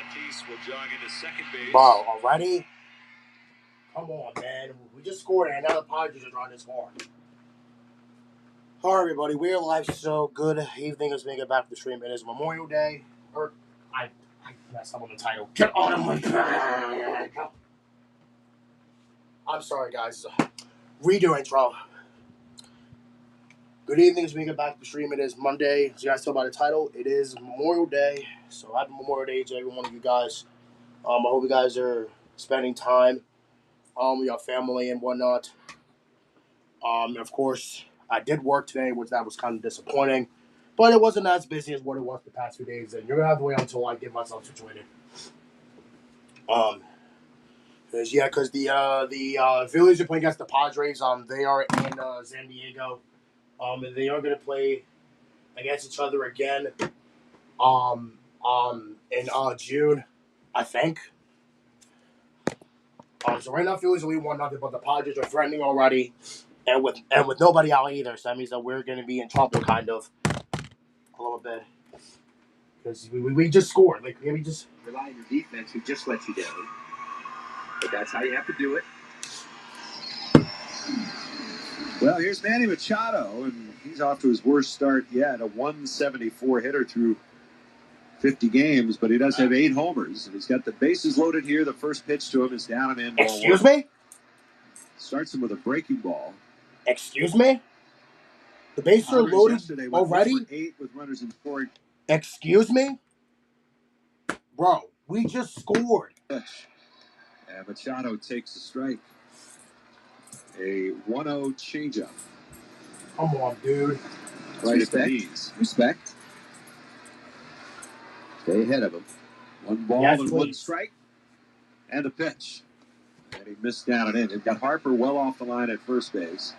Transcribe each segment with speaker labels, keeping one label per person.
Speaker 1: Tatis will jog into second base.
Speaker 2: Bro, already? Come on, man. We just scored and now the Padres are trying to score. Alright, everybody. We're live. So good evening. Let's make it back to the stream. It is Memorial Day. I messed up on the title. Get out of my bag. I'm sorry, guys. Redo intro. Good evening. Let's make it back to the stream. It is Monday. As you guys saw by the title, it is Memorial Day. So happy Memorial Day to every one of you guys. I hope you guys are spending time with your family and whatnot. And of course, I did work today, which that was kind of disappointing. But it wasn't as busy as what it was the past few days. And you're going to have to wait until I get myself situated. Because the Phillies are playing against the Padres. They are in San Diego. And they are going to play against each other again in June, I think. So right now, Phillies are leading 1-0, but the Padres are threatening already, and with nobody out either. So that means that we're going to be in trouble, kind of, a little bit, because we just scored. Like we just
Speaker 3: rely on your defense, who just let you down. But that's how you have to do it.
Speaker 1: Well, here's Manny Machado, and he's off to his worst start yet. A 174 hitter through 50 games, but he does have 8 homers. And he's got the bases loaded here. The first pitch to him is down and in.
Speaker 2: Excuse me?
Speaker 1: Starts him with a breaking ball.
Speaker 2: Excuse me? The bases are loaded already?
Speaker 1: 8 with runners in scoring.
Speaker 2: Excuse me? Bro, we just scored.
Speaker 1: And Machado takes a strike. A 1-0 changeup.
Speaker 2: Come on, dude.
Speaker 1: Right at the knees.
Speaker 3: Respect. Stay ahead of him.
Speaker 1: 1 ball and 1 strike. And a pitch. And he missed down and in. They've got Harper well off the line at first base.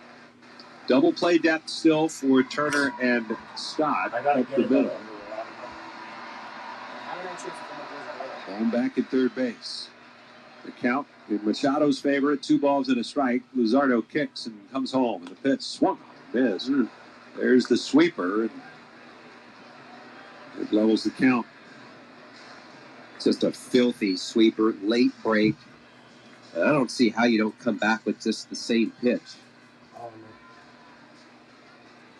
Speaker 1: Double play depth still for Turner and Stott up the middle. Going back at third base. The count in Machado's favor at 2 balls and a strike. Luzardo kicks and comes home. And the pitch swung. Missed. There's the sweeper. And it levels the count.
Speaker 3: Just a filthy sweeper, late break. And I don't see how you don't come back with just the same pitch.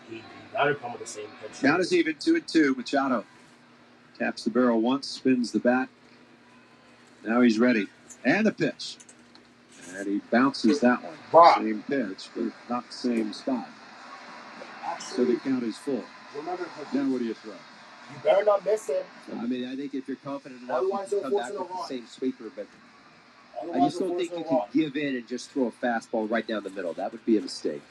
Speaker 2: He got to come with the same pitch.
Speaker 1: Count is even 2-2. Machado taps the barrel once, spins the bat. Now he's ready. And the pitch. And he bounces that one.
Speaker 2: Wow.
Speaker 1: Same pitch, but not the same spot. So the count is full. Now what do you throw?
Speaker 2: You better not miss it.
Speaker 3: I mean, I think if you're confident enough, you can come back with the same sweeper, but I just don't think you can give in and just throw a fastball right down the middle. That would be a mistake.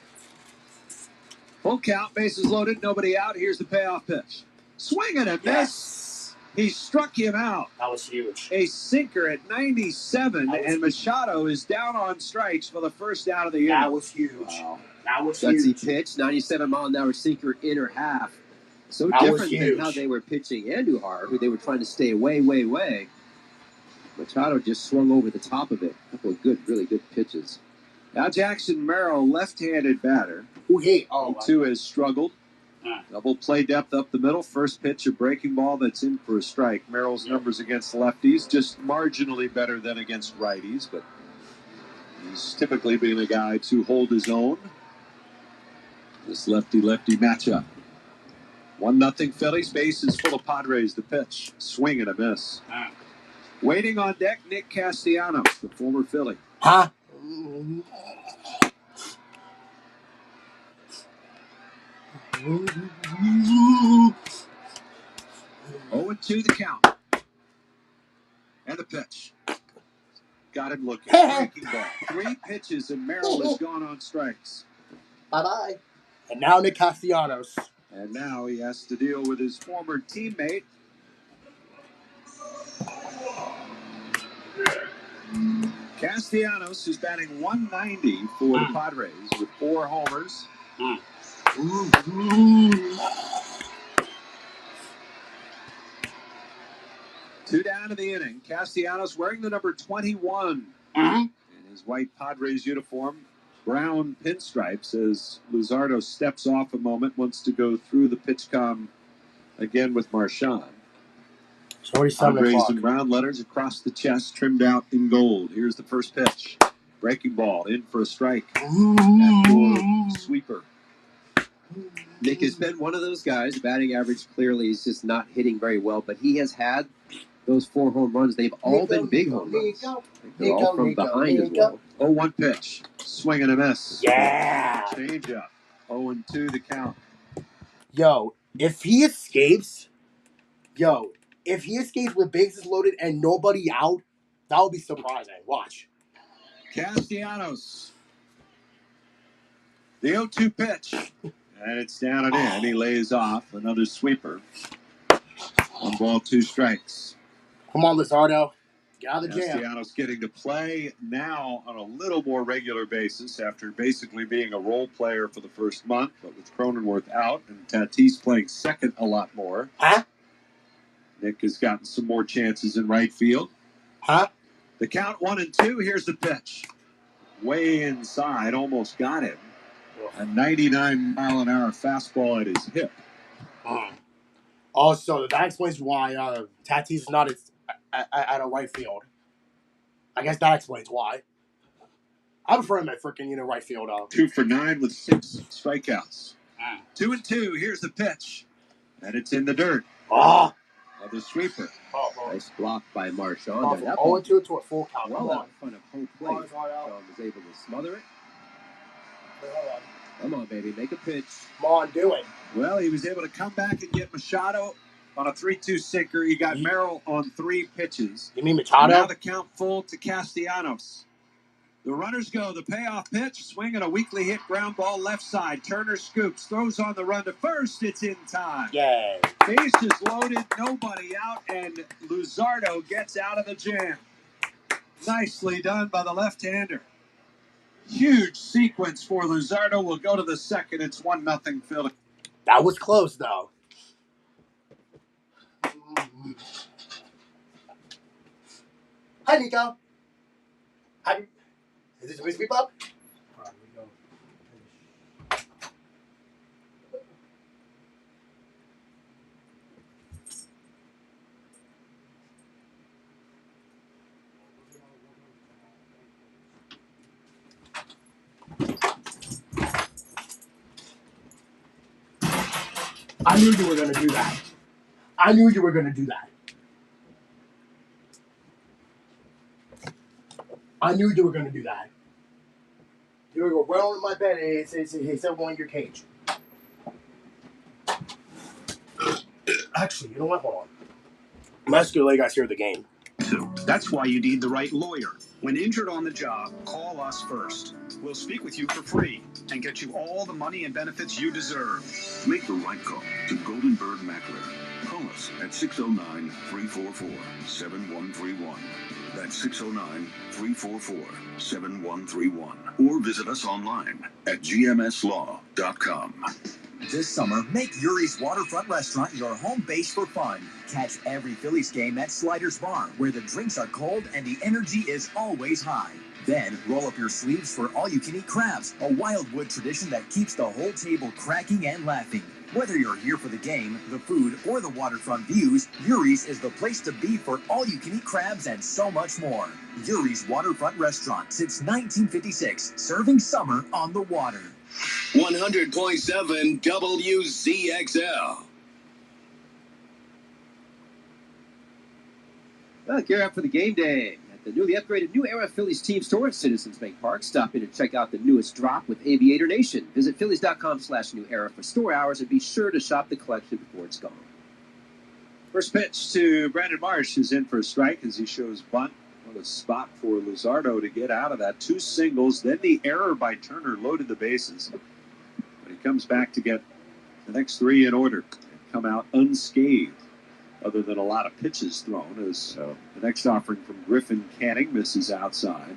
Speaker 1: Full count, bases loaded, nobody out. Here's the payoff pitch. Swing and a miss.
Speaker 2: Yes.
Speaker 1: He struck him out.
Speaker 2: That was huge.
Speaker 1: A sinker at 97, and Machado is down on strikes for the first out of the inning.
Speaker 2: That was huge.
Speaker 3: Wow.
Speaker 2: That was
Speaker 3: Gutsy
Speaker 2: huge.
Speaker 3: pitch, 97-mile-an-hour sinker, inner half. So
Speaker 2: that
Speaker 3: different than how they were pitching Andujar, who they were trying to stay way. Machado just swung over the top of it. A couple of really good pitches.
Speaker 1: Now Jackson Merrill, left-handed batter.
Speaker 2: He
Speaker 1: too has struggled. Double play depth up the middle. First pitch, a breaking ball that's in for a strike. Merrill's numbers against lefties just marginally better than against righties, but he's typically been a guy to hold his own. This lefty-lefty matchup. 1-0 Phillies. Base is full of Padres. The pitch. Swing and a miss. Waiting on deck, Nick Castellanos, the former Philly.
Speaker 2: Huh?
Speaker 1: 0-2 the count. And the pitch. Got him looking. Breaking ball. 3 pitches and Merrill has gone on strikes.
Speaker 2: Bye-bye. And now Nick Castellanos.
Speaker 1: And now he has to deal with his former teammate. Castellanos, who's batting 190 for the Padres with 4 homers. 2 down in the inning. Castellanos wearing the number 21 in his white Padres uniform. Brown pinstripes as Luzardo steps off a moment, wants to go through the pitch com again with Marchand.
Speaker 2: It's already 7
Speaker 1: Padres
Speaker 2: o'clock.
Speaker 1: in brown letters across the chest, trimmed out in gold. Here's the first pitch. Breaking ball, in for a strike. Backdoor sweeper.
Speaker 3: Nick has been one of those guys. The batting average clearly is just not hitting very well, but he has had those 4 home runs. They've all been big home runs. They're all from behind as well.
Speaker 1: 0-1 pitch. Swing and a miss.
Speaker 2: Yeah.
Speaker 1: Change up. 0-2 the count.
Speaker 2: Yo, if he escapes with bases loaded and nobody out, that would be surprising. Watch.
Speaker 1: Castellanos. The 0-2 pitch. And it's down and in. He lays off. Another sweeper. 1 ball, 2 strikes.
Speaker 2: Come on, Luzardo. Get out of the jam.
Speaker 1: Castellanos getting to play now on a little more regular basis after basically being a role player for the first month, but with Cronenworth out and Tatis playing second a lot more.
Speaker 2: Huh?
Speaker 1: Nick has gotten some more chances in right field.
Speaker 2: Huh?
Speaker 1: The count 1-2. Here's the pitch. Way inside. Almost got him. A 99-mile-an-hour fastball at his hip.
Speaker 2: Also, that explains why Tatis is not at a right field. I guess that explains why. I prefer him at freaking right field.
Speaker 1: 2 for 9 with 6 strikeouts. 2-2. Here's the pitch. And it's in the dirt. Another sweeper.
Speaker 3: Nice block by Marchand.
Speaker 2: 0-2 to a full count.
Speaker 3: Well, in front of home plate. Sean was able to smother it. Come on, baby. Make a pitch.
Speaker 2: Come on, do it.
Speaker 1: Well, he was able to come back and get Machado on a 3-2 sinker. He got Merrill on 3 pitches.
Speaker 2: You mean Machado?
Speaker 1: Now the count full to Castellanos. The runners go. The payoff pitch. Swing and a weakly hit ground ball left side. Turner scoops. Throws on the run to first. It's in time.
Speaker 2: Yay.
Speaker 1: Bases loaded. Nobody out. And Luzardo gets out of the jam. Nicely done by the left-hander. Huge sequence for Luzardo. Will go to the second. It's 1-0 Phillies.
Speaker 2: That was close, though. Hi, Nico. Is this a sweep up? I knew you were going to do that. I knew you were going to do that. I knew you were going to do that. You were going to go right on my bed and it's everyone in your cage. Actually, you know what? Hold on. I'm asking you guys here at the game.
Speaker 4: That's why you need the right lawyer. When injured on the job, call us first. We'll speak with you for free and get you all the money and benefits you deserve.
Speaker 5: Make the right call to Golden Bird Mackler. Call us at 609-344-7131. That's 609-344-7131. Or visit us online at gmslaw.com.
Speaker 6: This summer, make Yuri's Waterfront Restaurant your home base for fun. Catch every Phillies game at Sliders Bar, where the drinks are cold and the energy is always high. Then, roll up your sleeves for all-you-can-eat crabs, a wildwood tradition that keeps the whole table cracking and laughing. Whether you're here for the game, the food, or the waterfront views, Yuri's is the place to be for all-you-can-eat crabs and so much more. Yuri's Waterfront Restaurant since 1956, serving summer on the water.
Speaker 7: 100.7 WZXL.
Speaker 3: Well, gear up for the game day at the newly upgraded New Era Phillies team store at Citizens Bank Park. Stop in and check out the newest drop with Aviator Nation. Visit Phillies.com/New Era for store hours and be sure to shop the collection before it's gone.
Speaker 1: First pitch to Brandon Marsh is in for a strike as he shows bunt. What a spot for Luzardo to get out of that. 2 singles, then the error by Turner loaded the bases. But he comes back to get the next 3 in order and come out unscathed, other than a lot of pitches thrown, as the next offering from Griffin Canning misses outside.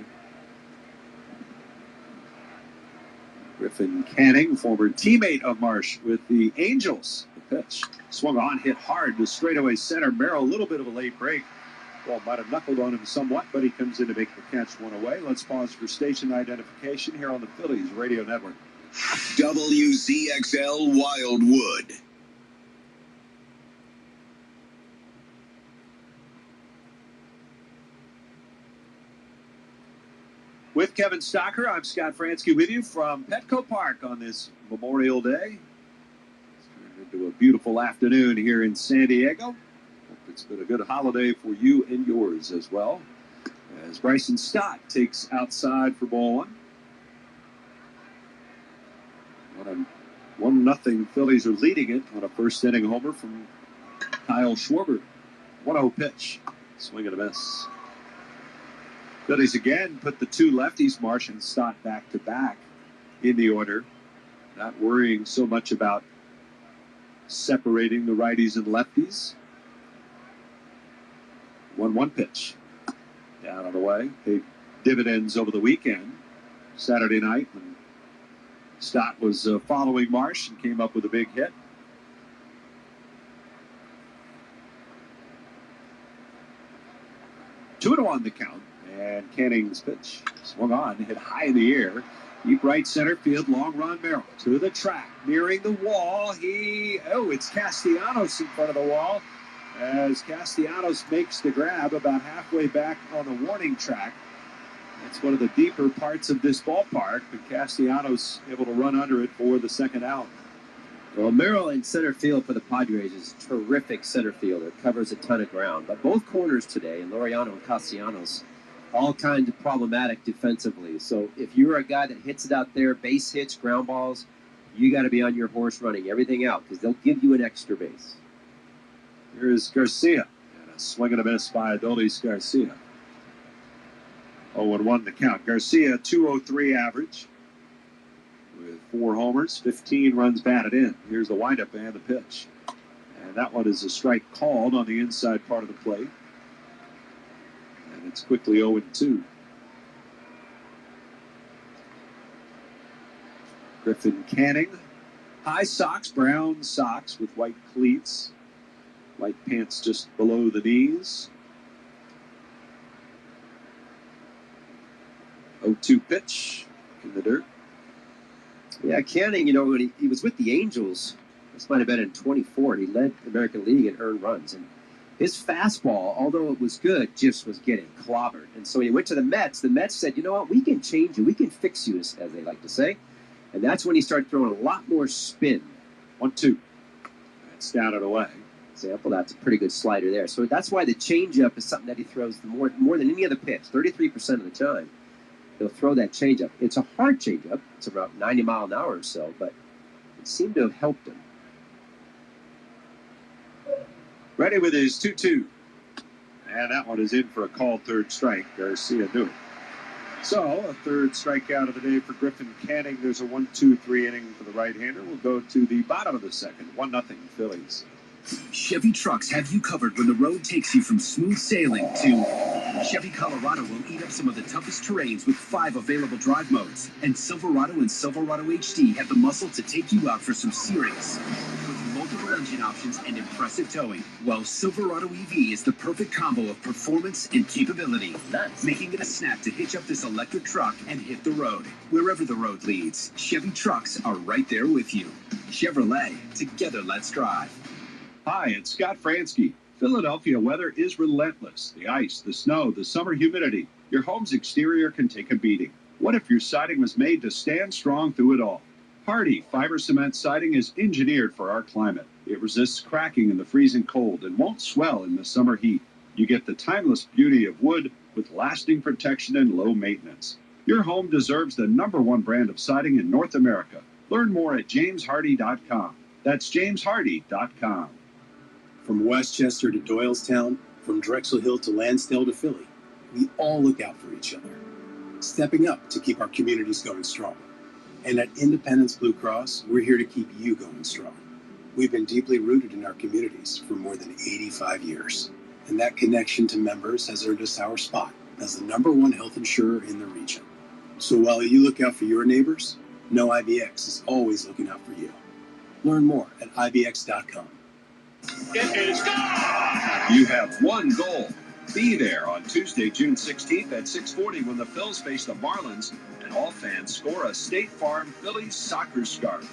Speaker 1: Griffin Canning, former teammate of Marsh with the Angels. The pitch swung on, hit hard to straightaway center. Merrill, a little bit of a late break. Ball might have knuckled on him somewhat, but he comes in to make the catch one away. Let's pause for station identification here on the Phillies Radio Network.
Speaker 7: WZXL Wildwood.
Speaker 1: With Kevin Stocker, I'm Scott Fransky with you from Petco Park on this Memorial Day. It's turned into a beautiful afternoon here in San Diego. Hope it's been a good holiday for you and yours as well. As Bryson Stott takes outside for ball one. 1-0 Phillies are leading it on a first inning homer from Kyle Schwarber. 1-0 pitch. Swing and a miss. Phillies again put the two lefties, Marsh and Stott, back to back in the order. Not worrying so much about separating the righties and lefties. 1-1 pitch. Down on the way. Paid dividends over the weekend. Saturday night when Stott was following Marsh and came up with a big hit. Two to one the count. And Canning's pitch swung on, hit high in the air. Deep right center field, long run Merrill to the track, nearing the wall. It's Castellanos in front of the wall as Castellanos makes the grab about halfway back on the warning track. That's one of the deeper parts of this ballpark, but Castellanos able to run under it for the second out.
Speaker 3: Well, Merrill in center field for the Padres is a terrific center fielder, covers a ton of ground. But both corners today, and Laureano and Castellanos, all kinds of problematic defensively. So if you're a guy that hits it out there, base hits, ground balls, you got to be on your horse running everything out because they'll give you an extra base.
Speaker 1: Here's Garcia. And a swing and a miss by Adolis Garcia. 0-1 the count. Garcia, 203 average with 4 homers, 15 runs batted in. Here's the windup and the pitch. And that one is a strike called on the inside part of the plate. And it's quickly 0-2. Griffin Canning. High socks, brown socks with white cleats. White pants just below the knees. 0-2 pitch in the dirt.
Speaker 3: Yeah, Canning, when he was with the Angels, this might have been in 24, he led the American League in earned runs. And his fastball, although it was good, just was getting clobbered. And so he went to the Mets. The Mets said, you know what, we can change you. We can fix you, as they like to say. And that's when he started throwing a lot more spin.
Speaker 1: 1-2. That's down and away.
Speaker 3: Example, that's a pretty good slider there. So that's why the changeup is something that he throws more than any other pitch, 33% of the time. He'll throw that changeup. It's a hard changeup. It's about 90 mile an hour or so, but it seemed to have helped him.
Speaker 1: Ready with his 2-2. And that one is in for a called third strike. Garcia do it. So, a third strikeout of the day for Griffin Canning. There's a 1-2-3 inning for the right-hander. We'll go to the bottom of the second. 1-0 Phillies.
Speaker 6: Chevy trucks have you covered when the road takes you from smooth sailing to Chevy Colorado will eat up some of the toughest terrains with 5 available drive modes. And Silverado and Silverado HD have the muscle to take you out for some serious with multiple engine options and impressive towing. While Silverado EV is the perfect combo of performance and capability, making it a snap to hitch up this electric truck and hit the road. Wherever the road leads, Chevy trucks are right there with you. Chevrolet, together let's drive.
Speaker 4: Hi, it's Scott Fransky. Philadelphia weather is relentless. The ice, the snow, the summer humidity. Your home's exterior can take a beating. What if your siding was made to stand strong through it all? Hardy fiber cement siding is engineered for our climate. It resists cracking in the freezing cold and won't swell in the summer heat. You get the timeless beauty of wood with lasting protection and low maintenance. Your home deserves the #1 brand of siding in North America. Learn more at jameshardy.com. That's jameshardy.com.
Speaker 8: From Westchester to Doylestown, from Drexel Hill to Lansdale to Philly, we all look out for each other, stepping up to keep our communities going strong. And at Independence Blue Cross, we're here to keep you going strong. We've been deeply rooted in our communities for more than 85 years. And that connection to members has earned us our spot as the #1 health insurer in the region. So while you look out for your neighbors, know IBX is always looking out for you. Learn more at IBX.com.
Speaker 7: It is gone! You have one goal. Be there on Tuesday, June 16th at 6:40 when the Phils face the Marlins and all fans score a State Farm Phillies soccer scarf.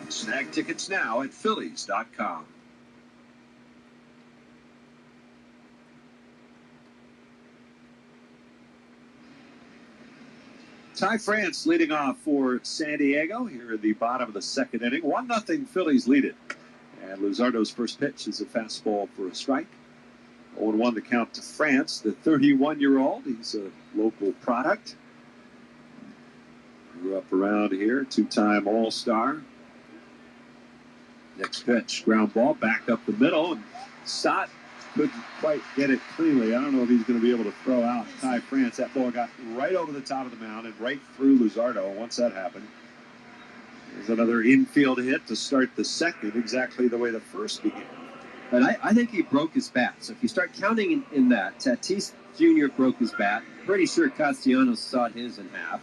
Speaker 7: Snag tickets now at Phillies.com.
Speaker 1: Ty France leading off for San Diego here at the bottom of the second inning. 1-0 Phillies lead it. And Luzardo's first pitch is a fastball for a strike. 0-1 the count to France, the 31-year-old. He's a local product. Grew up around here, two-time All-Star. Next pitch, ground ball, back up the middle. And Stott couldn't quite get it cleanly. I don't know if he's going to be able to throw out Ty France. That ball got right over the top of the mound and right through Luzardo. Once that happened, there's another infield hit to start the second, exactly the way the first began.
Speaker 3: But I think he broke his bat. So if you start counting in that, Tatis Jr. broke his bat. Pretty sure Castellanos sawed his in half.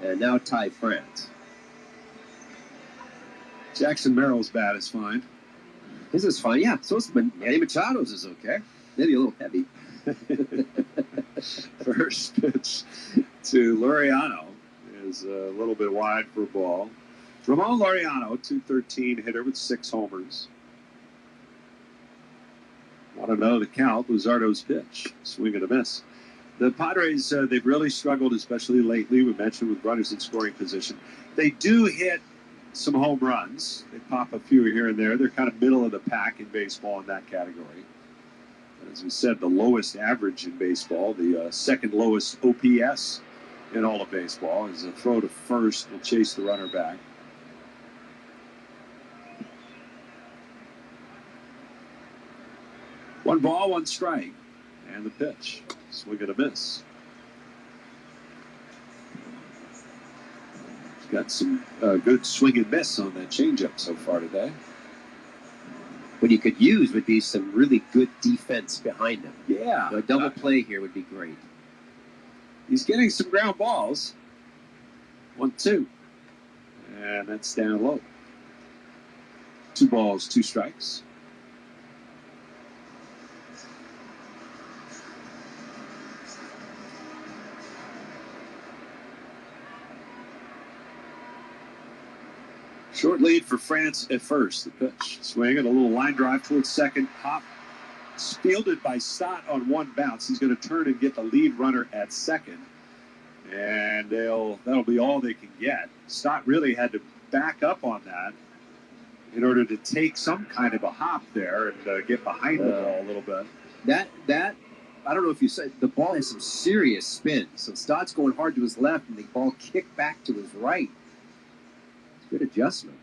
Speaker 3: And now Ty France.
Speaker 1: Jackson Merrill's bat is fine.
Speaker 3: His is fine, yeah. So is Manny Machado's is okay. Maybe a little heavy.
Speaker 1: First pitch to Laureano is a little bit wide for a ball. Ramon Laureano, .213 hitter with 6 homers. Want to know the count. Luzardo's pitch. Swing and a miss. The Padres, they've really struggled, especially lately. We mentioned with runners in scoring position. They do hit some home runs. They pop a few here and there. They're kind of middle of the pack in baseball in that category. As we said, the lowest average in baseball, the second lowest OPS in all of baseball, is a throw to first and chase the runner back. One ball, one strike, and the pitch. Swing and a miss. Got some good swing and miss on that changeup so far today.
Speaker 3: What you could use would be some really good defense behind him.
Speaker 1: Yeah.
Speaker 3: A double play here would be great.
Speaker 1: He's getting some ground balls. 1-2. And that's down low. 2 balls, 2 strikes. Short lead for France at first. The pitch. Swing and a little line drive towards second. Hop. Fielded by Stott on one bounce. He's going to turn and get the lead runner at second. And that'll be all they can get. Stott really had to back up on that in order to take some kind of a hop there and get behind the ball a little bit.
Speaker 3: That I don't know if you said, the ball has some serious spin. So Stott's going hard to his left, and the ball kicked back to his right. Good adjustment.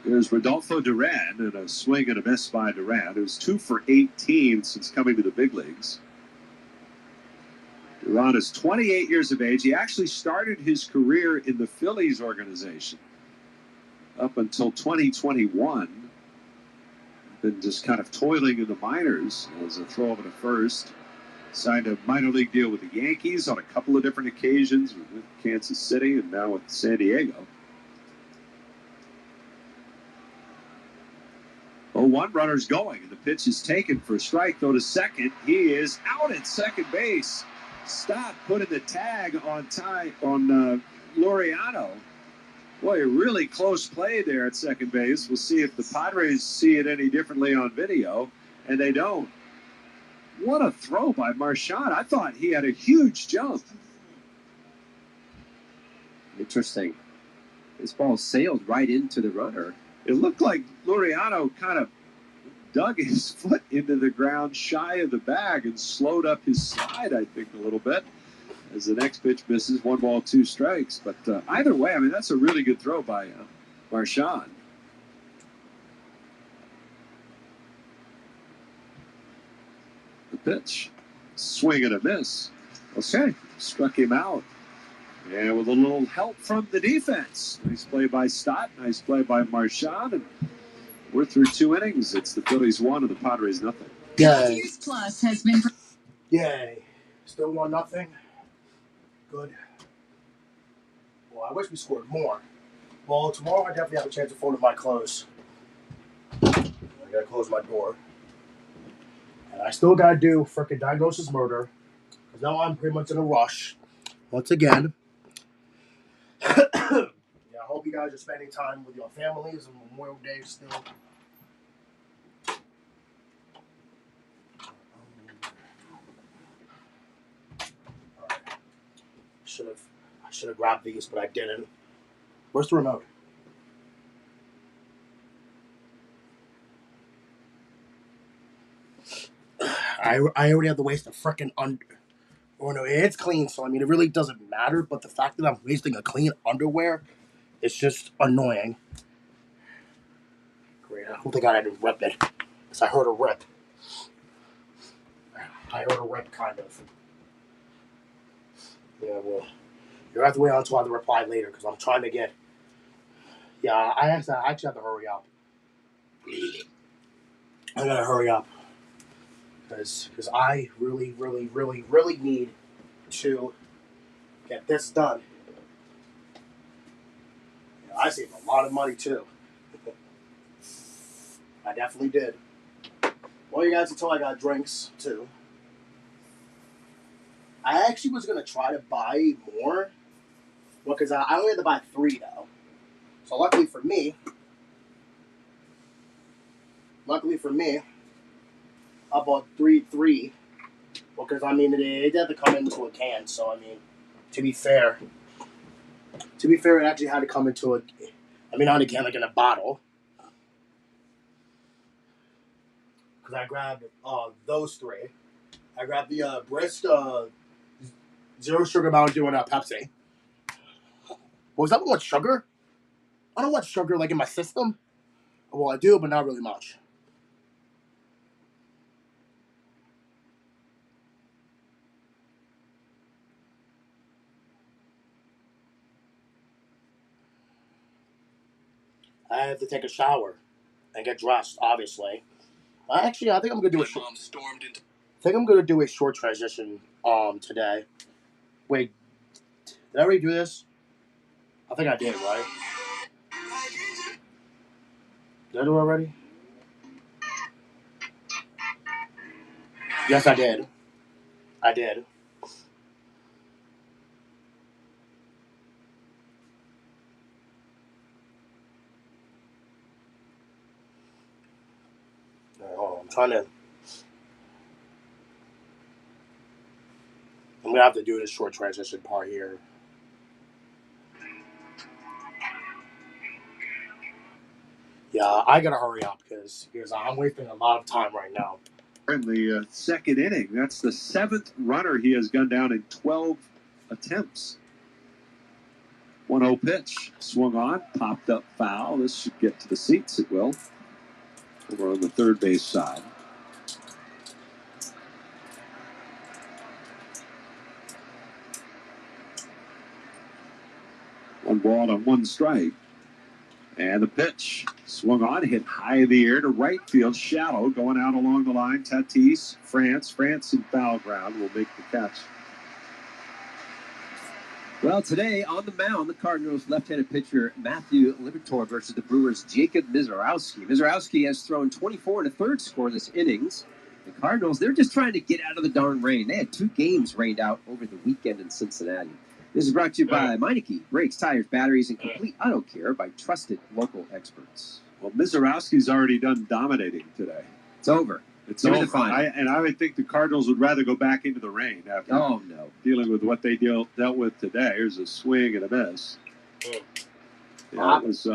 Speaker 1: There's Rodolfo Duran, and a swing and a miss by Duran, who's 2 for 18 since coming to the big leagues. Duran is 28 years of age. He actually started his career in the Phillies organization up until 2021. Been just kind of toiling in the minors as a throw over to first. Signed a minor league deal with the Yankees on a couple of different occasions, with Kansas City and now with San Diego. 0-1, runners going, and the pitch is taken for a strike. Throw to second. He is out at second base. Stott putting the tag on Laureano. Boy, a really close play there at second base. We'll see if the Padres see it any differently on video, and they don't. What a throw by Marchand. I thought he had a huge jump.
Speaker 3: Interesting. This ball sailed right into the runner.
Speaker 1: It looked like Laureano kind of dug his foot into the ground shy of the bag and slowed up his slide, I think, a little bit. As the next pitch misses, 1 ball, 2 strikes. But either way, I mean, that's a really good throw by Marchand. Pitch. Swing and a miss. Okay. Struck him out. And with a little help from the defense. Nice play by Stott. Nice play by Marchand. And we're through 2 innings. It's the Phillies 1 and the Padres nothing.
Speaker 2: Yay.
Speaker 9: Plus has been.
Speaker 2: Yay. Still 1-0. Good. Well, I wish we scored more. Well, tomorrow I definitely have a chance to fold my clothes. I gotta close my door. And I still gotta do frickin' Diagnosis Murder. Because now I'm pretty much in a rush. Once again. Yeah, I hope you guys are spending time with your families on Memorial Day still. should have grabbed these, but I didn't. Where's the remote? I already have to waste a freaking under. Oh no, it's clean, so I mean it really doesn't matter. But the fact that I'm wasting a clean underwear, it's just annoying. Great. I hope to God I didn't rip it, because I heard a rip. I heard a rip, kind of. Yeah, well, you'll have to wait until I reply later, because I'm trying to get. Yeah, I actually have to hurry up. I gotta hurry up, because I really, really, really, really need to get this done. Yeah, I saved a lot of money too. I definitely did. Well, you guys until I got drinks too. I actually was gonna try to buy more, well, because I only had to buy 3 though. So luckily for me, I bought three. Well, because I mean it had to come into a can. So I mean, to be fair, it actually had to come into a. I mean, not a can, like in a bottle. Because I grabbed those 3. I grabbed the Brist Zero Sugar Mountain Dew and Pepsi. Was that much sugar? I don't want sugar like in my system. Well, I do, but not really much. I have to take a shower and get dressed, obviously. I think I'm gonna do a short. I think I'm gonna do a short transition today. Wait, did I already do this? I think I did, right? Did I do it already? Yes, I did. I did. Right, hold on. I'm gonna have to do this short transition part here. Yeah, I gotta hurry up because I'm wasting a lot of time right now.
Speaker 4: In the second inning, that's the 7th runner he has gunned down in 12 attempts. 1-0 pitch, swung on, popped up foul. This should get to the seats. It will. Over on the third base side. One ball and 1 strike. And the pitch swung on, hit high in the air to right field, shallow, going out along the line. Tatis, France in foul ground will make the catch.
Speaker 3: Well, today on the mound, the Cardinals' left-handed pitcher Matthew Liberatore versus the Brewers' Jacob Mizorowski. Mizorowski has thrown 24 and a third scoreless innings. The Cardinals, they're just trying to get out of the darn rain. They had 2 games rained out over the weekend in Cincinnati. This is brought to you by Meineke, brakes, tires, batteries, and complete auto care by trusted local experts.
Speaker 4: Well, Mizorowski's already done dominating today.
Speaker 3: It's over.
Speaker 4: It's over. I would think the Cardinals would rather go back into the rain after dealing with what they dealt with today. Here's a swing and a miss. Yeah, it was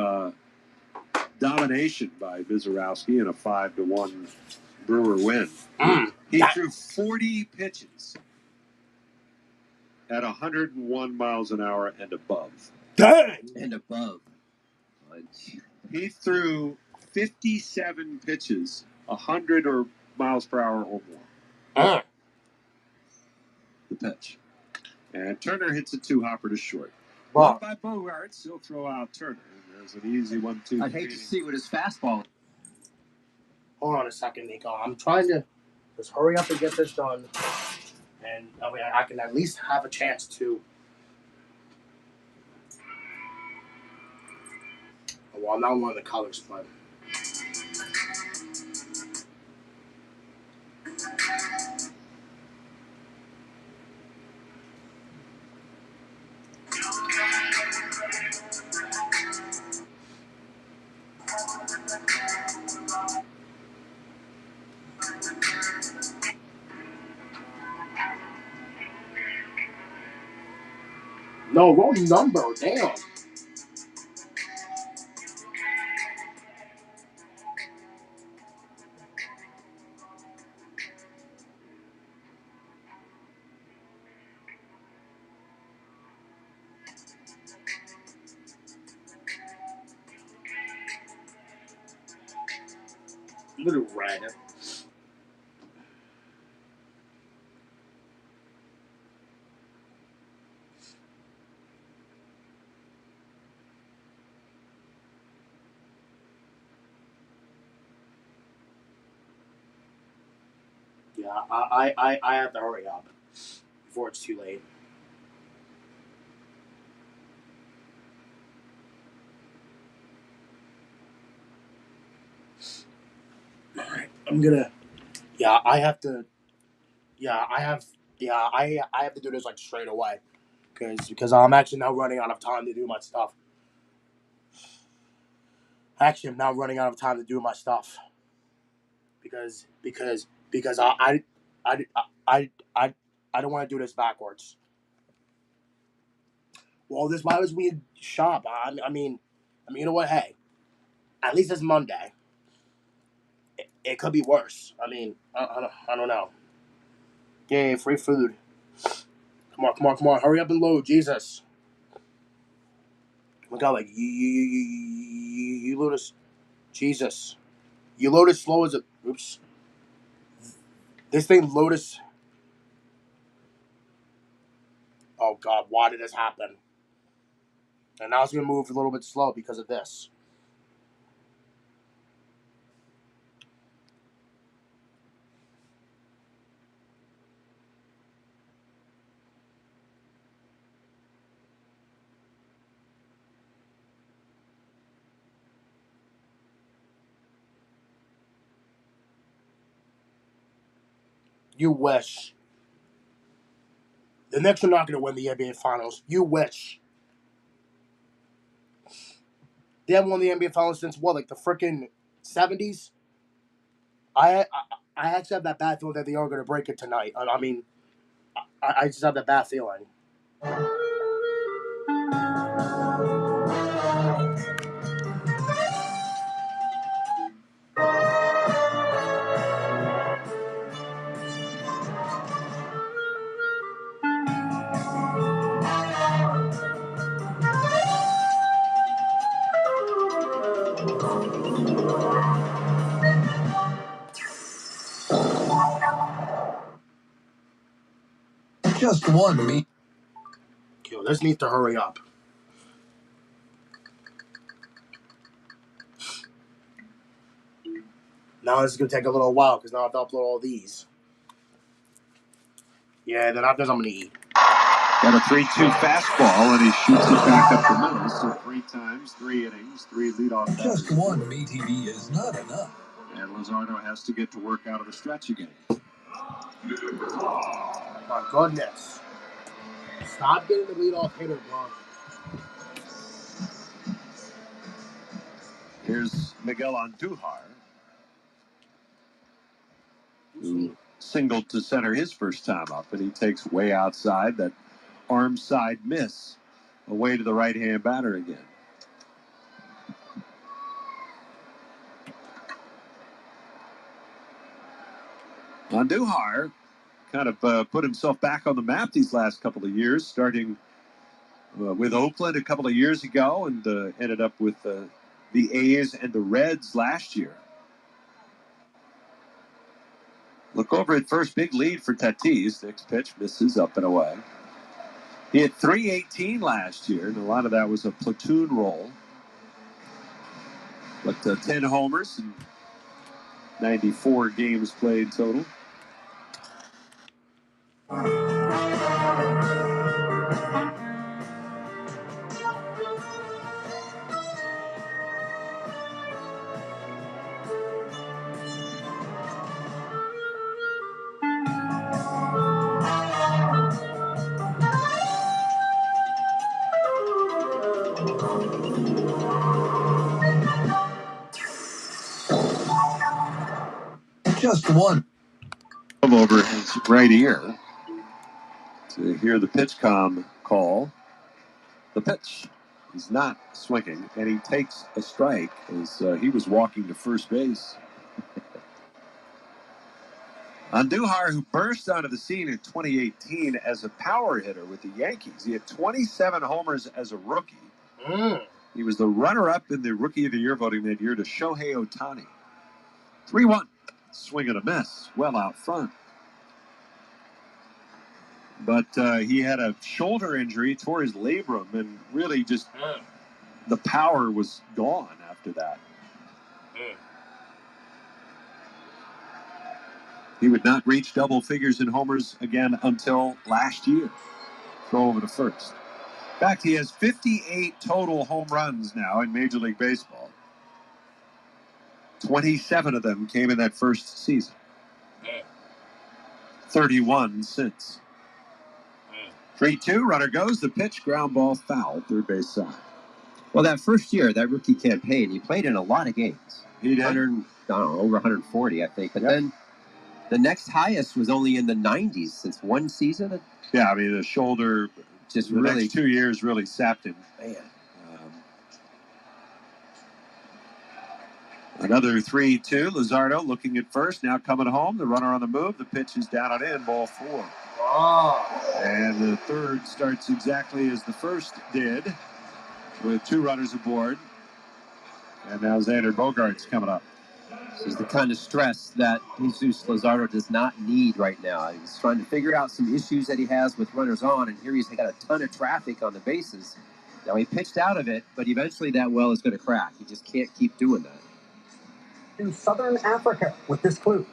Speaker 4: domination by Mizorowski in a 5-1 Brewer win. He threw 40 pitches at 101 miles an hour and above.
Speaker 2: Dang!
Speaker 3: And above.
Speaker 4: He threw 57 pitches, 100 or miles per hour or more. The pitch. And Turner hits a 2-hopper to short. Blocked by Bogaerts. He'll throw out Turner. There's an easy 1-2.
Speaker 3: I'd hate to see what his fastball.
Speaker 2: Hold on a second, Nico. I'm trying to just hurry up and get this done. And I can at least have a chance to. Well, I'm not one of the colors, but. No, wrong number. Damn. Little red. Yeah, I have to hurry up before it's too late. All right, I'm gonna. Yeah, I have to. Yeah, I have. Yeah, I have to do this like straight away, because I'm actually now running out of time to do my stuff. Actually, I'm now running out of time to do my stuff because I I I I don't want to do this backwards. Well, this might as well be a shop. I mean, you know what? Hey, at least it's Monday. It could be worse. I mean, I don't know. Yay, free food. Come on. Hurry up and load, Jesus. Oh my God, like, you load us. Jesus. You load as slow as a. Oops. This thing load us. Oh God, why did this happen? And now it's going to move a little bit slow because of this. You wish. The Knicks are not going to win the NBA Finals. You wish. They haven't won the NBA Finals since what, like the freaking 70s? I actually have that bad feeling that they are going to break it tonight. I mean, I just have that bad feeling.
Speaker 6: Just one me.
Speaker 2: Yo, this needs to hurry up. Now this is going to take a little while because now I have to upload all these. Yeah, then after this I'm going to eat.
Speaker 1: Got a 3-2 fastball, and he shoots it back up the middle. So 3 times, 3 innings, 3 leadoff batters.
Speaker 6: Just one BTV is not enough.
Speaker 1: And Luzardo has to get to work out of the stretch again.
Speaker 2: My goodness. Stop getting the leadoff hitter, bro.
Speaker 1: Here's Miguel Andujar, who singled to center his first time up, and he takes way outside that arm side miss away to the right-hand batter again. Andujar kind of put himself back on the map these last couple of years, starting with Oakland a couple of years ago, and ended up with the A's and the Reds last year. Look over at first, big lead for Tatis. Next pitch misses up and away. He had 318 last year, and a lot of that was a platoon role. But 10 homers and 94 games played total.
Speaker 6: Just one.
Speaker 1: Over his right ear to hear the pitch com call. The pitch. He's not swinging, and he takes a strike as he was walking to first base. Andujar, who burst onto the scene in 2018 as a power hitter with the Yankees. He had 27 homers as a rookie. He was the runner-up in the Rookie of the Year voting that year to Shohei Ohtani. 3-1. Swing and a miss. Well out front. But he had a shoulder injury, tore his labrum, and really just the power was gone after that. He would not reach double figures in homers again until last year. Throw over to first. In fact, he has 58 total home runs now in Major League Baseball. 27 of them came in that first season. 31 since. 3-2, runner goes. The pitch, ground ball, foul, third base side.
Speaker 3: Well, that first year, that rookie campaign, he played in a lot of games.
Speaker 1: He did.
Speaker 3: Over 140, I think. But then the next highest was only in the 90s since one season.
Speaker 1: Yeah, I mean, the shoulder,
Speaker 3: just
Speaker 1: the
Speaker 3: really,
Speaker 1: next 2 years really sapped him.
Speaker 3: Man.
Speaker 1: Another 3-2. Luzardo looking at first, now coming home. The runner on the move. The pitch is down and in, ball 4. And the third starts exactly as the first did, with 2 runners aboard. And now Xander Bogaerts coming up.
Speaker 3: This is the kind of stress that Jesus Luzardo does not need right now. He's trying to figure out some issues that he has with runners on, and here he's got a ton of traffic on the bases. Now, he pitched out of it, but eventually that well is going to crack. He just can't keep doing that.
Speaker 9: In southern Africa with this clue.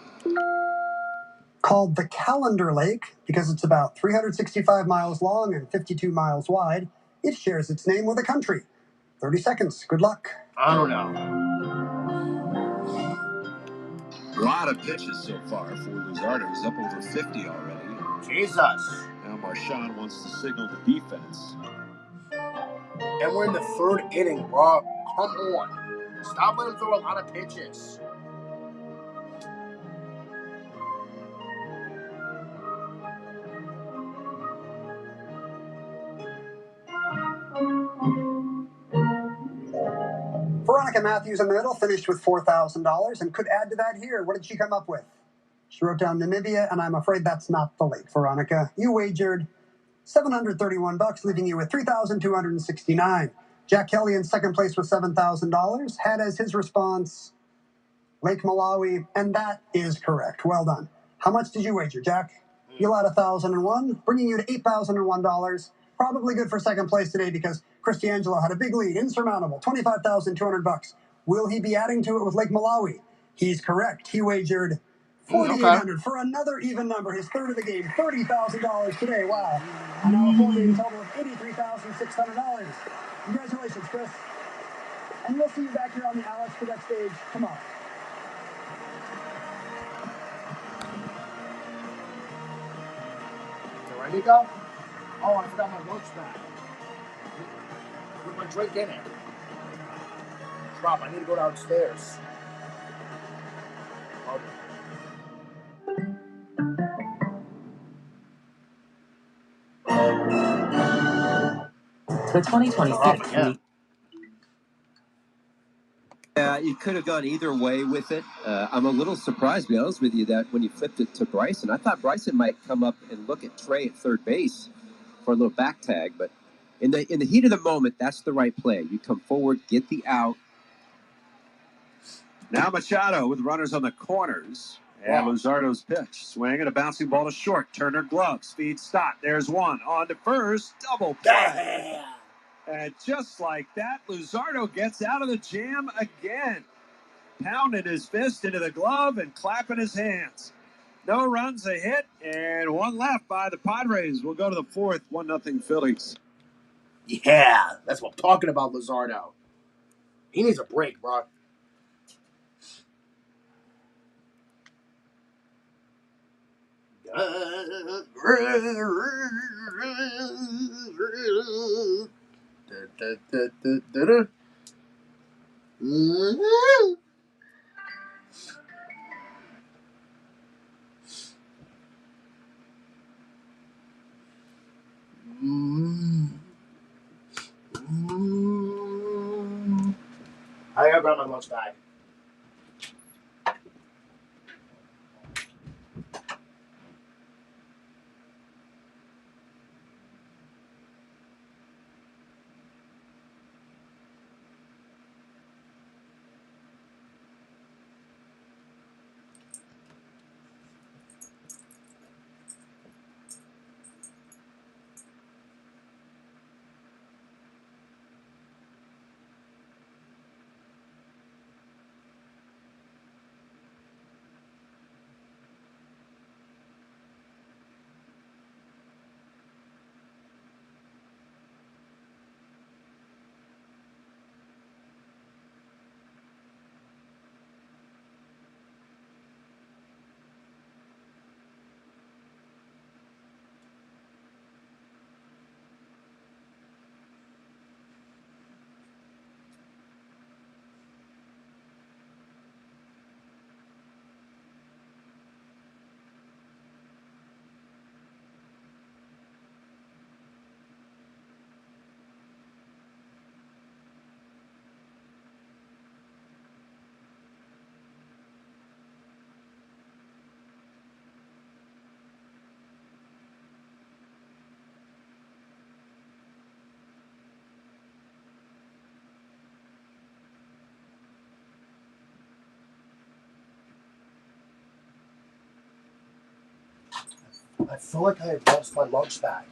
Speaker 9: Called the Calendar Lake because it's about 365 miles long and 52 miles wide, it shares its name with a country. 30 seconds. Good luck.
Speaker 2: I don't know.
Speaker 1: A lot of pitches so far for Luzardo. He's up over 50 already.
Speaker 2: Jesus.
Speaker 1: Now Marchand wants to signal the defense.
Speaker 2: And we're in the 3rd inning, bro. Come on. Stop letting him throw a lot of pitches.
Speaker 9: Veronica Matthews in the middle finished with $4,000 and could add to that here. What did she come up with? She wrote down Namibia, and I'm afraid that's not the lake, Veronica. You wagered $731, leaving you with $3,269. Jack Kelly in second place with $7,000 had as his response Lake Malawi, and that is correct. Well done. How much did you wager, Jack? You had $1,001, bringing you to $8,001. Probably good for second place today because Cristiangelo had a big lead, insurmountable, $25,200. Will he be adding to it with Lake Malawi? He's correct. He wagered $4,800 for another even number, his third of the game, $30,000 today. Wow. And now a full game total of $83,600. Congratulations, Chris. And we'll see you back here on the Alex Cadet stage tomorrow.
Speaker 2: Ready to go? Oh, I forgot my lunch bag. With my drink in it. Crap, I need to go downstairs. Okay.
Speaker 10: The 2026
Speaker 3: You could have gone either way with it. I'm a little surprised, to be honest with you, that when you flipped it to Bryson, I thought Bryson might come up and look at Trey at third base for a little back tag. But in the heat of the moment, that's the right play. You come forward, get the out.
Speaker 1: Now Machado with runners on the corners. And Luzardo's pitch. Swing and a bouncing ball to short. Turner glove. Speed stop. There's one. On to first. Double play. And just like that, Luzardo gets out of the jam again. Pounding his fist into the glove and clapping his hands. No runs, a hit, and one left by the Padres. We'll go to the 4th, 1-0 Phillies.
Speaker 2: Yeah, that's what I'm talking about, Luzardo. He needs a break, bro. gotta grab my lunch bag. I feel like I have lost my lunch bag.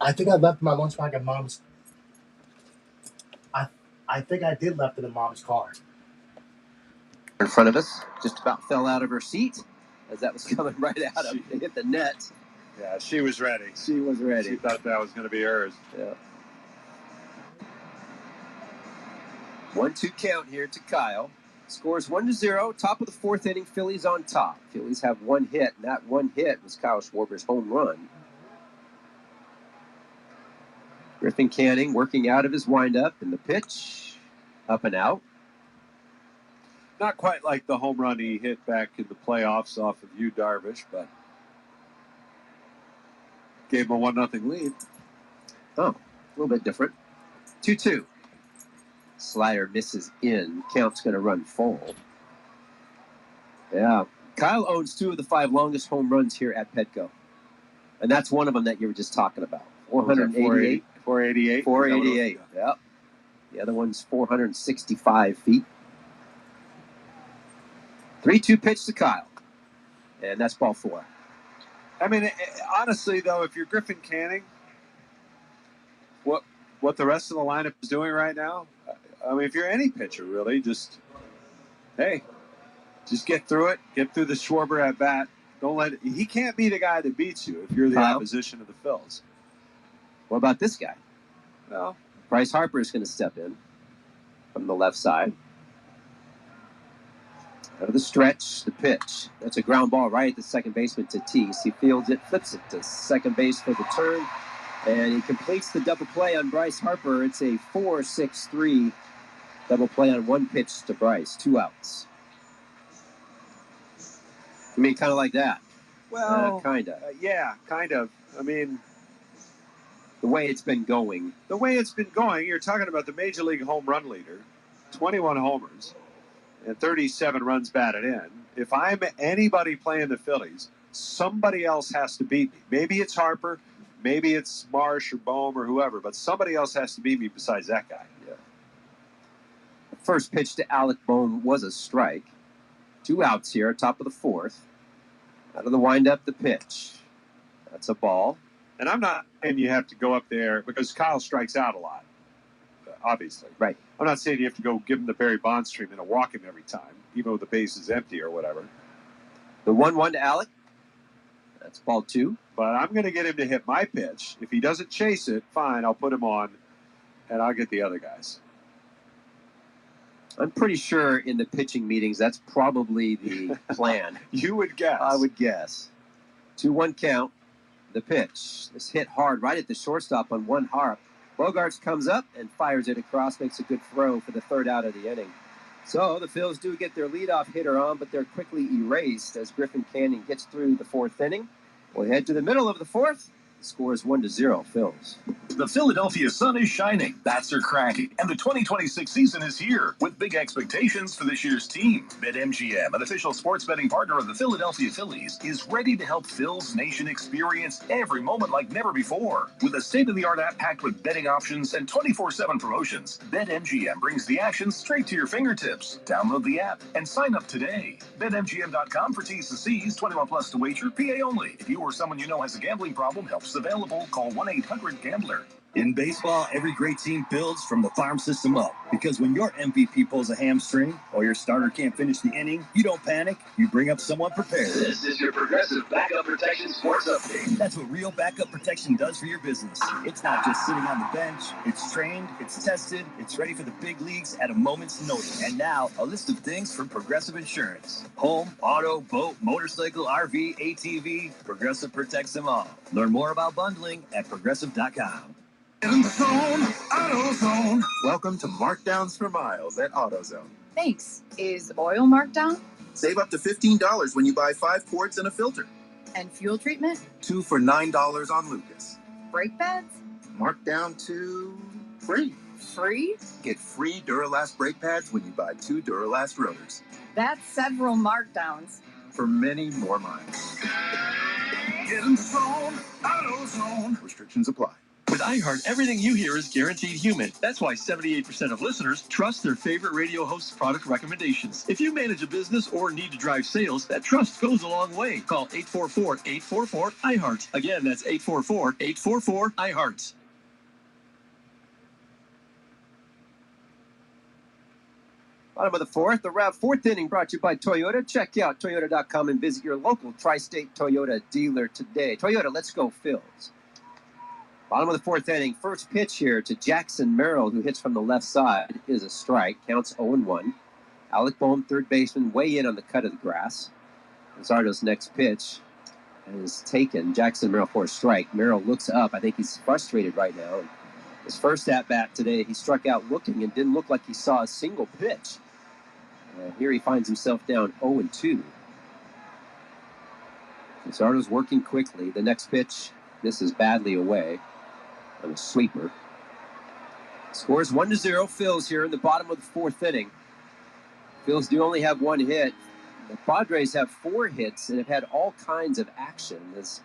Speaker 2: I think I left my lunch bag at Mom's. I think I did left it in Mom's car.
Speaker 3: In front of us, just about fell out of her seat as that was coming right out of it, hit the net.
Speaker 1: Yeah, she was ready.
Speaker 3: She was ready.
Speaker 1: She thought that was going to be hers.
Speaker 3: Yeah. 1-2 count here to Kyle. Scores 1-0. Top of the fourth inning, Phillies on top. Phillies have one hit, and that one hit was Kyle Schwarber's home run. Griffin Canning working out of his windup, and the pitch up and out.
Speaker 1: Not quite like the home run he hit back in the playoffs off of Yu Darvish, but gave him a 1-0 lead.
Speaker 3: Oh, a little bit different. 2-2. Slider misses in. Count's going to run full. Yeah. Kyle owns 2 of the 5 longest home runs here at Petco. And that's one of them that you were just talking about. 488.
Speaker 1: 488.
Speaker 3: 488. Yep. The other one's 465 feet. 3-2 pitch to Kyle. And that's ball 4.
Speaker 1: I mean, honestly, though, if you're Griffin Canning, what the rest of the lineup is doing right now, I mean, if you're any pitcher, really, just get through it. Get through the Schwarber at bat. Don't let he can't be the guy that beats you if you're the opposition of the Phils.
Speaker 3: What about this guy?
Speaker 1: Well,
Speaker 3: Bryce Harper is going to step in from the left side. Out of the stretch, the pitch. That's a ground ball right at the second baseman Tatis. He fields it, flips it to second base for the turn, and he completes the double play on Bryce Harper. It's a 4-6-3 double play on one pitch to Bryce. 2 outs. I mean, kind of like that.
Speaker 1: Well,
Speaker 3: kind of.
Speaker 1: Yeah, kind of. I mean,
Speaker 3: the way it's been going.
Speaker 1: The way it's been going, you're talking about the Major League home run leader, 21 homers, and 37 runs batted in. If I'm anybody playing the Phillies, somebody else has to beat me. Maybe it's Harper, maybe it's Marsh or Bohm or whoever, but somebody else has to beat me besides that guy.
Speaker 3: Yeah. The first pitch to Alec Bohm was a strike. 2 outs here, top of the fourth. Out of the windup, the pitch. That's a ball.
Speaker 1: And you have to go up there because Kyle strikes out a lot, obviously.
Speaker 3: Right.
Speaker 1: I'm not saying you have to go give him the Barry Bonds treatment and walk him every time, even though the base is empty or whatever.
Speaker 3: The 1-1 to Alec. That's ball 2.
Speaker 1: But I'm going to get him to hit my pitch. If he doesn't chase it, fine, I'll put him on, and I'll get the other guys.
Speaker 3: I'm pretty sure in the pitching meetings, that's probably the plan.
Speaker 1: You would guess.
Speaker 3: I would guess. 2-1 count. The pitch. This hit hard right at the shortstop on one harp. Bogarts comes up and fires it across, makes a good throw for the 3rd out of the inning. So the Phils do get their leadoff hitter on, but they're quickly erased as Griffin Canning gets through the 4th inning. We'll head to the middle of the fourth. The score is 1-0, Phils.
Speaker 11: The Philadelphia sun is shining, bats are cracking, and the 2026 season is here with big expectations for this year's team. BetMGM, an official sports betting partner of the Philadelphia Phillies, is ready to help Phil's Nation experience every moment like never before. With a state-of-the-art app packed with betting options and 24/7 promotions, BetMGM brings the action straight to your fingertips. Download the app and sign up today. BetMGM.com for T's and C's, 21 plus to wager, PA only. If you or someone you know has a gambling problem, help's available. Call 1-800-GAMBLER.
Speaker 12: In baseball, every great team builds from the farm system up. Because when your MVP pulls a hamstring or your starter can't finish the inning, you don't panic. You bring up someone prepared.
Speaker 11: This is your Progressive Backup Protection Sports Update.
Speaker 12: That's what real backup protection does for your business. It's not just sitting on the bench. It's trained, it's tested, it's ready for the big leagues at a moment's notice. And now, a list of things from Progressive Insurance. Home, auto, boat, motorcycle, RV, ATV. Progressive protects them all. Learn more about bundling at Progressive.com.
Speaker 13: AutoZone. Welcome to Markdowns for Miles at AutoZone.
Speaker 14: Thanks. Is oil marked down?
Speaker 13: Save up to $15 when you buy 5 quarts and a filter.
Speaker 14: And fuel treatment?
Speaker 13: 2 for $9 on Lucas.
Speaker 14: Brake pads?
Speaker 13: Marked down to free.
Speaker 14: Free?
Speaker 13: Get free Duralast brake pads when you buy 2 Duralast rotors.
Speaker 14: That's several markdowns.
Speaker 13: For many more miles.
Speaker 11: Get in the zone, AutoZone.
Speaker 13: Restrictions apply.
Speaker 15: With iHeart, everything you hear is guaranteed human. That's why 78% of listeners trust their favorite radio host's product recommendations. If you manage a business or need to drive sales, that trust goes a long way. Call 844-844-iHeart. Again, that's 844-844-iHeart.
Speaker 3: Bottom of the fourth, the fourth inning brought to you by Toyota. Check out Toyota.com and visit your local Tri-State Toyota dealer today. Toyota, let's go, Phils. Bottom of the fourth inning, first pitch here to Jackson Merrill, who hits from the left side, is a strike, counts 0-1. Alec Bohm, third baseman, way in on the cut of the grass. Luzardo's next pitch is taken. Jackson Merrill for a strike. Merrill looks up. I think he's frustrated right now. His first at-bat today, he struck out looking and didn't look like he saw a single pitch. Here he finds himself down 0-2. Luzardo's working quickly. The next pitch misses badly away on a sweeper. Scores 1-0. Phils here in the bottom of the fourth inning. Phils do only have one hit. The Padres have 4 hits and have had all kinds of action. As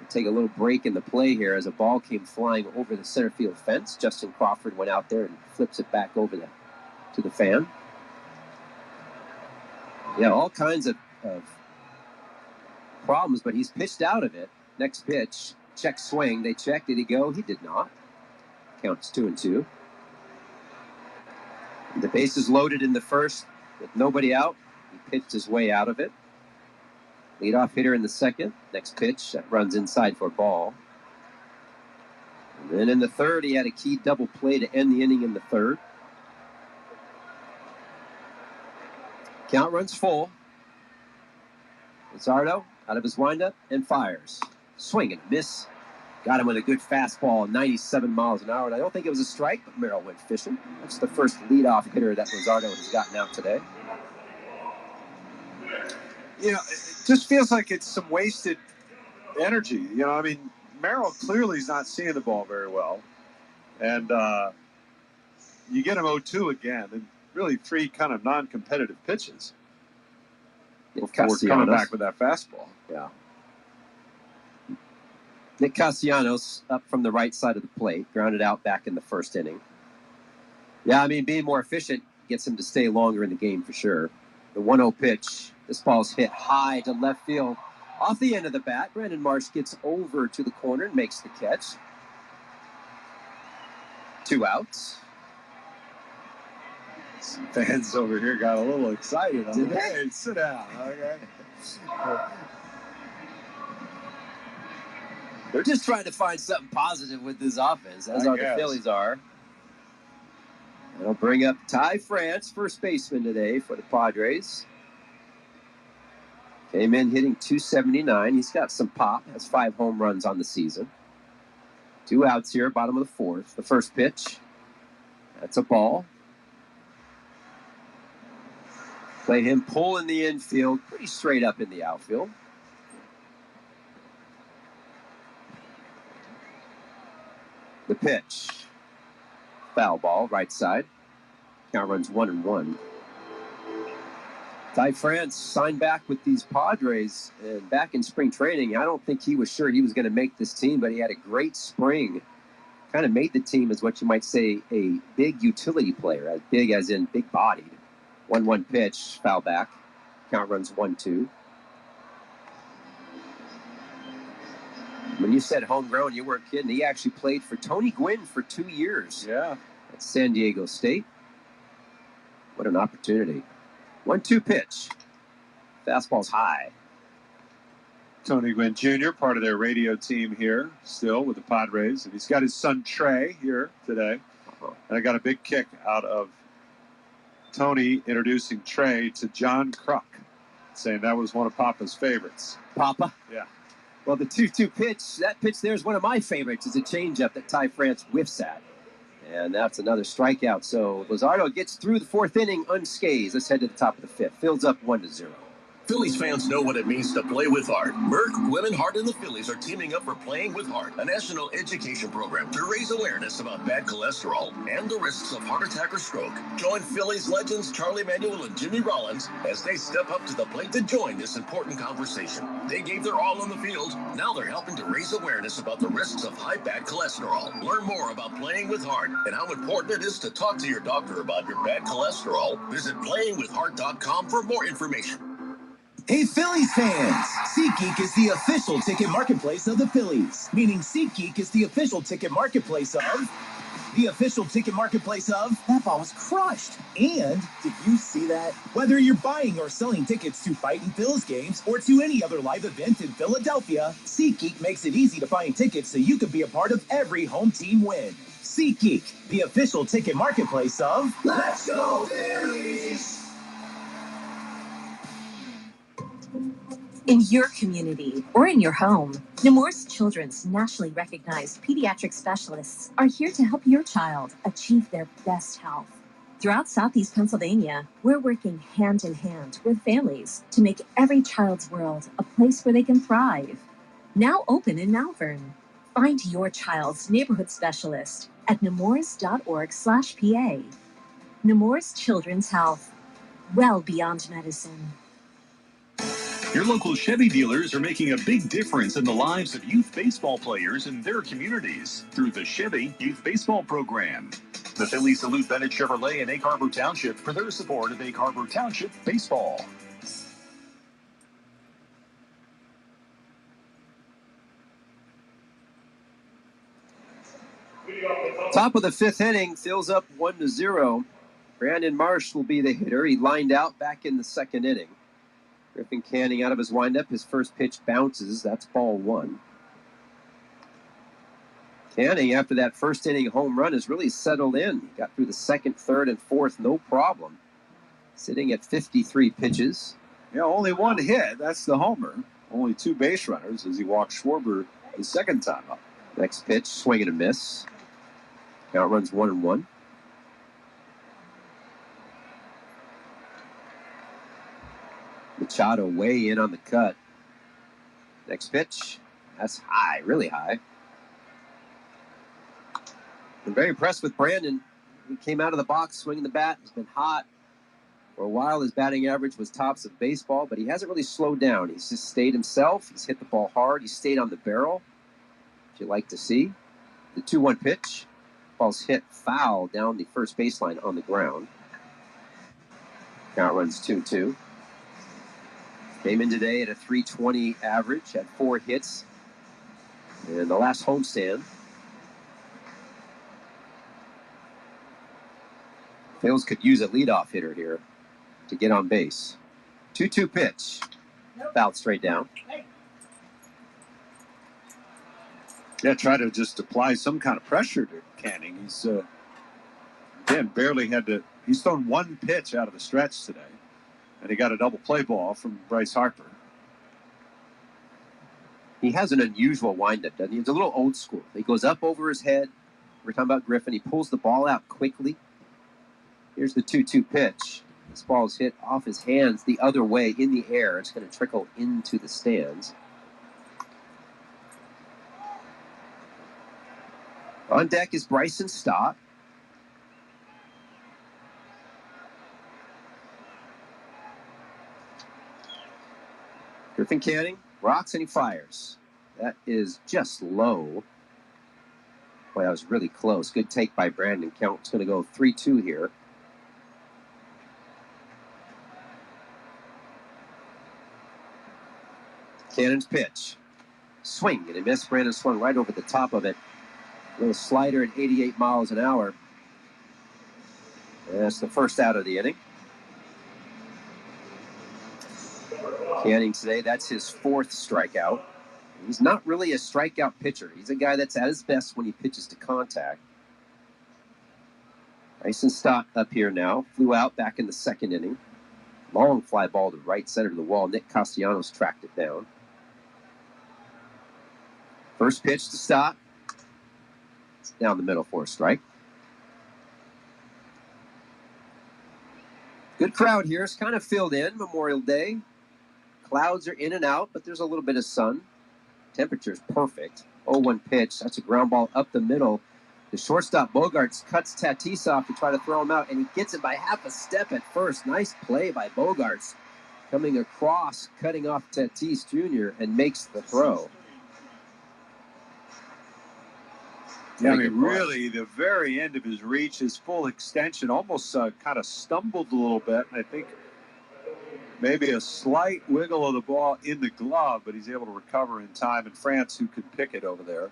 Speaker 3: we take a little break in the play here as a ball came flying over the center field fence. Justin Crawford went out there and flips it back over to the fan. Yeah, all kinds of problems, but he's pitched out of it. Next pitch. Check swing. They checked. Did he go? He did not. Counts 2-2. The base is loaded in the first with nobody out. He pitched his way out of it. Leadoff hitter in the second. Next pitch that runs inside for a ball. And then in the third, he had a key double play to end the inning in the third. Count runs full. Luzardo out of his windup and fires. Swing and miss. Got him with a good fastball, 97 miles an hour. And I don't think it was a strike, but Merrill went fishing. That's the first leadoff hitter that Luzardo has gotten out today.
Speaker 1: You know, it just feels like it's some wasted energy. You know, I mean, Merrill clearly is not seeing the ball very well. And you get him 0-2 again. And really 3 kind of non-competitive pitches before coming back with that fastball.
Speaker 3: Yeah. Nick Castellanos up from the right side of the plate, grounded out back in the first inning. Yeah, I mean, being more efficient gets him to stay longer in the game for sure. The 1-0 pitch, this ball's hit high to left field. Off the end of the bat, Brandon Marsh gets over to the corner and makes the catch. 2 outs.
Speaker 1: Some fans over here got a little excited. Hey, sit down, okay?
Speaker 3: They're just trying to find something positive with this offense, as are the Phillies are. They'll bring up Ty France, first baseman today for the Padres. Came in hitting .279. He's got some pop. Has 5 home runs on the season. 2 outs here, bottom of the fourth. The first pitch. That's a ball. Play him pull in the infield, pretty straight up in the outfield. The pitch. Foul ball, right side. Count runs 1-1. Ty France signed back with these Padres, and back in spring training, I don't think he was sure he was going to make this team, but he had a great spring. Kind of made the team as what you might say a big utility player, as big as in big-bodied. 1-1 pitch, foul back. Count runs 1-2. When you said homegrown, you weren't kidding. He actually played for Tony Gwynn for 2 years.
Speaker 1: Yeah.
Speaker 3: At San Diego State. What an opportunity. 1-2 pitch. Fastball's high.
Speaker 1: Tony Gwynn Jr., part of their radio team here, still with the Padres. And he's got his son Trey here today. And I got a big kick out of Tony introducing Trey to John Kruk, saying that was one of Papa's favorites.
Speaker 3: Papa?
Speaker 1: Yeah.
Speaker 3: Well, the 2-2 pitch, that pitch there is one of my favorites. It's a changeup that Ty France whiffs at. And that's another strikeout. So Luzardo gets through the fourth inning unscathed. Let's head to the top of the fifth. Phil's up 1-0.
Speaker 11: Phillies fans know what it means to play with heart. Merck, Women, Heart, and the Phillies are teaming up for Playing with Heart, a national education program to raise awareness about bad cholesterol and the risks of heart attack or stroke. Join Phillies legends Charlie Manuel and Jimmy Rollins as they step up to the plate to join this important conversation. They gave their all on the field. Now they're helping to raise awareness about the risks of high bad cholesterol. Learn more about Playing with Heart and how important it is to talk to your doctor about your bad cholesterol. Visit playingwithheart.com for more information.
Speaker 6: Hey, Phillies fans! SeatGeek is the official ticket marketplace of the Phillies. Meaning SeatGeek is the official ticket marketplace of... The official ticket marketplace of... That ball was crushed. And, did you see that? Whether you're buying or selling tickets to Fightin' Phil's games or to any other live event in Philadelphia, SeatGeek makes it easy to find tickets so you can be a part of every home team win. SeatGeek, the official ticket marketplace of... Let's go, Phillies!
Speaker 10: In your community or in your home, Nemours Children's nationally recognized pediatric specialists are here to help your child achieve their best health. Throughout Southeast Pennsylvania, we're working hand in hand with families to make every child's world a place where they can thrive. Now open in Malvern. Find your child's neighborhood specialist at nemours.org/PA. Nemours Children's Health, well beyond medicine.
Speaker 11: Your local Chevy dealers are making a big difference in the lives of youth baseball players in their communities through the Chevy Youth Baseball Program. The Phillies salute Bennett Chevrolet in Egg Harbor Township for their support of Egg Harbor Township baseball.
Speaker 3: Top of the fifth inning, Phil's up 1-0. Brandon Marsh will be the hitter. He lined out back in the second inning. Griffin Canning out of his windup. His first pitch bounces. That's ball one. Canning, after that first inning home run, has really settled in. He got through the second, third, and fourth, no problem. Sitting at 53 pitches.
Speaker 1: Yeah, only one hit. That's the homer. Only 2 base runners as he walked Schwarber the second time up.
Speaker 3: Next pitch, swing and a miss. Count runs 1-1. Machado way in on the cut. Next pitch. That's high, really high. I'm very impressed with Brandon. He came out of the box swinging the bat. He's been hot. For a while, his batting average was tops of baseball, but he hasn't really slowed down. He's just stayed himself. He's hit the ball hard. He's stayed on the barrel, which you like to see. The 2-1 pitch. Ball's hit foul down the first baseline on the ground. Count runs 2-2. Came in today at a .320 average, had 4 hits in the last homestand. Phils could use a leadoff hitter here to get on base. 2-2 pitch. Fouled straight down.
Speaker 1: Yeah, try to just apply some kind of pressure to Canning. He's, again, barely had to... He's thrown 1 pitch out of the stretch today. And he got a double play ball from Bryce Harper.
Speaker 3: He has an unusual windup, doesn't he? He's a little old school. He goes up over his head. We're talking about Griffin. He pulls the ball out quickly. Here's the 2-2 pitch. This ball's hit off his hands the other way in the air. It's going to trickle into the stands. On deck is Bryson Stott. Griffin Canning rocks and he fires. That is just low. Boy, that was really close. Good take by Brandon. Count's going to go 3-2 here. Cannon's pitch. Swing, and he missed. Brandon swung right over the top of it. A little slider at 88 miles an hour. And that's the first out of the inning. Canning today, that's his 4th strikeout. He's not really a strikeout pitcher. He's a guy that's at his best when he pitches to contact. Bryson Stott up here now. Flew out back in the 2nd inning. Long fly ball to right center to the wall. Nick Castellanos tracked it down. First pitch to Stott. It's down the middle for a strike. Good crowd here. It's kind of filled in. Memorial Day. Clouds are in and out, but there's a little bit of sun. Temperature's perfect. 0-1 pitch. That's a ground ball up the middle. The shortstop Bogarts cuts Tatis off to try to throw him out, and he gets it by half a step at first. Nice play by Bogarts. Coming across, cutting off Tatis Jr. and makes the throw.
Speaker 1: Yeah, I mean, really, the very end of his reach, his full extension, almost kind of stumbled a little bit. I think maybe a slight wiggle of the ball in the glove, but he's able to recover in time. And France, who could pick it over there,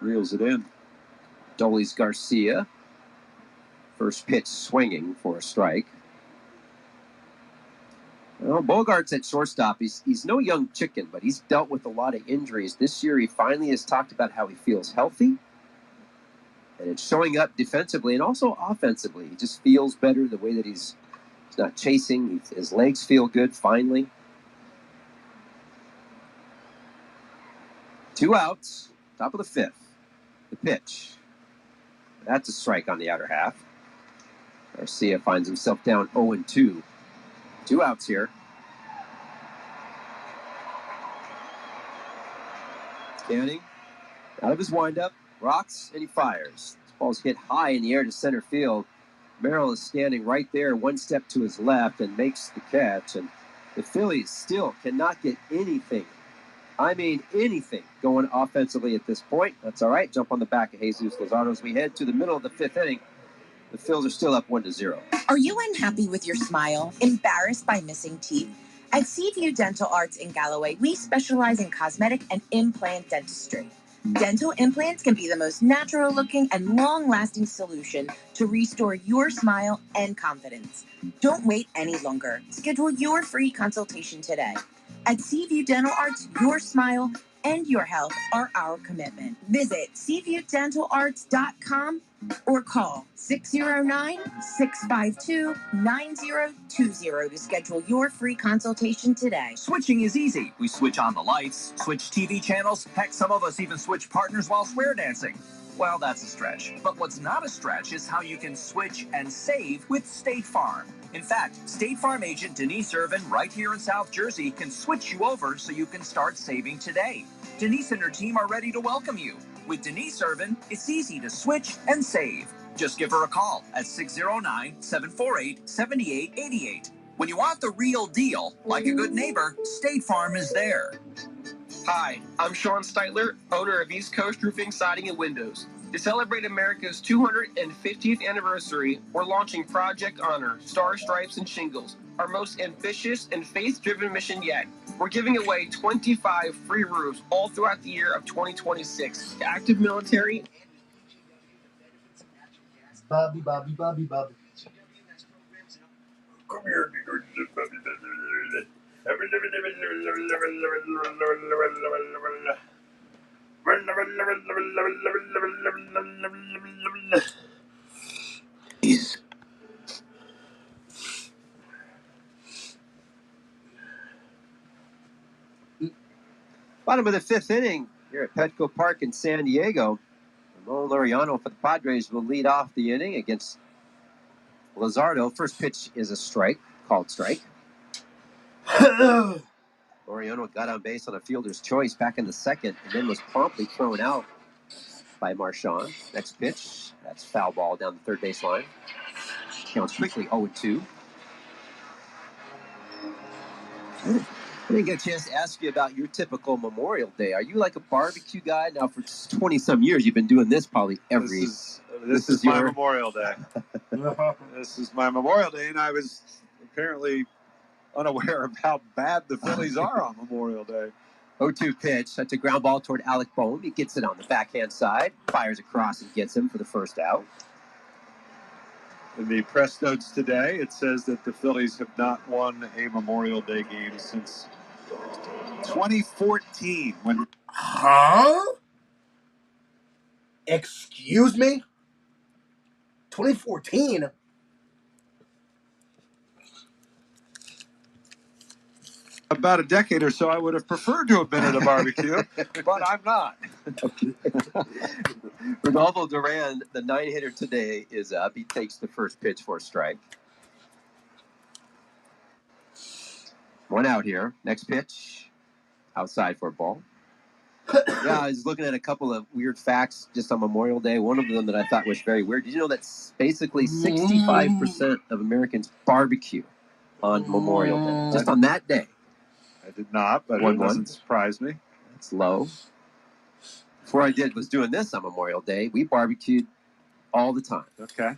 Speaker 1: reels it in.
Speaker 3: Dolis Garcia. First pitch swinging for a strike. Well, Bogarts at shortstop, he's no young chicken, but he's dealt with a lot of injuries. This year, he finally has talked about how he feels healthy, and it's showing up defensively and also offensively. He just feels better the way that he's not chasing. His legs feel good, finally. 2 outs, top of the 5th. The pitch. That's a strike on the outer half. Garcia finds himself down 0-2. 2 outs here. Canning out of his windup, rocks, and he fires. This ball's hit high in the air to center field. Merrill is standing right there, 1 step to his left, and makes the catch. And the Phillies still cannot get anything, I mean anything, going offensively at this point. That's all right. Jump on the back of Jesus Luzardo as we head to the middle of the 5th inning. The Phils are still up 1-0.
Speaker 16: Are you unhappy with your smile? Embarrassed by missing teeth? At Seaview Dental Arts in Galloway, we specialize in cosmetic and implant dentistry. Dental implants can be the most natural-looking and long-lasting solution to restore your smile and confidence. Don't wait any longer. Schedule your free consultation today. At Seaview Dental Arts, your smile and your health are our commitment. Visit SeaviewDentalArts.com or call 609-652-9020 to schedule your free consultation today.
Speaker 6: Switching is easy. We switch on the lights, switch TV channels. Heck, some of us even switch partners while square dancing. Well, that's a stretch. But what's not a stretch is how you can switch and save with State Farm. In fact, State Farm agent Denise Irvin, right here in South Jersey, can switch you over so you can start saving today. Denise and her team are ready to welcome you. With Denise Irvin, it's easy to switch and save. Just give her a call at 609-748-7888. When you want the real deal, like a good neighbor, State Farm is there.
Speaker 17: Hi, I'm Sean Steitler, owner of East Coast Roofing, Siding, and Windows. To celebrate America's 250th anniversary, we're launching Project Honor, Star Stripes, and Shingles, our most ambitious and faith-driven mission yet. We're giving away 25 free roofs all throughout the year of 2026 to active military.
Speaker 2: Bobby. Come here,
Speaker 3: Bottom of the 5th inning here at Petco Park in San Diego. Ramon Laureano for the Padres will lead off the inning against Luzardo. First pitch is a strike, called strike. Laureano got on base on a fielder's choice back in the 2nd and then was promptly thrown out by Marchand. Next pitch, that's foul ball down the third baseline. Counts quickly, 0-2. I didn't get a chance to ask you about your typical Memorial Day. Are you like a barbecue guy? Now, for 20-some years, you've been doing this probably every...
Speaker 1: This is my Memorial Day. This is my Memorial Day, and I was apparently unaware of how bad the Phillies are on Memorial Day.
Speaker 3: 0-2 pitch. That's a ground ball toward Alec Bohm. He gets it on the backhand side, fires across and gets him for the first out.
Speaker 1: In the press notes today, it says that the Phillies have not won a Memorial Day game since 2014.
Speaker 2: Huh? Excuse me? 2014?
Speaker 1: About a decade or so, I would have preferred to have been at a barbecue, but I'm not.
Speaker 3: Rodolfo Duran, the 9-hitter today, is up. He takes the first pitch for a strike. 1 out here. Next pitch, outside for a ball. Yeah, I was looking at a couple of weird facts just on Memorial Day. One of them that I thought was very weird. Did you know that basically 65% of Americans barbecue on Memorial Day? Just on that day.
Speaker 1: I did not, but it doesn't surprise me.
Speaker 3: It's low. Before I was doing this on Memorial Day, we barbecued all the time.
Speaker 1: Okay.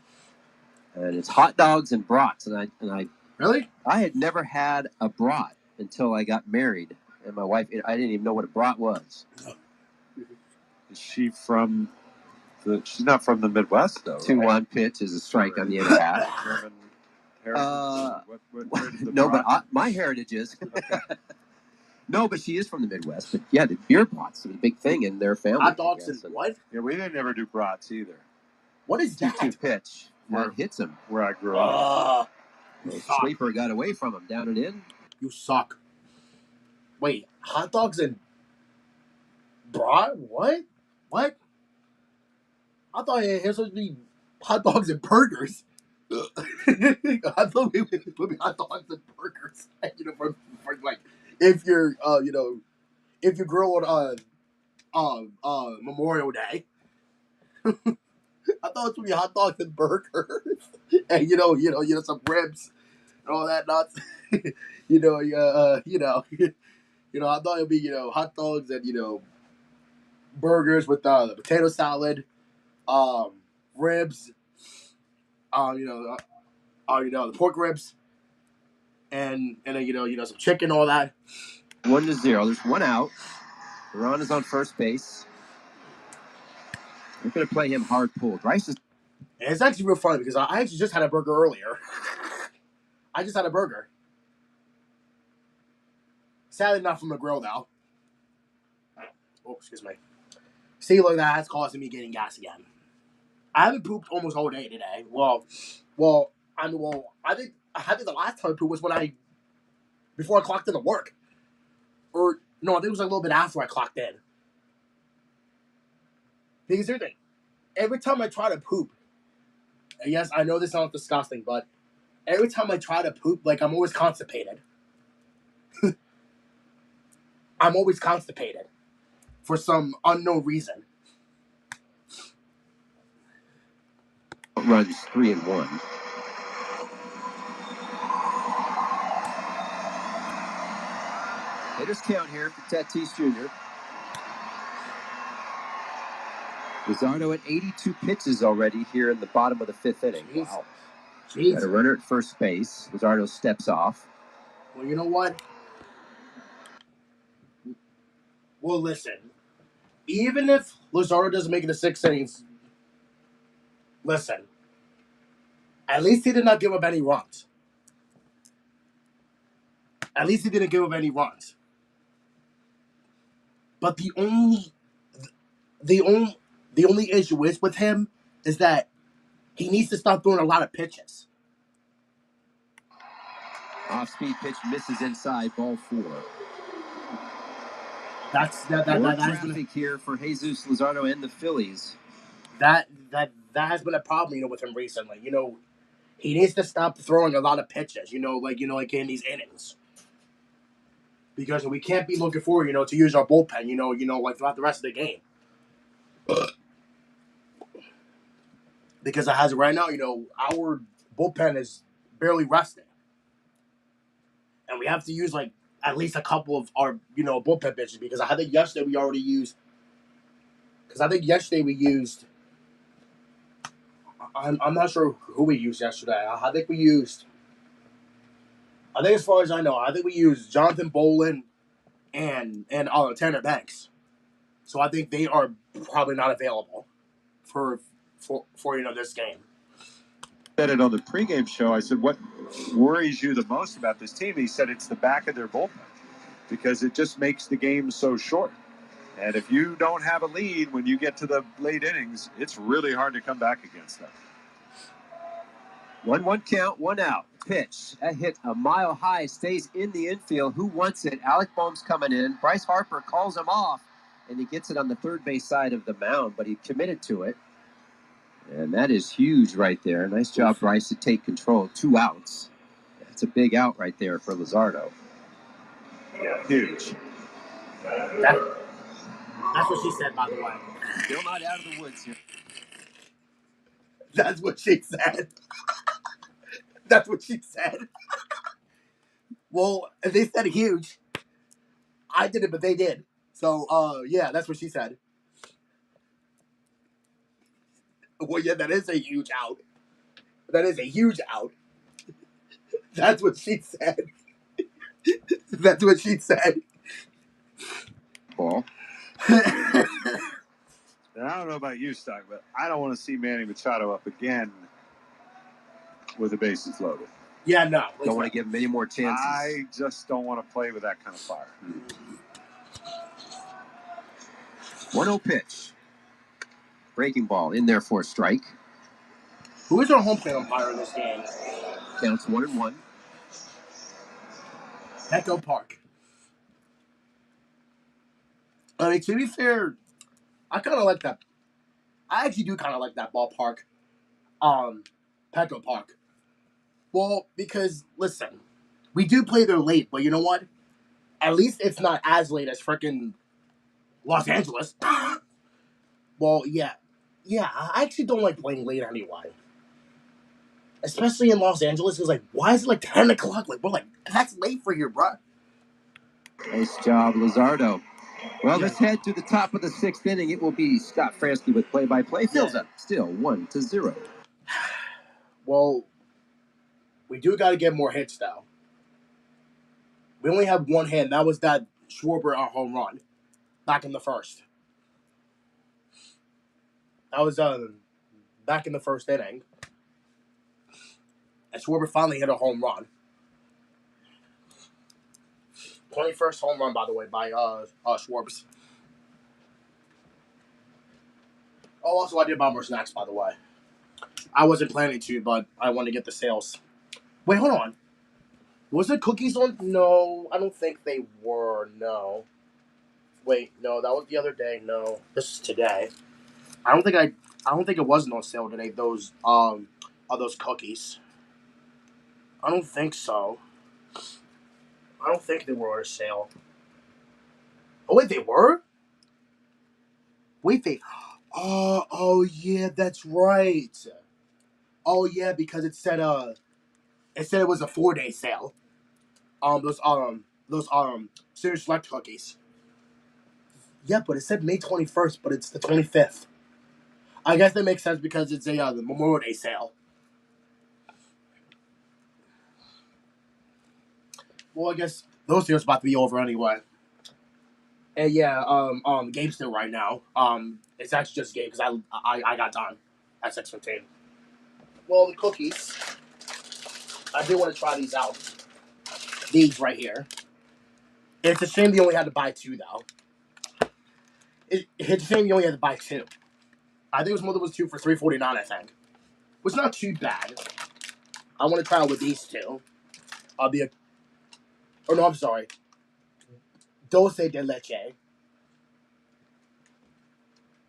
Speaker 3: And it's hot dogs and brats. And I
Speaker 2: Really?
Speaker 3: I had never had a brat until I got married. And my wife, I didn't even know what a brat was.
Speaker 1: Is she from she's not from the Midwest, though,
Speaker 3: 2-1 pitch is a strike on the end of that. No, but my heritage is. Okay. No, but she is from the Midwest. But yeah, the beer brats are the big thing in their family.
Speaker 2: Hot dogs and what?
Speaker 1: Yeah, we didn't ever do brats either.
Speaker 2: What is that?
Speaker 3: 2-2 pitch. That hits him.
Speaker 1: Where I grew up.
Speaker 3: Sweeper got away from him. Down and in.
Speaker 2: You suck. Wait, hot dogs and brat? What? What? I thought it was supposed to be hot dogs and burgers. I thought it would be hot dogs and burgers. You know, for like if you're if you grow on Memorial Day. I thought it would be hot dogs and burgers, and you know some ribs and all that nuts. I thought it'd be hot dogs and burgers with the potato salad, ribs, the pork ribs, and then some chicken, all that.
Speaker 3: 1-0. There's 1 out. Ron is on first base. We're going to play him hard pulled. Rice is.
Speaker 2: And it's actually real funny because I actually just had a burger earlier. I just had a burger. Sadly, not from the grill now. Oh, excuse me. See, look, that's causing me getting gas again. I haven't pooped almost all day today. I think the last time I pooped was before I clocked into work. Or, no, I think it was a little bit after I clocked in. Because here's the thing. Every time I try to poop, and yes, I know this sounds disgusting, but every time I try to poop, I'm always constipated. I'm always constipated. For some unknown reason.
Speaker 3: Runs 3-1. Hitters count here for Tatis Jr. Luzardo at 82 pitches already here in the bottom of the 5th inning.
Speaker 2: Jeez.
Speaker 3: Wow.
Speaker 2: Jeez.
Speaker 3: Got a runner at first base. Luzardo steps off.
Speaker 2: Well, you know what? Well, listen. Even if Luzardo doesn't make it to 6 innings, listen. At least he did not give up any runs. At least he didn't give up any runs. But the only issue is with him is that he needs to stop throwing a lot of pitches.
Speaker 3: Off-speed pitch misses inside, ball 4.
Speaker 2: That's
Speaker 3: traffic here for Jesus Luzardo and the Phillies.
Speaker 2: That has been a problem, with him recently. He needs to stop throwing a lot of pitches, like in these innings. Because we can't be looking forward, to use our bullpen, like throughout the rest of the game. because as of right now, our bullpen is barely resting, and we have to use like at least a couple of our bullpen pitchers because I think yesterday we already used. Because I think yesterday we used. I'm not sure who we used yesterday. I think we used. I think as far as I know, I think we used Jonathan Bolin and Tanner Banks. So I think they are probably not available for this game.
Speaker 1: Said it on the pregame show. I said, "What worries you the most about this team?" He said, "It's the back of their bullpen because it just makes the game so short. And if you don't have a lead when you get to the late innings, it's really hard to come back against them."
Speaker 3: 1-1 count, 1 out. Pitch. That hit a mile high, stays in the infield. Who wants it? Alec Boehm's coming in. Bryce Harper calls him off, and he gets it on the third base side of the mound, but he committed to it. And that is huge right there. Nice job, Bryce, to take control. 2 outs. That's a big out right there for Luzardo.
Speaker 1: Yeah, huge.
Speaker 2: That's what she said, by the way.
Speaker 3: Still not out of the woods here.
Speaker 2: That's what she said. That's what she said. Well, they said huge. I did it, but they did. So, yeah, that's what she said. Well, yeah, that is a huge out. That is a huge out. That's what she said. That's what she said.
Speaker 3: Ball.
Speaker 1: I don't know about you, Stock, but I don't want to see Manny Machado up again with the bases loaded.
Speaker 2: Yeah, no.
Speaker 3: Don't want to give him any more chances.
Speaker 1: I just don't want to play with that kind of fire.
Speaker 3: 1-0 pitch. Breaking ball in there for a strike.
Speaker 2: Who is our home plate umpire in this game?
Speaker 3: Counts 1-1.
Speaker 2: Petco Park. I mean, to be fair, I kind of like that. I actually do kind of like that ballpark. Petco Park. Well, because, listen, we do play there late, but you know what? At least it's not as late as frickin' Los Angeles. Well, yeah. Yeah, I actually don't like playing late anyway. Especially in Los Angeles, it's like, why is it like 10 o'clock? Like, we're like, that's late for here, bro.
Speaker 3: Nice job, Luzardo. Well, let's head to the top of the 6th inning. It will be Scott Fransky with play-by-play. Fills up. Still 1-0.
Speaker 2: Well, we do got to get more hits, though. We only have one hit, and that was that Schwarber home run back in the first. That was back in the first inning. And Schwarber finally hit a home run. 21st home run, by the way, by Schwarbs. Oh, also, I did buy more snacks, by the way. I wasn't planning to, but I wanted to get the sales. Wait, hold on. Was it cookies on? No, I don't think they were. No. Wait, no, that was the other day. No, this is today. I don't think it wasn't on sale today. Those cookies. I don't think so. I don't think they were on sale. Oh wait, they were. Wait, they. Oh yeah, that's right. Oh yeah, because it said it was a 4-day sale. Those Sears Select cookies. Yeah, but it said May 21st, but it's the 25th. I guess that makes sense because it's the Memorial Day sale. Well, I guess those sales about to be over anyway. And yeah, game's still right now. It's actually just a game because I got done at 6:15. Well, the cookies. I do want to try these out. These right here. It's a shame you only had to buy 2 though. It's a shame you only had to buy 2. I think it was 2 for $3.49. I think, which is not too bad. I want to try it with these 2. I'm sorry. Dulce de leche.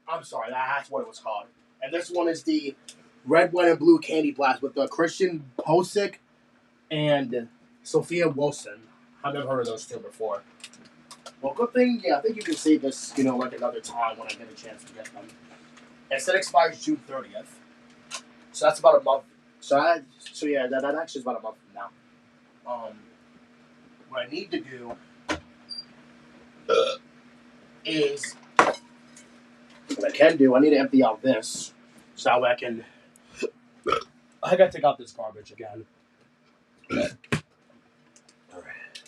Speaker 2: I'm sorry, that's what it was called. And this one is the red, white, and blue candy blast with Christian Posick and Sophia Wilson. I've never heard of those 2 before. Well, good thing, I think you can save this, like another time when I get a chance to get them. It said expires June 30th. So that's about a month. So yeah, that actually is about a month from now. What I need to do is what I can do. I need to empty out this so that way I gotta take out this garbage again. All right.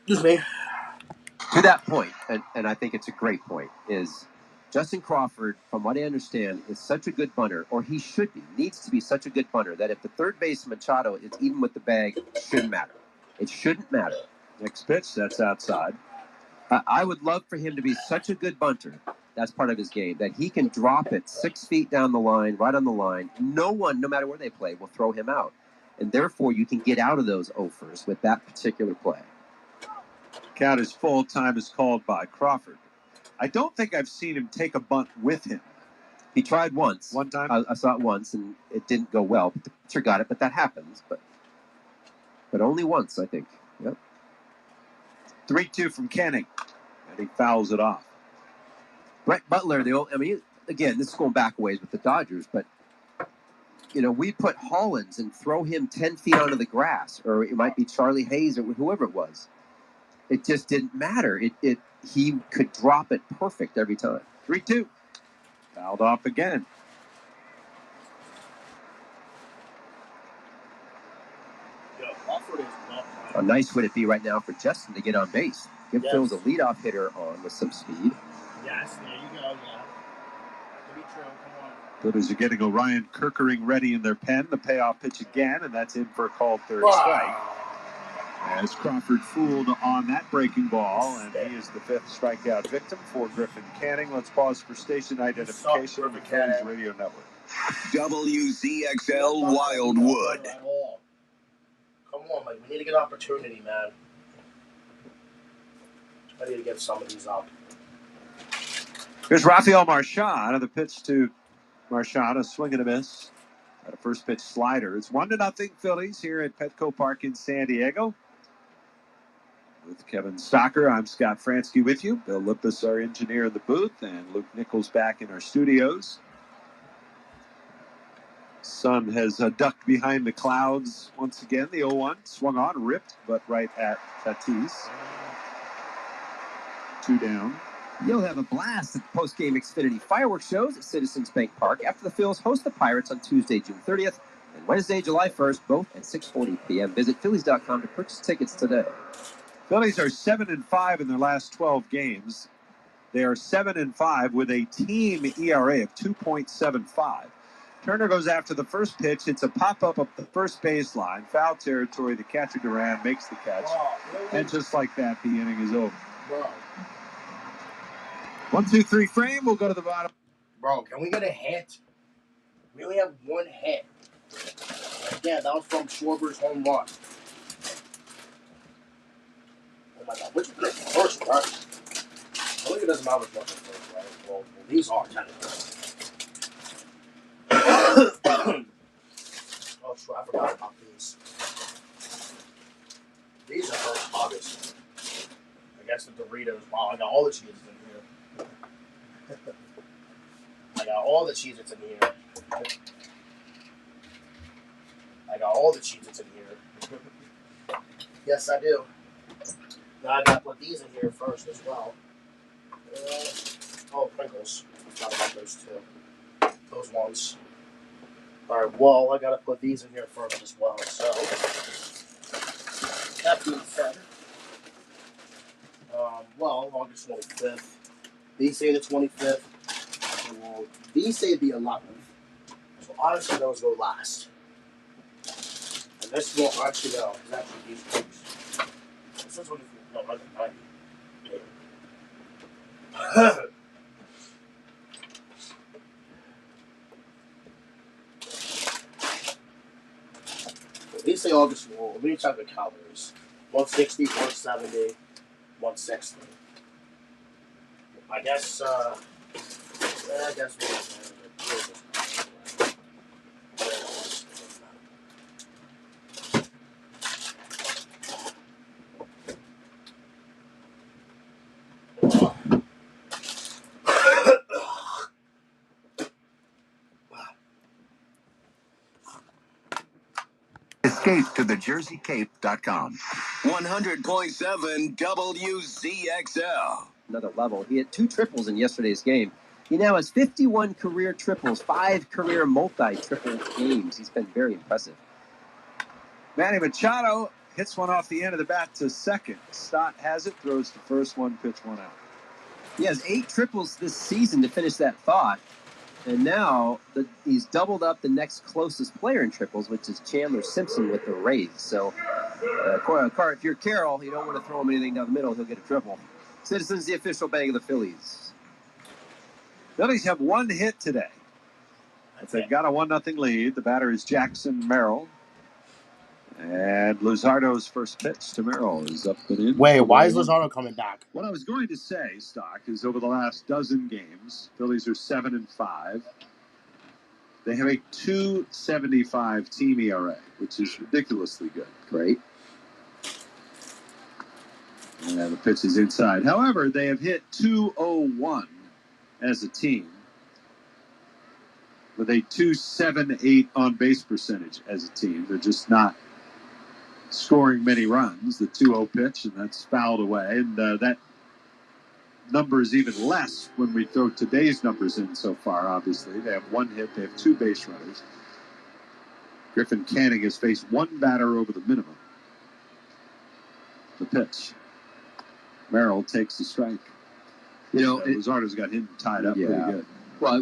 Speaker 2: Excuse me.
Speaker 3: To that point, and I think it's a great point, is Justin Crawford, from what I understand, is such a good bunter, or he should be, needs to be such a good bunter, that if the third base Machado is even with the bag, it shouldn't matter. It shouldn't matter.
Speaker 1: Next pitch, that's outside.
Speaker 3: I would love for him to be such a good bunter, that's part of his game, that he can drop it 6 feet down the line, right on the line. No one, no matter where they play, will throw him out. And therefore, you can get out of those offers with that particular play.
Speaker 1: Count is full. Time is called by Crawford. I don't think I've seen him take a bunt with him.
Speaker 3: He tried once.
Speaker 1: One time?
Speaker 3: I saw it once, and it didn't go well. But the pitcher got it, but that happens. But only once, I think. Yep.
Speaker 1: 3-2 from Canning, and he fouls it off.
Speaker 3: Brett Butler, again, this is going back a ways with the Dodgers, but we put Hollins and throw him 10 feet onto the grass, or it might be Charlie Hayes or whoever it was. It just didn't matter. He could drop it perfect every time.
Speaker 1: 3-2. Fouled off again.
Speaker 3: How nice would it be right now for Justin to get on base? Give Phillies a leadoff hitter on with some speed.
Speaker 2: Yes, there you go. Yeah. That could be true. Come on.
Speaker 1: Phillies are getting Orion Kirkering ready in their pen. The payoff pitch again, and that's in for a called third strike. As Crawford fooled on that breaking ball, and he is the fifth strikeout victim for Griffin Canning. Let's pause for station identification on the Phillies Radio Network.
Speaker 11: WZXL Wildwood.
Speaker 2: Come on, Mike. We need to get opportunity, man. I need to get some of these up.
Speaker 1: Here's Rafael Marchand. The pitch to Marchand, a swing and a miss. At a first pitch slider. It's 1-0 Phillies here at Petco Park in San Diego. With Kevin Stocker, I'm Scott Fransky with you. Bill Lippis, our engineer in the booth, and Luke Nichols back in our studios. Sun has ducked behind the clouds once again. The 0-1 swung on, ripped, but right at Tatis. 2 down.
Speaker 3: You'll have a blast at the post-game Xfinity fireworks shows at Citizens Bank Park after the Phils host the Pirates on Tuesday, June 30th, and Wednesday, July 1st, both at 6:40 p.m. Visit Phillies.com to purchase tickets today.
Speaker 1: Phillies are 7-5 in their last 12 games. They are 7-5 with a team ERA of 2.75. Turner goes after the first pitch. It's a pop-up up the first baseline. Foul territory. The catcher, Duran, makes the catch. And just like that, the inning is over. 1-2-3 frame. We'll go to the bottom.
Speaker 2: Bro, can we get a hit? We only have one hit. Yeah, that was from Schwarber's home run. Oh my God, which was the first, right? I think it doesn't matter which one was first, right? Well, these are technically. Oh, sure, I forgot about these. These are first August. I guess the Doritos. Wow, I got all the cheeses in here. I got all the Cheez-Its in here. I got all the Cheez-Its in here. Yes, I do. Now I gotta put these in here first as well. Pringles. Forgot about those two. Those ones. Alright, well, I gotta put these in here first as well. So, that being said, August 25th. These say the 25th. Well, these say the 11th. So, honestly, those go last. And this one, actually, no, it's actually these things. This is 24. No, 190. These say August. Well, let me check the calories. 160, 170, 160. I guess
Speaker 5: Escape to thejerseycape.com.
Speaker 11: 100.7 WZXL.
Speaker 3: Another level. He had 2 triples in yesterday's game. He now has 51 career triples, 5 career multi-triple games. He's been very impressive.
Speaker 1: Manny Machado hits one off the end of the bat to second. Stott has it, throws the first one, pitch one out.
Speaker 3: He has 8 triples this season to finish that thought. And now he's doubled up the next closest player in triples, which is Chandler Simpson with the Rays. So, if you're Carroll, you don't want to throw him anything down the middle. He'll get a triple. Citizens, the official bank of the Phillies.
Speaker 1: Phillies have 1 hit today. They've got a 1-0 lead. The batter is Jackson Merrill. And Luzardo's first pitch to Merrill is up and in.
Speaker 2: Wait, why is Luzardo coming back?
Speaker 1: What I was going to say, Stock, is over the last dozen games, Phillies are 7-5. They have a 2.75 team ERA, which is ridiculously good.
Speaker 3: Great.
Speaker 1: And the pitch is inside. However, they have hit 201 as a team with a 2.78 on base percentage as a team. They're just not scoring many runs. The 2-0 pitch, and that's fouled away. And that number is even less when we throw today's numbers in so far, obviously. They have 1 hit. They have 2 base runners. Griffin Canning has faced 1 batter over the minimum. The pitch. Merrill takes the strike.
Speaker 3: You know,
Speaker 1: Luzardo's got him tied up pretty good.
Speaker 3: Well,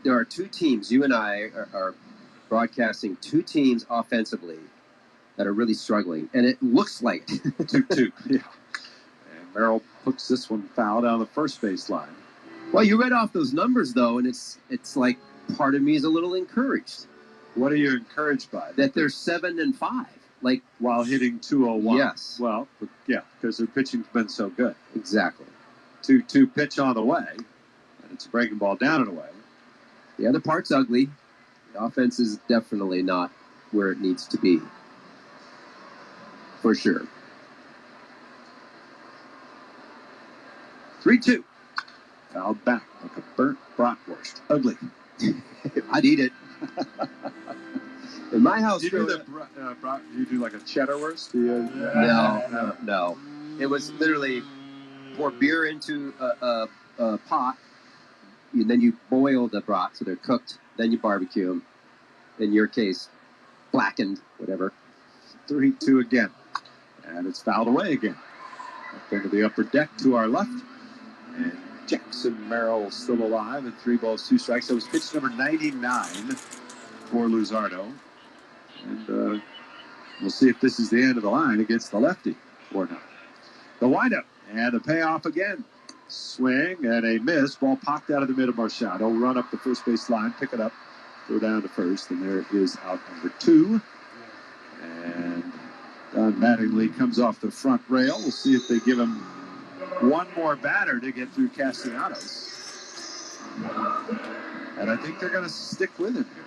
Speaker 3: there are 2 teams. You and I are broadcasting 2 teams offensively that are really struggling, and it looks like
Speaker 1: 2-2. Yeah. And Merrill puts this one foul down the first base line.
Speaker 3: Well, you read off those numbers though, and it's like part of me is a little encouraged.
Speaker 1: What are you encouraged by?
Speaker 3: That they're 7-5. Like
Speaker 1: while hitting 201.
Speaker 3: Yes.
Speaker 1: Well, yeah, because their pitching's been so good.
Speaker 3: Exactly.
Speaker 1: 2-2 pitch on the way, and it's a breaking ball down and away.
Speaker 3: The other part's ugly. The offense is definitely not where it needs to be. For sure.
Speaker 1: 3-2. Fouled back like a burnt bratwurst. Ugly.
Speaker 3: I'd eat it. In my house,
Speaker 1: you do like a cheddar wurst?
Speaker 3: No. It was literally pour beer into a pot, and then you boil the brat so they're cooked. Then you barbecue them. In your case, blackened, whatever.
Speaker 1: 3-2 again, and it's fouled away again. Up into the upper deck to our left, and Jackson Merrill still alive, and 3 balls, 2 strikes. That was pitch number 99 for Luzardo. And we'll see if this is the end of the line against the lefty or not. The windup and the payoff again. Swing and a miss. Ball popped out of the mid of Marchand. He'll run up the first base line, pick it up, go down to first, and there is out number 2. And Don Mattingly comes off the front rail. We'll see if they give him 1 more batter to get through Castellanos. And I think they're going to stick with him here.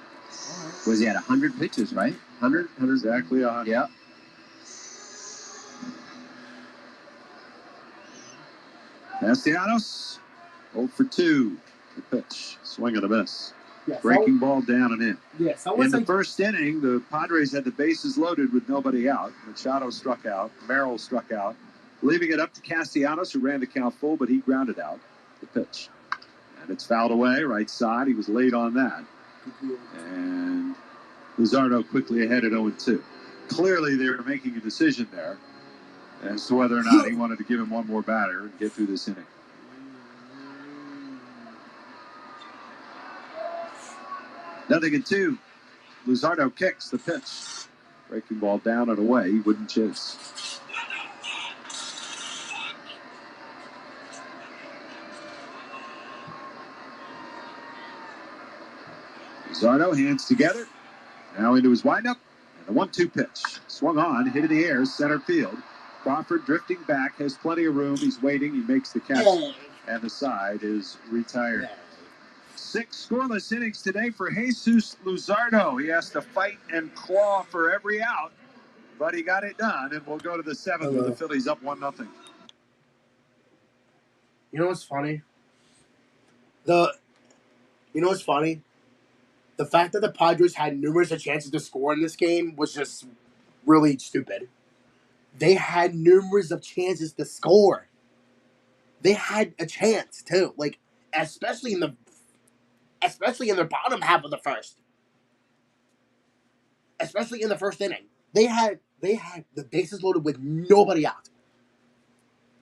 Speaker 3: Was he at 100 pitches, right? 100?
Speaker 1: Exactly 100.
Speaker 3: Yeah.
Speaker 1: Castellanos, 0 for 2. The pitch, swing and a miss.
Speaker 2: Yeah,
Speaker 1: Breaking ball down and in.
Speaker 2: Yeah,
Speaker 1: in the first inning, the Padres had the bases loaded with nobody out. Machado struck out. Merrill struck out, leaving it up to Castellanos, who ran the count full, but he grounded out the pitch. And it's fouled away, right side. He was late on that. And Luzardo quickly ahead at 0-2. Clearly, they were making a decision there as to whether or not he wanted to give him 1 more batter and get through this inning. Nothing in 2. Luzardo kicks the pitch. Breaking ball down and away. He wouldn't chase. Luzardo, hands together. Now into his windup. And the 1-2 pitch. Swung on, hit in the air, center field. Crawford drifting back, has plenty of room. He's waiting. He makes the catch. And the side is retired. 6 scoreless innings today for Jesus Luzardo. He has to fight and claw for every out, but he got it done, and we'll go to the 7th with the Phillies up 1-0.
Speaker 2: You know what's funny? The fact that the Padres had numerous chances to score in this game was just really stupid. They had numerous of chances to score. They had a chance too, like especially in the bottom half of the first, especially in the first inning. They had the bases loaded with nobody out.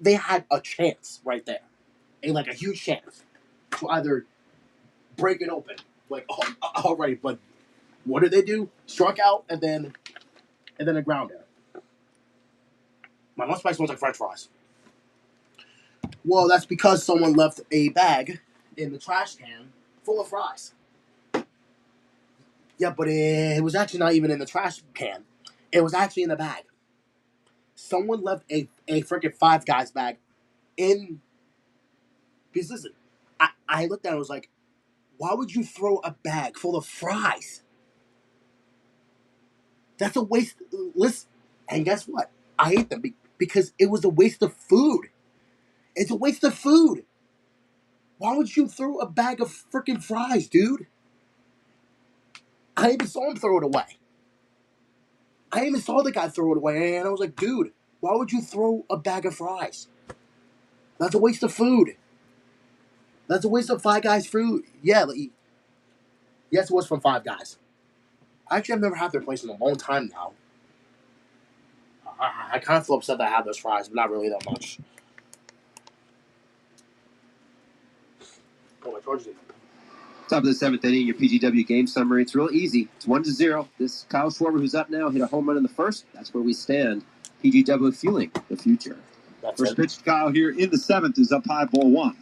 Speaker 2: They had a chance right there, like a huge chance to either break it open, like already. But what did they do? Struck out and then a grounder. My lunch spice smells like French fries. Well, that's because someone left a bag in the trash can full of fries. Yeah, but it was actually not even in the trash can. It was actually in the bag. Someone left a freaking Five Guys bag in. Because listen, I looked at it and was like, why would you throw a bag full of fries? That's a waste. Listen, and guess what? I ate them because it was a waste of food. It's a waste of food. Why would you throw a bag of freaking fries, dude? I even saw him throw it away. I even saw the guy throw it away, and I was like, dude, why would you throw a bag of fries? That's a waste of food. That's a waste of Five Guys food. Yeah, yes, it was from Five Guys. Actually, I've never had their place in a long time now. I kind of feel upset that I had those fries, but not really that much. Oh, my George.
Speaker 3: Top of the seventh inning, your PGW game summary. It's real easy. It's 1-0. This Kyle Schwarber, who's up now, hit a home run in the first. That's where we stand. PGW fueling the future.
Speaker 4: First pitch to Kyle here in the seventh is up high, ball one.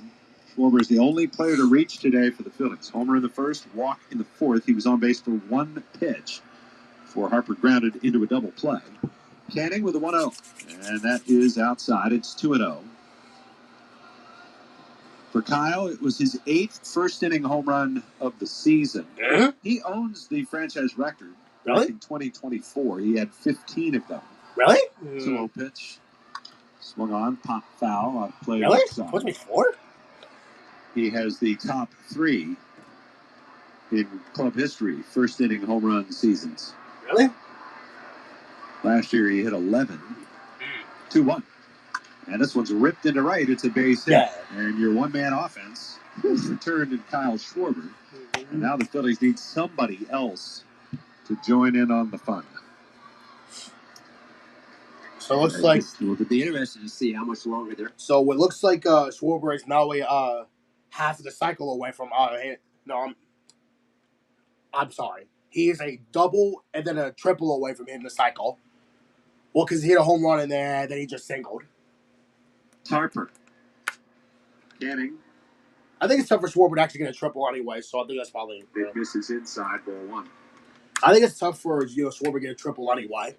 Speaker 4: Schwarber is the only player to reach today for the Phillies. Homer in the first, walk in the fourth. He was on base for one pitch before Harper grounded into a double play. Canning with a 1-0, and that is outside. It's 2-0. For Kyle, it was his 8th first-inning home run of the season.
Speaker 2: Mm-hmm.
Speaker 4: He owns the franchise record.
Speaker 2: Really?
Speaker 4: Back in 2024, he had 15 of them.
Speaker 2: Really?
Speaker 4: 2-0 pitch. Swung on, pop foul on play.
Speaker 2: Really? 24?
Speaker 4: He has the top 3 in club history, first-inning home run seasons.
Speaker 2: Really?
Speaker 4: Last year, he hit 11. 2-1. And this one's ripped into right. It's a base hit.
Speaker 2: Yeah.
Speaker 4: And your one-man offense is returned in Kyle Schwarber. And now the Phillies need somebody else to join in on the fun.
Speaker 2: So it looks like...
Speaker 3: It'll be interesting to see how much longer they're...
Speaker 2: So it looks like Schwarber is now a half of the cycle away from... I'm sorry. He is a double and then a triple away from hitting the cycle. Well, because he hit a home run in there, then he just singled.
Speaker 4: Harper. Canning.
Speaker 2: I think it's tough for Schwarber to actually get a triple anyway, so I think that's probably...
Speaker 4: It misses inside, ball one.
Speaker 2: I think it's tough for Schwarber to get a triple anyway.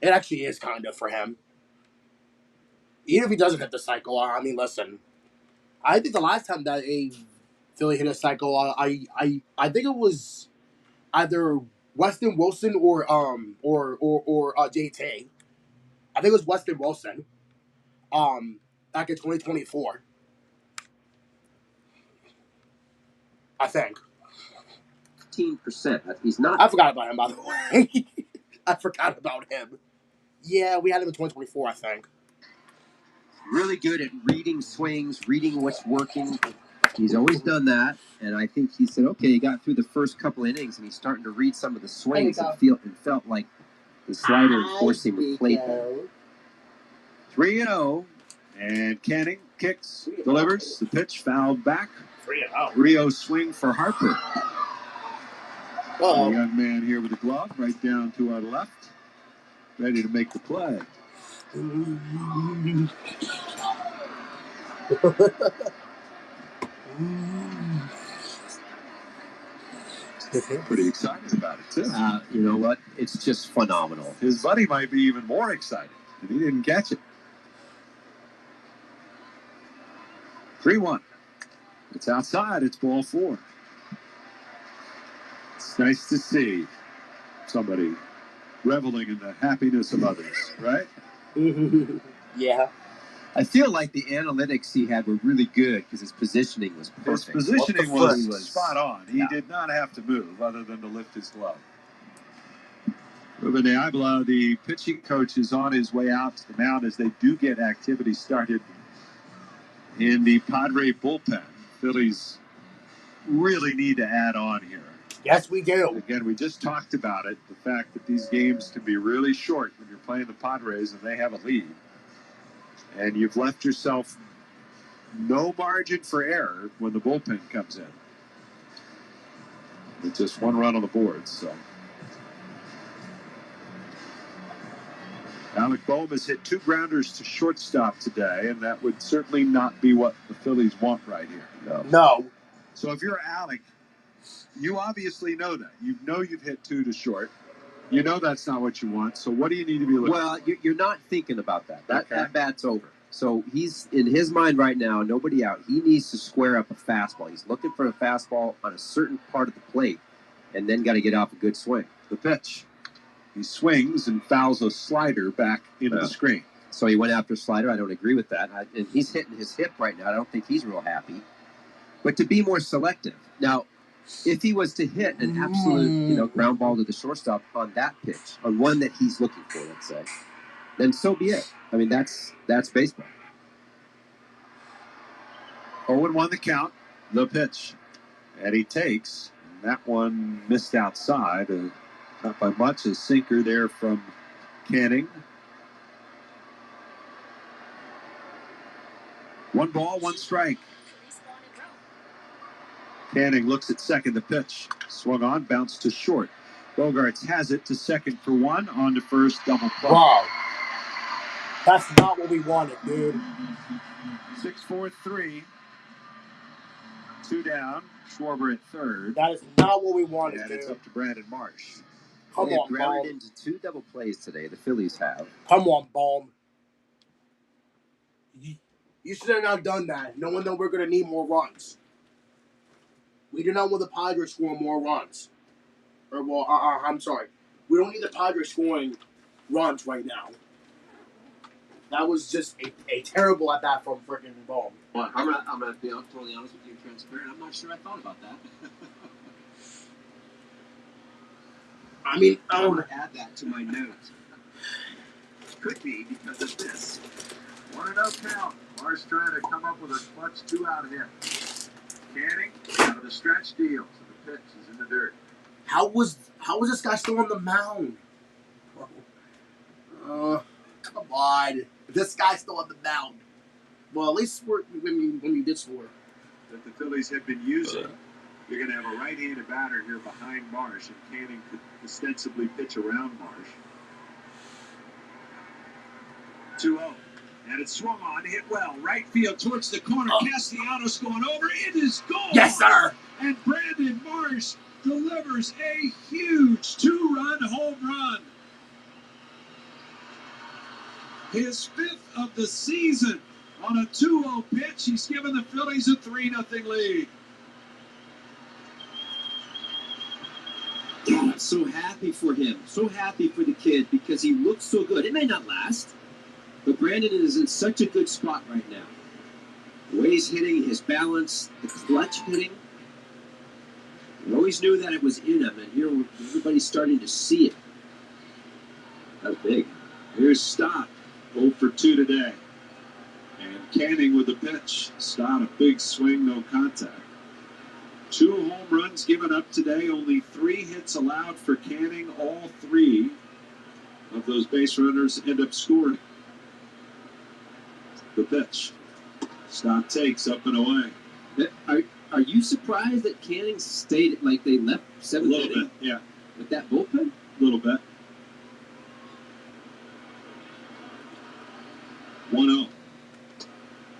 Speaker 2: It actually is kind of for him. Even if he doesn't hit the cycle, I mean, listen. I think the last time that a Philly hit a cycle, I think it was either Weston Wilson or JT. I think it was Weston Wilson. Back in 2024. I think.
Speaker 3: 15%. He's not.
Speaker 2: I forgot about him, by the way. I forgot about him. Yeah, we had him in 2024, I think.
Speaker 3: Really good at reading swings, reading what's working. He's always done that, and I think he said, okay, he got through the first couple innings, and he's starting to read some of the swings and felt like the slider and forcing would play there.
Speaker 4: 3-0, and Canning kicks, delivers, the pitch fouled back.
Speaker 2: 3-0.
Speaker 4: 3-0 swing for Harper.
Speaker 2: Uh-oh.
Speaker 4: The young man here with the glove, right down to our left, ready to make the play. Pretty excited about it, too.
Speaker 3: You know what? It's just phenomenal.
Speaker 4: His buddy might be even more excited, and he didn't catch it. 3-1. It's outside. It's ball 4. It's nice to see somebody reveling in the happiness of others, right?
Speaker 2: Yeah.
Speaker 3: I feel like the analytics he had were really good because his positioning was perfect.
Speaker 4: His positioning was spot on. He did not have to move other than to lift his glove.
Speaker 1: Ruben Diablo, the pitching coach, is on his way out to the mound as they do get activity started in the Padre bullpen. Phillies really need to add on here.
Speaker 2: Yes, we do.
Speaker 1: Again, we just talked about it, the fact that these games can be really short when you're playing the Padres and they have a lead. And you've left yourself no margin for error when the bullpen comes in. With just one run on the board, so. Alec Bohm has hit 2 grounders to shortstop today, and that would certainly not be what the Phillies want right here.
Speaker 2: No.
Speaker 1: So if you're Alec, you obviously know that. You know you've hit 2 to short. You know that's not what you want, so what do you need to be looking
Speaker 3: Well, you're not thinking about that. That
Speaker 1: Okay.
Speaker 3: bat's over. So he's, in his mind right now, nobody out. He needs to square up a fastball. He's looking for a fastball on a certain part of the plate, and then got to get off a good swing.
Speaker 1: The pitch. He swings and fouls a slider back into the screen.
Speaker 3: So he went after a slider. I don't agree with that. And he's hitting his hip right now. I don't think he's real happy. But to be more selective. Now, if he was to hit an absolute, ground ball to the shortstop on that pitch, on one that he's looking for, let's say, then so be it. I mean, that's baseball.
Speaker 1: 0-1 the count. The pitch. And he takes. And that one missed outside. Not by much. A sinker there from Canning. 1 ball, 1 strike. Canning looks at second. The pitch. Swung on, bounced to short. Bogarts has it to second for 1. On to first, double play.
Speaker 2: Wow. That's not what we wanted, dude.
Speaker 1: 6-4-3. 2 down. Schwarber at third.
Speaker 2: That is not what we wanted,
Speaker 1: And
Speaker 2: dude.
Speaker 1: it's up to Brandon Marsh.
Speaker 2: Come
Speaker 3: They have
Speaker 2: on,
Speaker 3: grounded
Speaker 2: Baum.
Speaker 3: into 2 double plays today. The Phillies have.
Speaker 2: Come on, Baum. You should have not done that, knowing that we're going to need more runs. We do not want the Padres scoring more runs. I'm sorry. We don't need the Padres scoring runs right now. That was just a terrible at bat from freaking Baum.
Speaker 3: Well, I'm gonna be totally honest with you, transparent. I'm not sure I thought about that.
Speaker 2: I mean,
Speaker 3: I'm gonna add that to my notes. Could be because of this.
Speaker 1: 1-0 count. Marsh trying to come up with a clutch 2-out hit. Canning out of the stretch deal. So the pitch is in the dirt.
Speaker 2: How was this guy still on the mound? Come on. This guy's still on the mound. Well, at least when you did score.
Speaker 1: That the Phillies have been using. You're going to have a right-handed batter here behind Marsh, and Canning could ostensibly pitch around Marsh. 2-0. And it's swung on, hit well. Right field towards the corner. Castellanos going over. It is gone.
Speaker 2: Yes, sir.
Speaker 1: And Brandon Marsh delivers a huge 2-run home run. His 5th of the season. On a 2-0 pitch, he's given the Phillies a 3-0 lead.
Speaker 3: God, I'm so happy for him. So happy for the kid because he looks so good. It may not last, but Brandon is in such a good spot right now. The way he's hitting, his balance, the clutch hitting. We always knew that it was in him, and here everybody's starting to see it. That was big.
Speaker 1: Here's Stott, 0 for 2 today. And Canning with the pitch. Stott, a big swing, no contact. 2 home runs given up today. Only 3 hits allowed for Canning. All 3 of those base runners end up scoring. The pitch. Stott takes up and away.
Speaker 3: Are you surprised that Canning stayed, like they left 7th inning?
Speaker 1: A little bit, yeah.
Speaker 3: With that bullpen?
Speaker 1: A little bit. 1-0.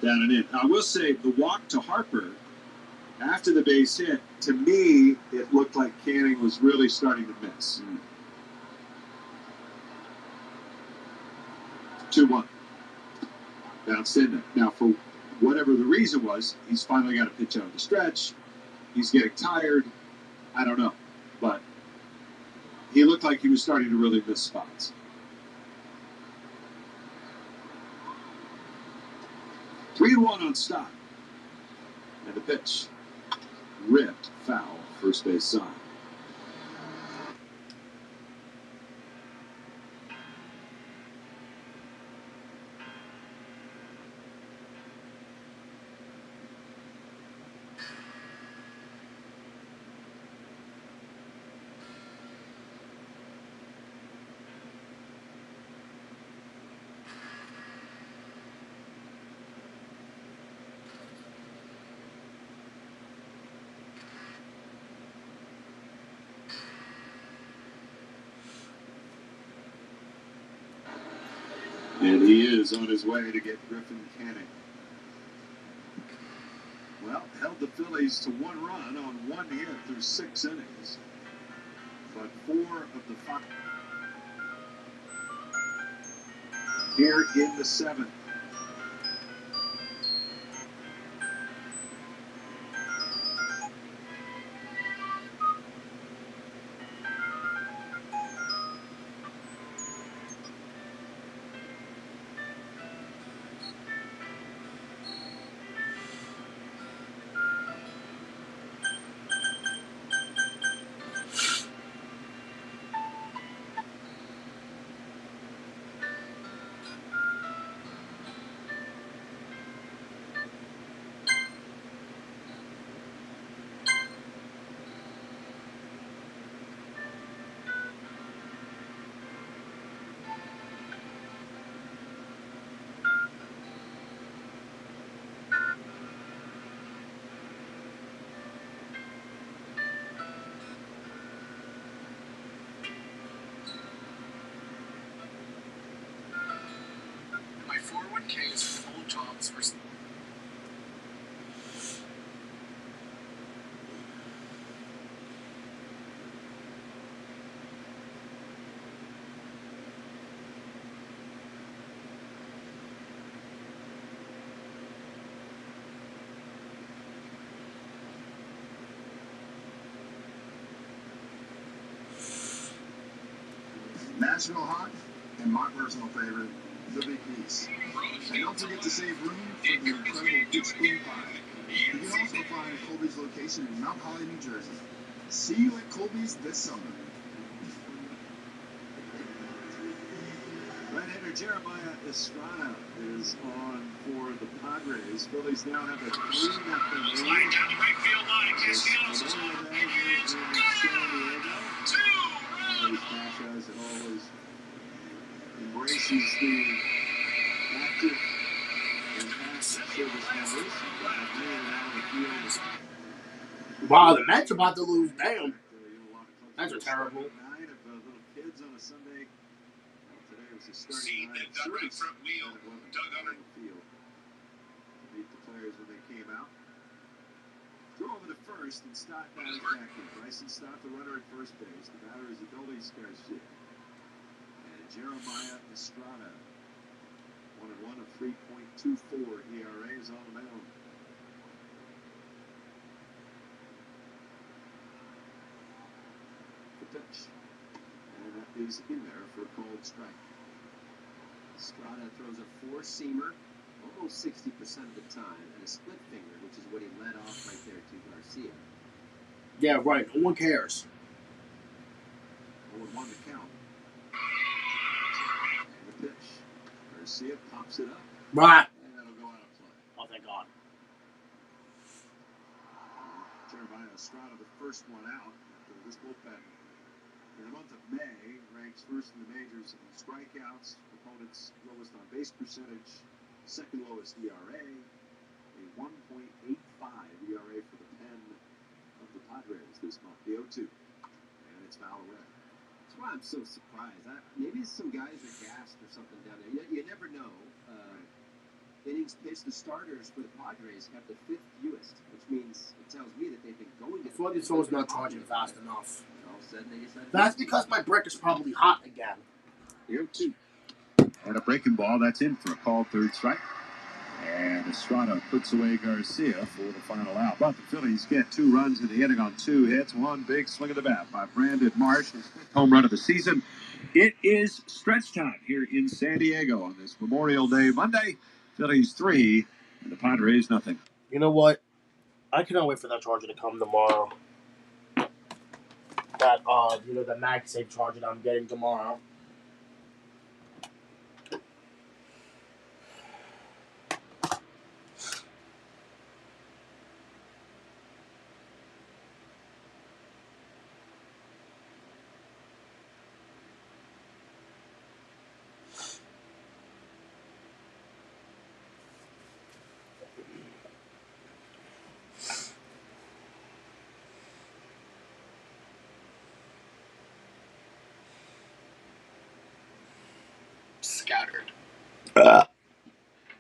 Speaker 1: Down and in. I will say, the walk to Harper after the base hit, to me, it looked like Canning was really starting to miss. 2-1. Bounced in there. Now, for whatever the reason was, he's finally got a pitch out of the stretch. He's getting tired. I don't know. But he looked like he was starting to really miss spots. 3-1 on Stott. And the pitch. Ripped foul, first base side. He is on his way to get Griffin Canning. Well, held the Phillies to 1 run on 1 hit through 6 innings. But 4 of the 5 here in the 7th.
Speaker 2: My 401k is full of jobs for.
Speaker 13: Nashville hot, and my personal favorite, the Big East. And don't forget to save room for the incredible Big Spoon Pie. You can also find Colby's location in Mount Holly, New Jersey. See you at Colby's this summer.
Speaker 1: Right-hander Jeremiah Estrada is on for the Padres. Phillies now have a 3-0 lead.
Speaker 11: Sliding down the right field line. Castellanos is on. It is
Speaker 1: Phillies franchise that always embraces the active and past service members.
Speaker 2: Wow, the Mets about to lose. Damn. Mets are terrible.
Speaker 1: 9 of little kids on a Sunday. Today was the starting
Speaker 11: See
Speaker 1: line
Speaker 11: that
Speaker 1: of
Speaker 11: right
Speaker 1: service
Speaker 11: front wheel dug under.
Speaker 1: on the field to meet the players when they came out. Throw over to first, and Stott now is back in. Bryson Stott, the runner at first base. The batter is Adolis Garcia. And Jeremiah Estrada, 1-1, a 3.24 ERA, is on the mound. The pitch. And that is in there for a called strike.
Speaker 3: Estrada throws a four-seamer almost 60% of the time, and a split finger, which is what he led off right there to Garcia.
Speaker 2: Yeah, right. No one cares.
Speaker 1: 0-1 to count. And the pitch. Garcia pops it up.
Speaker 2: Right.
Speaker 1: And that'll go out of play.
Speaker 2: Oh, thank God.
Speaker 1: Jeremiah Estrada, the first one out after this bullpen. In the month of May, ranks first in the majors in strikeouts, opponents' lowest on base percentage, second lowest ERA, a 1.85 ERA for the pen of the Padres this month, the 0-2. And it's fouled away.
Speaker 3: That's why I'm so surprised. Maybe some guys are gassed or something down there. You never know. Innings pitched, the starters for the Padres have the 5th fewest, which means it tells me that they've been going to.
Speaker 2: I feel like this phone's not charging fast enough.
Speaker 3: All of a sudden they decided.
Speaker 2: That's because my brick is probably hot again.
Speaker 1: 0-2. And a breaking ball, that's in for a called third strike. And Estrada puts away Garcia for the final out. But the Phillies get 2 runs in the inning on 2 hits. One big swing of the bat by Brandon Marsh, his 5th home run of the season. It is stretch time here in San Diego on this Memorial Day Monday. Phillies 3 and the Padres nothing.
Speaker 2: You know what? I cannot wait for that charger to come tomorrow. That the MagSafe charger that I'm getting tomorrow.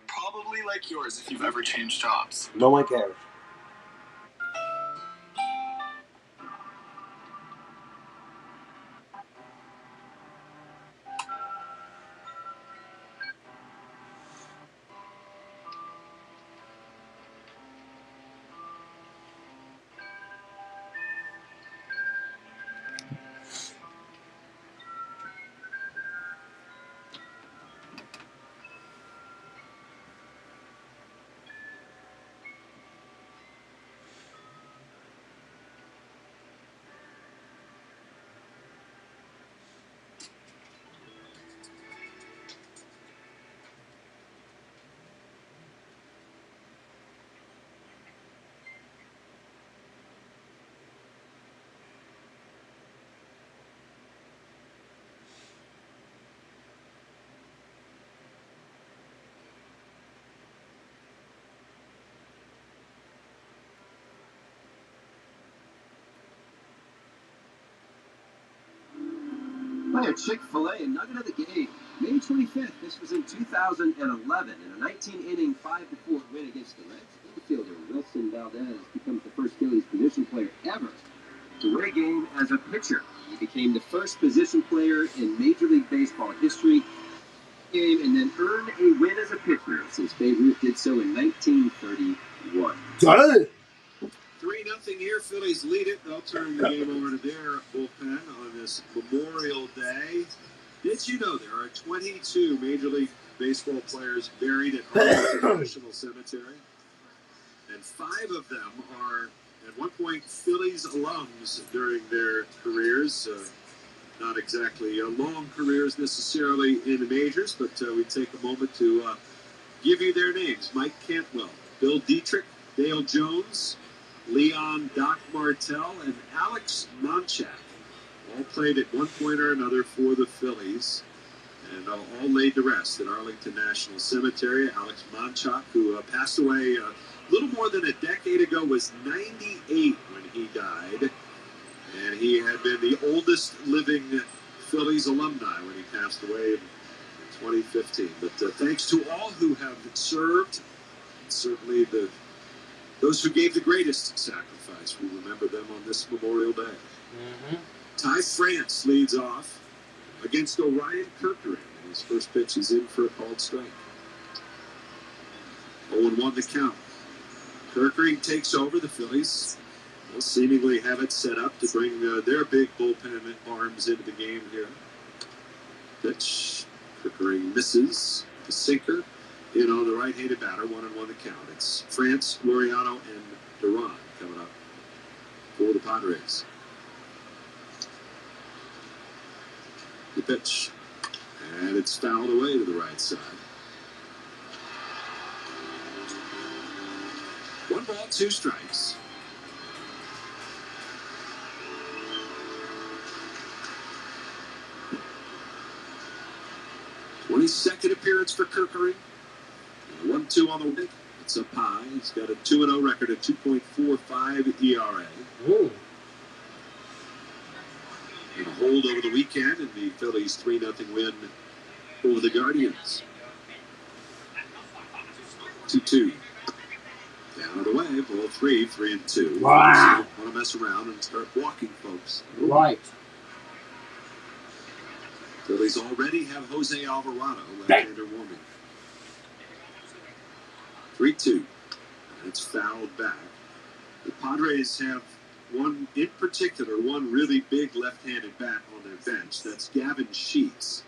Speaker 18: Probably like yours if you've ever changed jobs.
Speaker 2: No one cares.
Speaker 3: Play a Chick-fil-A and nugget of the game. May 25th, this was in 2011. In a 19-inning 5-4 win against the Reds, infielder Wilson Valdez becomes the first Phillies position player ever to win a game as a pitcher. He became the first position player in Major League Baseball history game and then earned a win as a pitcher since Babe Ruth did so in 1931.
Speaker 2: Got it.
Speaker 1: 3-0 here. Phillies lead it. They'll turn the game over to their bullpen on this Memorial Day. Did you know there are 22 Major League Baseball players buried at Arlington National Cemetery? And 5 of them are, at one point, Phillies alums during their careers. Not exactly long careers necessarily in the majors, but we take a moment to give you their names. Mike Cantwell, Bill Dietrich, Dale Jones, Leon Doc Martell, and Alex Monchak all played at one point or another for the Phillies, and all laid to rest at Arlington National Cemetery. Alex Monchak, who passed away a little more than a decade ago, was 98 when he died, and he had been the oldest living Phillies alumni when he passed away in 2015. But thanks to all who have served, certainly those who gave the greatest sacrifice. We remember them on this Memorial Day.
Speaker 2: Mm-hmm.
Speaker 1: Ty France leads off against Orion Kirkering. His first pitch is in for a called strike. 0-1 the count. Kirkering takes over. The Phillies will seemingly have it set up to bring their big bullpen arms into the game here. Pitch. Kirkering misses. The sinker. In on the right-handed batter, 1-1 the count. It's France, Laureano, and Duran coming up for the Padres. The pitch. And it's fouled away to the right side. 1 ball, 2 strikes. Second appearance for Kirkering. 1-2 on the way. It's up high. He's got a 2-0 record, a 2.45 ERA.
Speaker 2: Ooh.
Speaker 1: And a hold over the weekend in the Phillies' 3-0 win over the Guardians. 2-2. Down and away. Ball 3-2.
Speaker 2: Wow.
Speaker 1: So want to mess around and start walking, folks.
Speaker 2: Right.
Speaker 1: Phillies already have Jose Alvarado, left-hander warming. 3-2. And it's fouled back. The Padres have one really big left-handed bat on their bench. That's Gavin Sheets.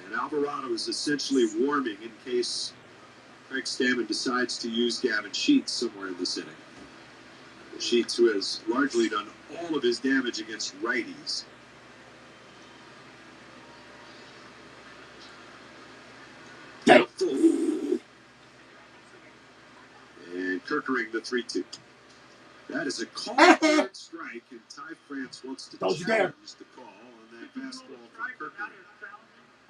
Speaker 1: And Alvarado is essentially warming in case Craig Stammen decides to use Gavin Sheets somewhere in this inning. Sheets, who has largely done all of his damage against righties. And Kirkering the 3-2. That is a call third strike, and Ty France wants to challenge the call on that fastball from Kirkering.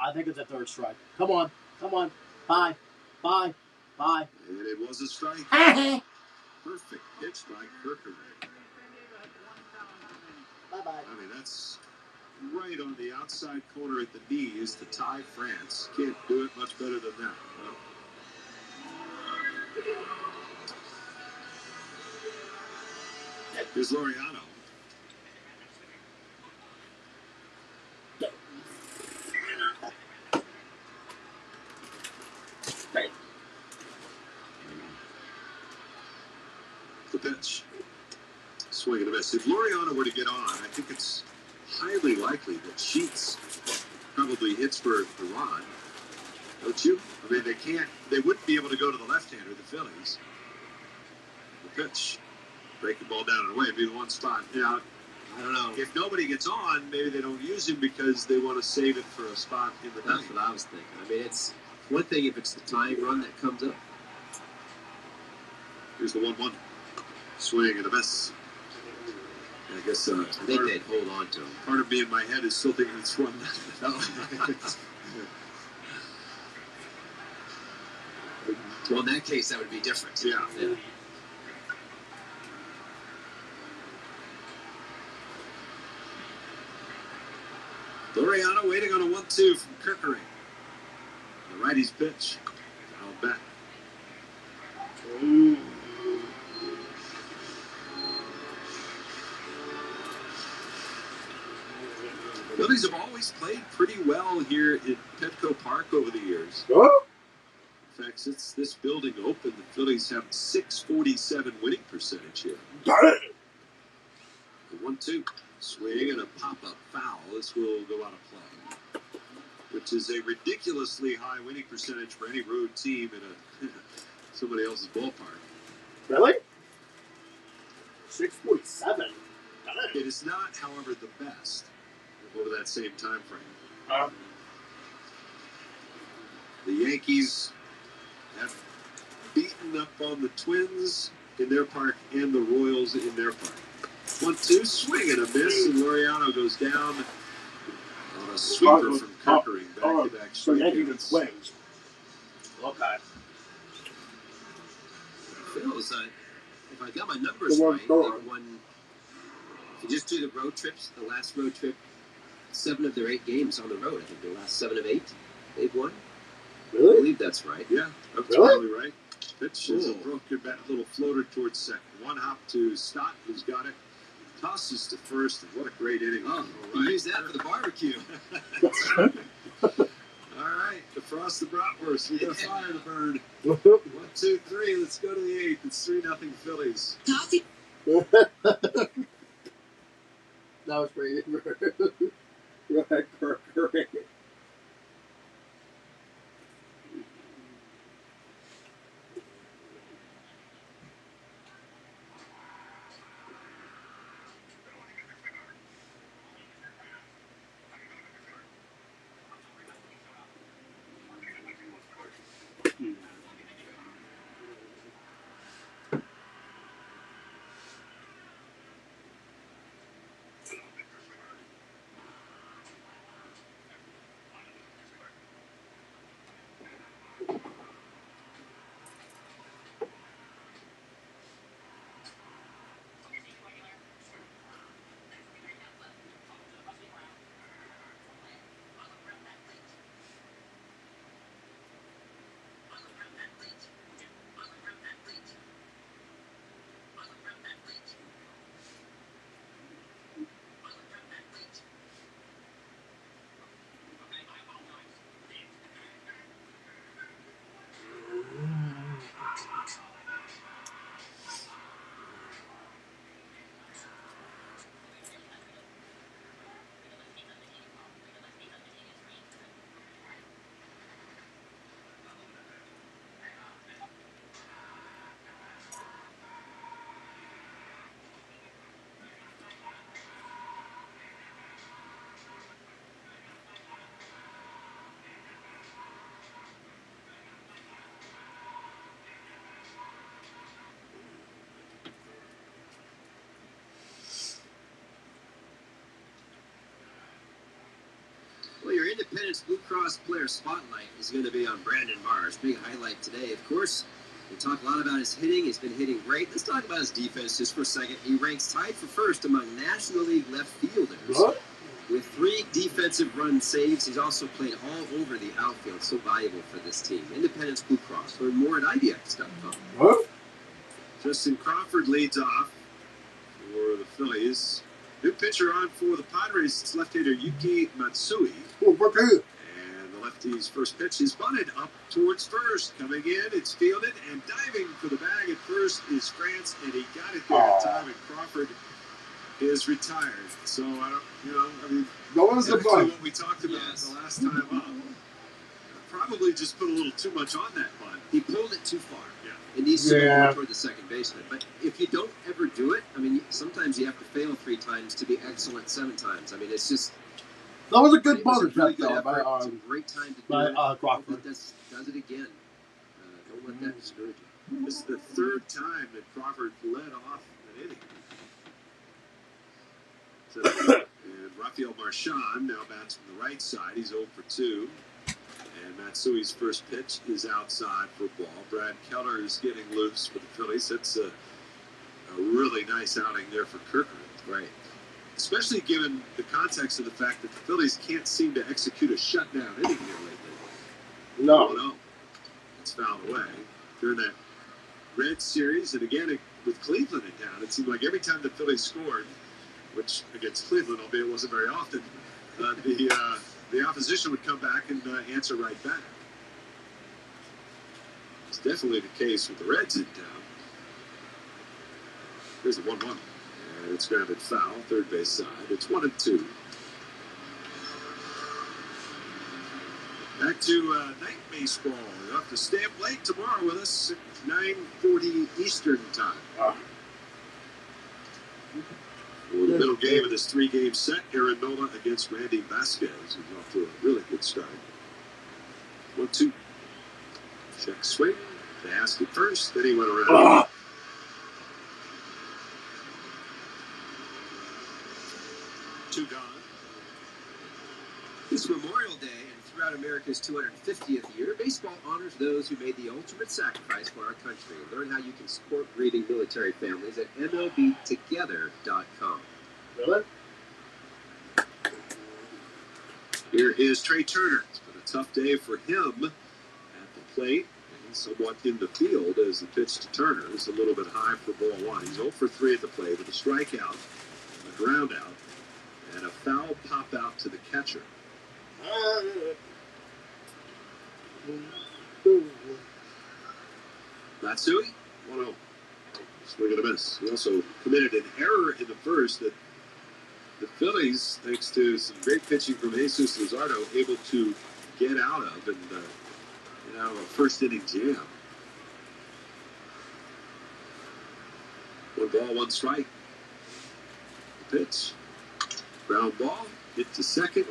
Speaker 2: I think it's a third strike. Come on. Bye. And
Speaker 1: it was a strike. Perfect pitch by Kirkering.
Speaker 2: Bye-bye.
Speaker 1: I mean, that's right on the outside corner at the knees to tie France. Can't do it much better than that. Here's Laureano. The pitch. Swing and a miss. If Laureano were to get on, I think it's highly likely that Sheets probably hits for Iran. Don't you? I mean, they wouldn't be able to go to the left-hander, the Phillies. The pitch. Break the ball down and away. It'd be the one spot. Now, I don't know. If nobody gets on, maybe they don't use him because they want to save it for a spot in the
Speaker 3: That's
Speaker 1: ninth.
Speaker 3: what I was thinking. I mean, it's one thing if it's the tying run that comes up.
Speaker 1: Here's the 1-1. Swing and a miss. I guess
Speaker 3: I think they'd hold on to him.
Speaker 1: Part of me in my head is still thinking it's 1.
Speaker 3: Well, in that case, that would be different.
Speaker 1: Yeah. Laureano waiting on a 1-2 from Kirkering. The righty's pitch. I'll bet. Phillies have always played pretty well here in Petco Park over the years. In fact, since this building opened, the Phillies have 647 winning percentage here. The 1-2. Swing and a pop-up foul. This will go out of play, which is a ridiculously high winning percentage for any road team in somebody else's ballpark.
Speaker 2: Really? 647.
Speaker 1: It is not, however, the best over that same time frame. The Yankees have beaten up on the Twins in their park and the Royals in their park. 1-2, swing and a miss, and Laureano goes down on a sweeper from Kirkering. Back-to-back
Speaker 2: So Yankees and
Speaker 1: strikeouts.
Speaker 2: Twins. Okay.
Speaker 3: Phil's, if I got my numbers right, they won. If you just do the road trips, the last road trip, 7 of their 8 games on the road. I think the last 7 of 8 they've won.
Speaker 2: Really?
Speaker 3: I believe that's right.
Speaker 1: Yeah, that's probably right. Pitch is a broken bat, little floater towards second. One hop to Stott, who's got it. Tosses to first, and what a great inning.
Speaker 3: Oh, you use that for the barbecue.
Speaker 1: All right, defrost the bratwurst. We got a fire to burn. 1, 2, 3. Let's go to the 8th. It's 3-0 Phillies.
Speaker 2: That was pretty good. Right, Kirkering.
Speaker 3: Well, your Independence Blue Cross Player Spotlight is going to be on Brandon Marsh. Big highlight today, of course. We talk a lot about his hitting. He's been hitting great. Let's talk about his defense just for a second. He ranks tied for first among National League left fielders.
Speaker 2: What?
Speaker 3: With 3 defensive run saves, he's also played all over the outfield, so valuable for this team. Independence Blue Cross. Learn more at IBX.com.
Speaker 2: What?
Speaker 1: Justin Crawford leads off for the Phillies. New pitcher on for the Padres. It's left-hander Yuki Matsui.
Speaker 2: Oh, what good?
Speaker 1: And the lefty's first pitch is bunted up towards first. Coming in, it's fielded, and diving for the bag at first is France, and he got it there in time, and Crawford is retired. So, I mean, what we talked about the last time up. Probably just put a little too much on that bunt.
Speaker 3: He pulled it too far. Yeah. It needs to go more toward the second baseman. But if you don't ever do it, I mean, sometimes you have to fail 3 times to be excellent 7 times. I mean, it's just...
Speaker 2: That was a good bunt
Speaker 3: really
Speaker 2: attempt, though.
Speaker 3: It's a great time to do it.
Speaker 2: Crawford.
Speaker 3: Does it again. Don't let that discourage you.
Speaker 1: This is the 3rd time that Crawford led off an inning. And Rafael Marchand now bats from the right side. He's 0 for 2. And Matsui's first pitch is outside for ball. Brad Keller is getting loose for the Phillies. That's a really nice outing there for Kirkland.
Speaker 3: Right.
Speaker 1: Especially given the context of the fact that the Phillies can't seem to execute a shutdown inning here lately.
Speaker 2: No.
Speaker 1: It's fouled away. During that Reds series, and again with Cleveland in town, it seemed like every time the Phillies scored, which against Cleveland, albeit it wasn't very often, the opposition would come back and answer right back. It's definitely the case with the Reds in town. Here's the 1-1. And it's grounded foul, third base side. It's 1-2. Back to night baseball. You'll have to stay up late tomorrow with us at 9:40 Eastern time. For the middle game of this 3-game set, Aaron Nola against Randy Vasquez, who's off to a really good start. 1-2. Check swing. They asked it first, then he went around. 2 gone.
Speaker 3: This Memorial Day and throughout America's 250th year, baseball honors those who made the ultimate sacrifice for our country. Learn how you can support grieving military families at MLBtogether.com.
Speaker 2: Really?
Speaker 1: Here is Trey Turner. It's been a tough day for him at the plate and somewhat in the field as the pitch to Turner is a little bit high for ball 1. He's 0 for 3 at the plate with a strikeout, a ground out, and a foul pop out to the catcher. Matsui, 1-0. Swing and a miss. He also committed an error in the first that the Phillies, thanks to some great pitching from Jesus Luzardo, able to get out of and get out of a first inning jam. 1 ball, 1 strike. The pitch. Ground ball. Hit to second.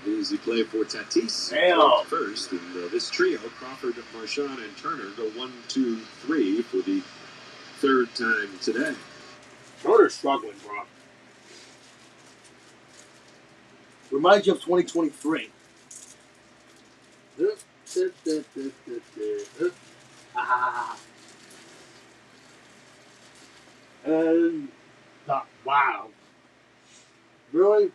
Speaker 1: Easy play for Tatis. First, and this trio, Crawford, Marchand, and Turner, go 1, 2, 3 for the 3rd time today.
Speaker 2: Turner's struggling, bro. Reminds you of 2023. And wow. Really?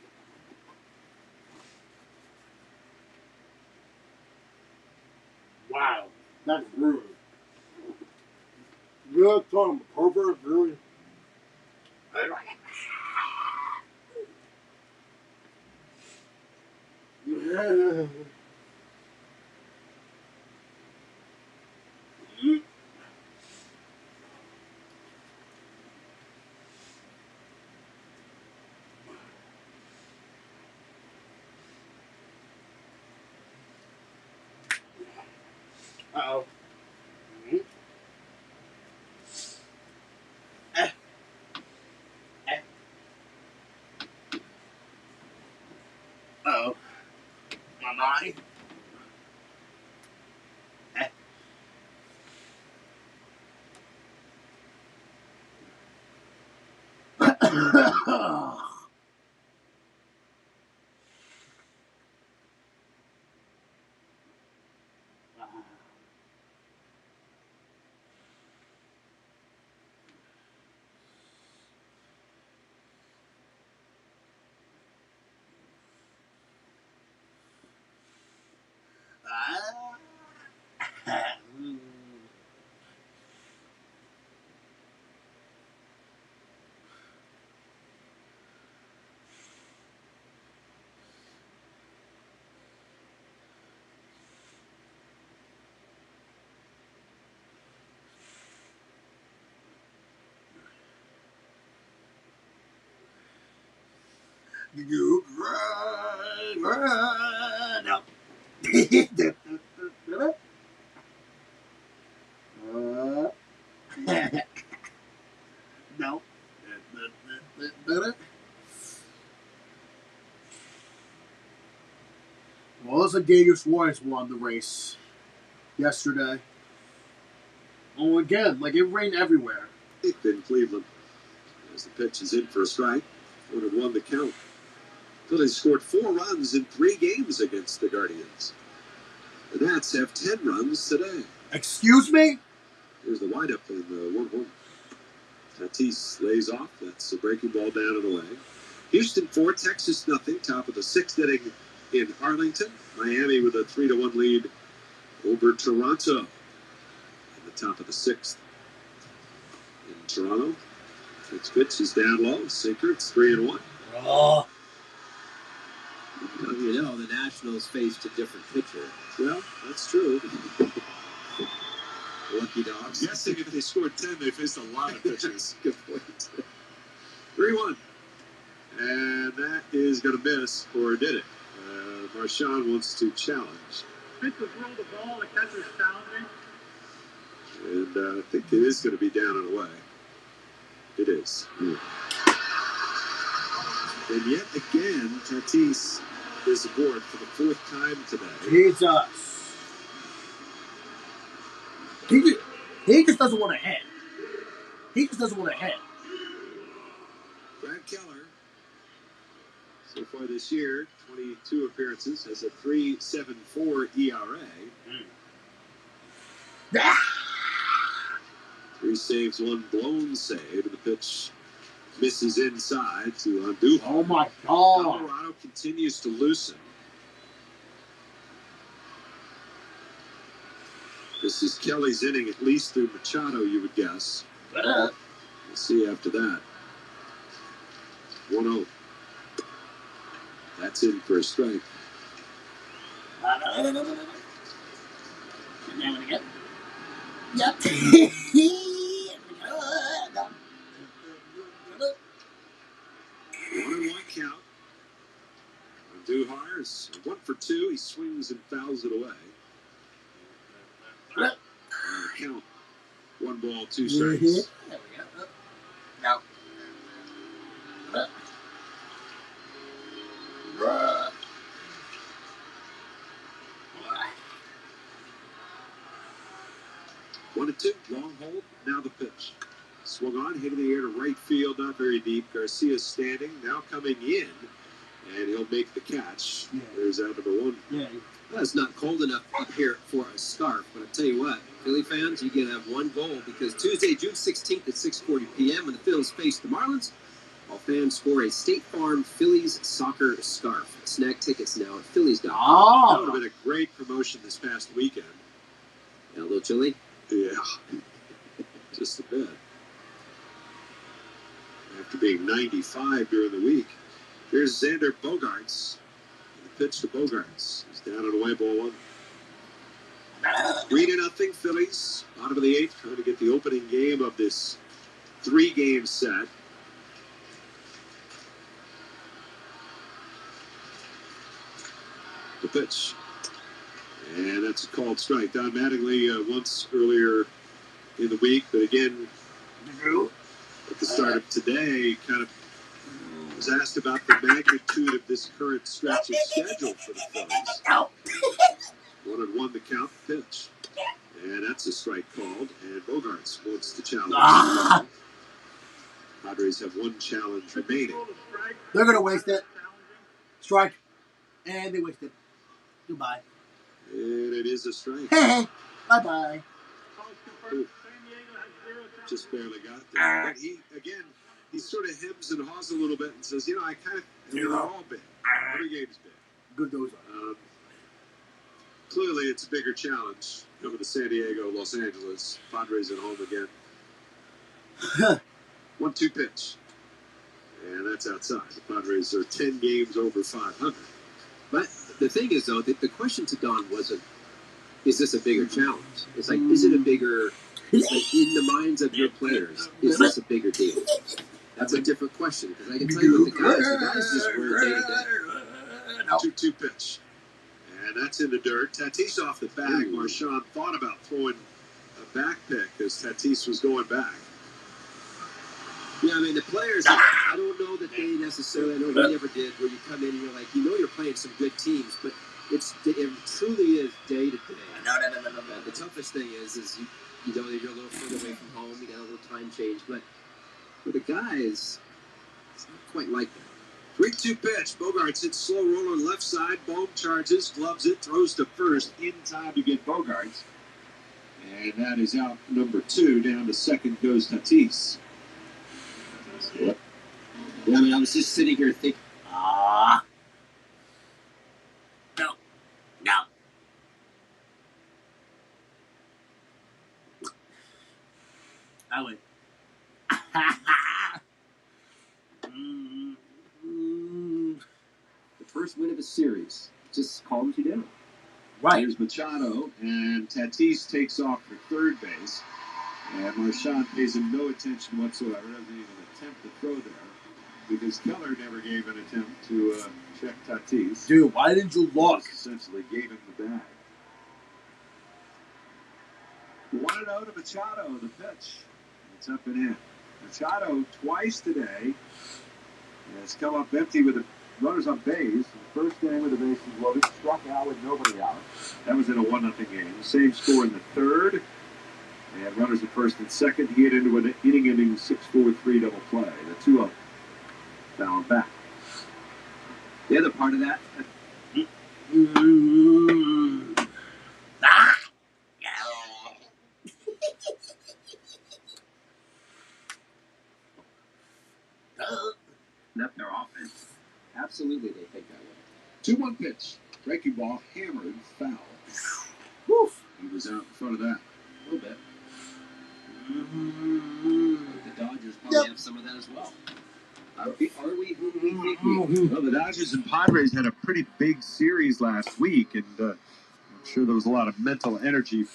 Speaker 2: Wow. That's rude. You're calling him a pervert, really? Yeah. Uh-oh. Uh-oh. My mind. You no. No. Well, it looks like Daniel Suarez won the race yesterday. Oh, again, like it rained everywhere.
Speaker 7: In Cleveland, as the pitch is in for a strike, 1-1 the count. Phillies scored 4 runs in 3 games against the Guardians. The Nats have 10 runs today.
Speaker 2: Excuse me?
Speaker 7: Here's the windup in the 1-1. Tatis lays off. That's a breaking ball down and away. Houston 4, Texas nothing. Top of the 6th inning in Arlington. Miami with a 3-1 lead over Toronto. In the top of the 6th in Toronto. Next pitch is down low. Sinker. It's 3-1.
Speaker 2: Oh.
Speaker 3: Well, you know, the Nationals faced a different pitcher.
Speaker 7: Well, that's true.
Speaker 3: Lucky dogs.
Speaker 7: Guessing if they scored 10, they faced a lot of pitchers. Good point. 3-1. And that is going to miss, or did it? Marchand wants to challenge.
Speaker 19: Pitch was rolled the ball, the catcher's challenging.
Speaker 7: And I think it is going to be down and away. It is. And yet again, Tatis is aboard for the 4th time today.
Speaker 2: Jesus. He just doesn't want to hit. He just doesn't want to hit.
Speaker 7: Brad Keller, so far this year, 22 appearances, has a 3.74 ERA. 3 saves, 1 blown save, and the pitch misses inside to Andujar.
Speaker 2: Oh my God!
Speaker 7: Colorado continues to loosen. This is Kelly's inning, at least through Machado, you would guess. We'll see after that. 1-0. That's in for a strike.
Speaker 2: Yep.
Speaker 7: 1-1 count. Andujar is 1 for 2. He swings and fouls it away. Count. 1 ball, 2 strikes.
Speaker 2: There we go. Now.
Speaker 7: One and 2, long hold. Now the pitch. Swung on, hit in the air to right field, not very deep. Garcia's standing, now coming in, and he'll make the catch. Yeah. There's out number 1.
Speaker 2: Yeah.
Speaker 3: Well, it's not cold enough up here for a scarf, but I'll tell you what, Philly fans, you can have one goal, because Tuesday, June 16th at 6:40 p.m. when the Phillies face the Marlins, all fans score a State Farm Phillies soccer scarf. Snag tickets now at Phillies.com.
Speaker 7: That would have been a great promotion this past weekend.
Speaker 3: Yeah, a little chilly?
Speaker 7: Yeah. Just a bit. After being 95 during the week. Here's Xander Bogaerts. The pitch to Bogaerts. He's down and away, ball 1. 3-0 Phillies. Bottom of the 8th, trying to get the opening game of this 3-game set. The pitch. And that's a called strike. Don Mattingly once earlier in the week, but again, at the start of today, kind of was asked about the magnitude of this current stretch of schedule for the Phillies. 1-1 the count, pitch. And that's a strike called, and Bogaerts wants to challenge. Padres have 1 challenge remaining.
Speaker 2: They're going to waste it. Strike. And they wasted it. Goodbye.
Speaker 7: And it is a strike.
Speaker 2: Bye-bye.
Speaker 7: Just barely got there. But he sort of hems and haws a little bit and says, I kind of, they're all big. Every game's big.
Speaker 2: Good those are.
Speaker 7: Clearly, it's a bigger challenge coming to San Diego, Los Angeles. Padres at home again. 1-2 pitch. And that's outside. The Padres are 10 games over 500.
Speaker 3: But the thing is, though, the question to Don wasn't, is this a bigger challenge? It's like, is it a bigger, it's like in the minds of your players, is this a bigger deal? That's a different question, because I can tell you what the guys just were day to day.
Speaker 1: 2-2 pitch. And that's in the dirt. Tatis off the bag. Marchand thought about throwing a back pick as Tatis was going back.
Speaker 3: Yeah, I mean, the players, I don't know that they necessarily, I know we never did, where you come in and you're like, you're playing some good teams, but it truly is day to day.
Speaker 2: No.
Speaker 3: The toughest thing is you know that you're a little further away from home, you got a little time change, but for the guys, it's not quite like that.
Speaker 1: 3-2 pitch. Bogarts hits slow roller left side. Bohm charges, gloves it, throws to first in time to get Bogarts. And that is out number 2. Down to second goes Tatis.
Speaker 3: Yeah, I mean, I was just sitting here thinking,
Speaker 2: No. I would.
Speaker 3: The first win of a series just calms you down.
Speaker 2: Right.
Speaker 1: Here's Machado, and Tatis takes off for third base. And Marchand pays him no attention whatsoever. Doesn't even attempt to throw there, because Keller never gave an attempt to check Tatis.
Speaker 2: Dude, why didn't you look?
Speaker 1: Essentially gave him the bag. 1-0 to Machado, the pitch. It's up and in. Machado twice today has come up empty with the runners on base. The first game with the bases loaded, struck out with nobody out. That was in a 1-0 game. Same score in the third. And runners at first and second. He hit into an inning-ending 6-4-3 double play. The 2-0 fouled back.
Speaker 3: The other part of that, not their offense. Absolutely, they think that way.
Speaker 1: 2-1 pitch. Breaking ball, hammered, foul.
Speaker 2: Woof.
Speaker 1: He was out in front of that.
Speaker 3: A little bit. The Dodgers probably have some of that as well. Are we who we think we are?
Speaker 1: Well, the Dodgers and Padres had a pretty big series last week, and I'm sure there was a lot of mental energy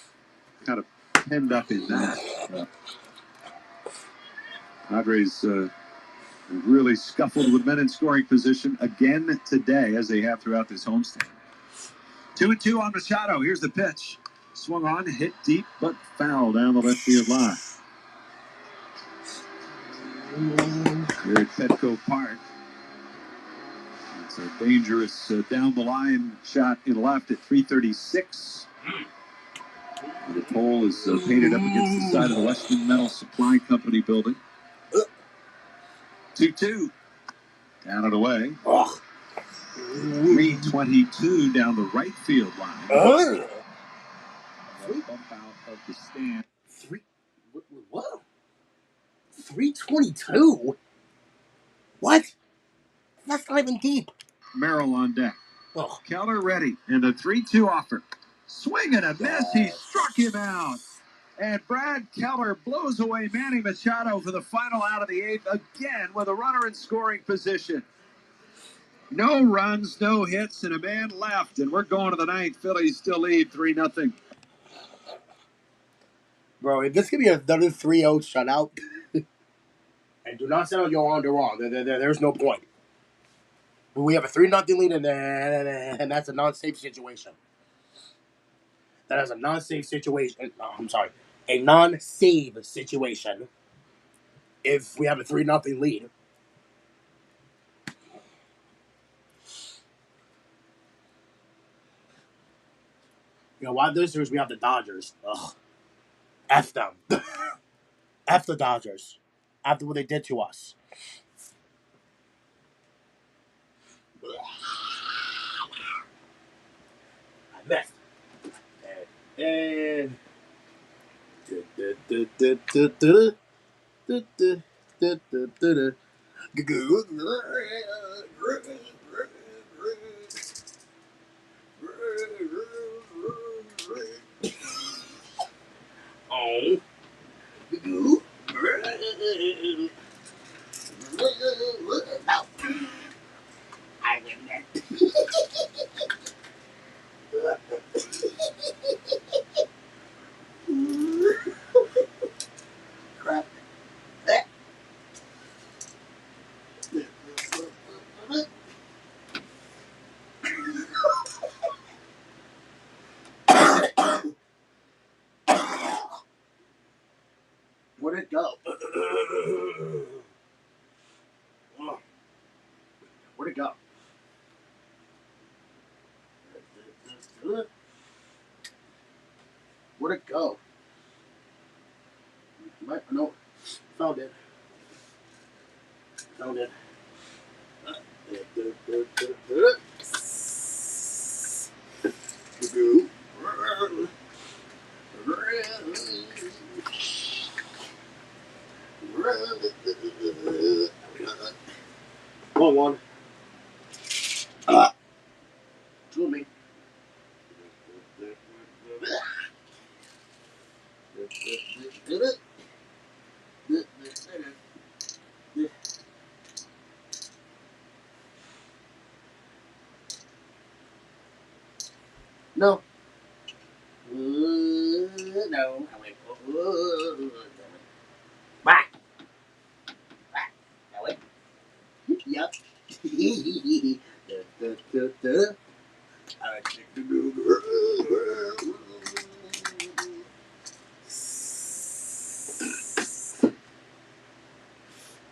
Speaker 1: kind of penned up in that. Padres really scuffled with men in scoring position again today, as they have throughout this homestand. 2-2 on Machado. Here's the pitch. Swung on, hit deep, but foul down the left field line. Here at Petco Park. It's a dangerous down-the-line shot in left at 336. And the pole is painted up against the side of the Western Metal Supply Company building. 2-2. Down and away. 322 down the right field line. Bump out of the stand.
Speaker 2: What? 322? What? That's not even deep.
Speaker 1: Merrill on deck. Keller ready. And the 3-2 offer. Swing and a miss. He struck him out. And Brad Keller blows away Manny Machado for the final out of the 8th again with a runner in scoring position. No runs, no hits, and a man left. And we're going to the 9th. Phillies still lead 3-0.
Speaker 2: Bro, if this could be another 3-0 shutout, and do not settle your on the wrong. There's no point. But we have a 3-0 lead, and that's a non-safe situation. That is a non-safe situation. I'm sorry. A non-save situation if we have a 3-0 lead. You know, why this is we have the Dodgers. Ugh. F them. F the Dodgers. After what they did to us. I missed. And oh. I win that. Crap. Where'd it go? Where'd it go? Where'd it go? No, found it. Found it. One, one. Two of me. No. No. I went. Back. Back. I went. Yup.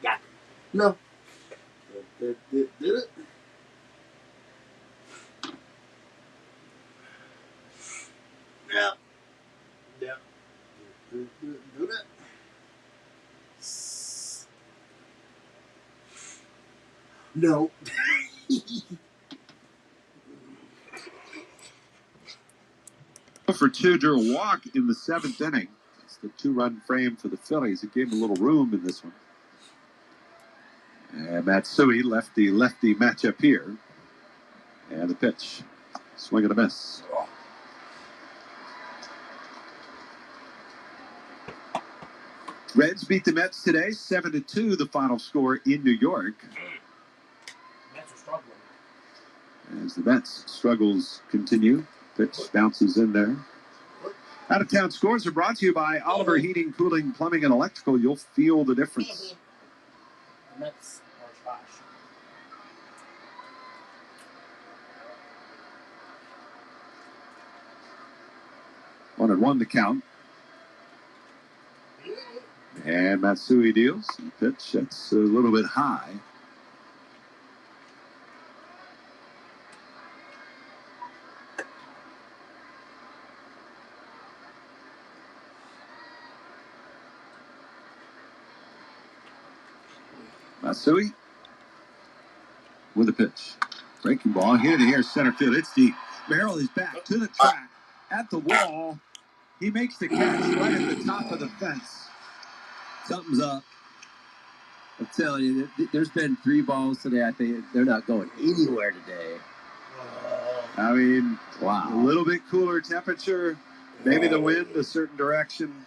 Speaker 2: Yeah. No. Yeah. Yeah. No.
Speaker 1: For two drew a walk in the seventh inning. It's the two-run frame for the Phillies. It gave a little room in this one. And Matsui lefty matchup here. And the pitch. Swing and a miss. Reds beat the Mets today, 7-2, the final score in New York.
Speaker 2: Mets are struggling.
Speaker 1: As the Mets struggles continue, pitch bounces in there. Out-of-town scores are brought to you by Oliver Heating, Cooling, Plumbing, and Electrical. You'll feel the difference.
Speaker 2: The Mets are trash.
Speaker 1: 1-1 to count. And Matsui deals. The pitch, that's a little bit high. Matsui with a pitch. Breaking ball, hit it here, center field. It's deep. Merrill is back to the track, at the wall. He makes the catch right at the top of the fence.
Speaker 3: Something's up. I'm telling you, there's been 3 balls today. I think they're not going anywhere today.
Speaker 1: I mean,
Speaker 3: wow.
Speaker 1: A little bit cooler temperature. Maybe the wind a certain direction.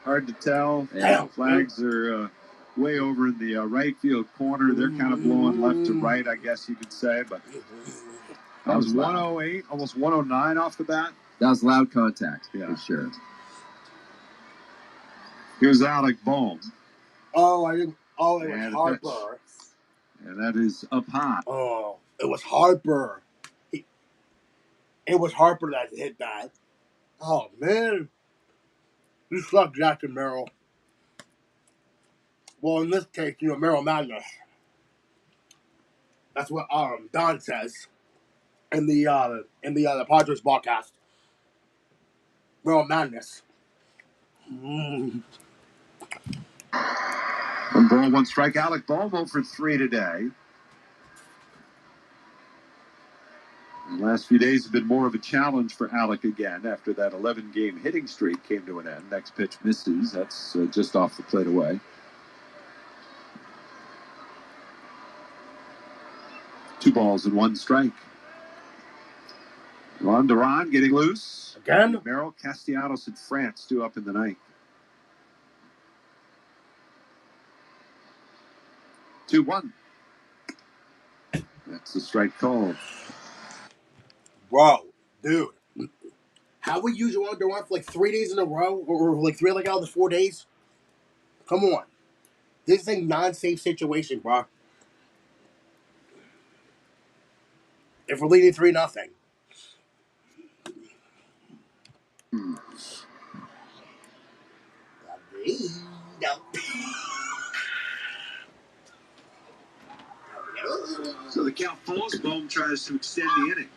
Speaker 1: Hard to tell.
Speaker 3: Yeah.
Speaker 1: Flags are way over in the right field corner. They're kind of blowing left to right, I guess you could say. But that was 108, almost 109 off the bat.
Speaker 3: That was loud contact,
Speaker 1: yeah,
Speaker 3: for sure.
Speaker 1: Here's Alec Bohm.
Speaker 2: Oh, I didn't. Oh, it was Harper.
Speaker 1: And that is up high.
Speaker 2: Oh, it was Harper. It was Harper that hit that. Oh, man. You suck, Jack and Merrill. Well, in this case, Merrill Madness. That's what Don says in the Padres broadcast. Merrill Madness.
Speaker 1: 1 ball, 1 strike. Alec Bohm for 3 today. The last few days have been more of a challenge for Alec again after that 11-game hitting streak came to an end. Next pitch misses. That's just off the plate away. 2 balls and 1 strike. Ron Duran getting loose.
Speaker 2: Again?
Speaker 1: Merrill, Castellanos, and France due up in the ninth. 2-1. That's a strike call.
Speaker 2: Bro, dude. How we use Ron Duran for like 3 days in a row? Or like 3 out of the 4 days? Come on. This is a non-safe situation, bro. If we're leading 3-0. No.
Speaker 1: So the count falls. Bohm tries to extend the inning.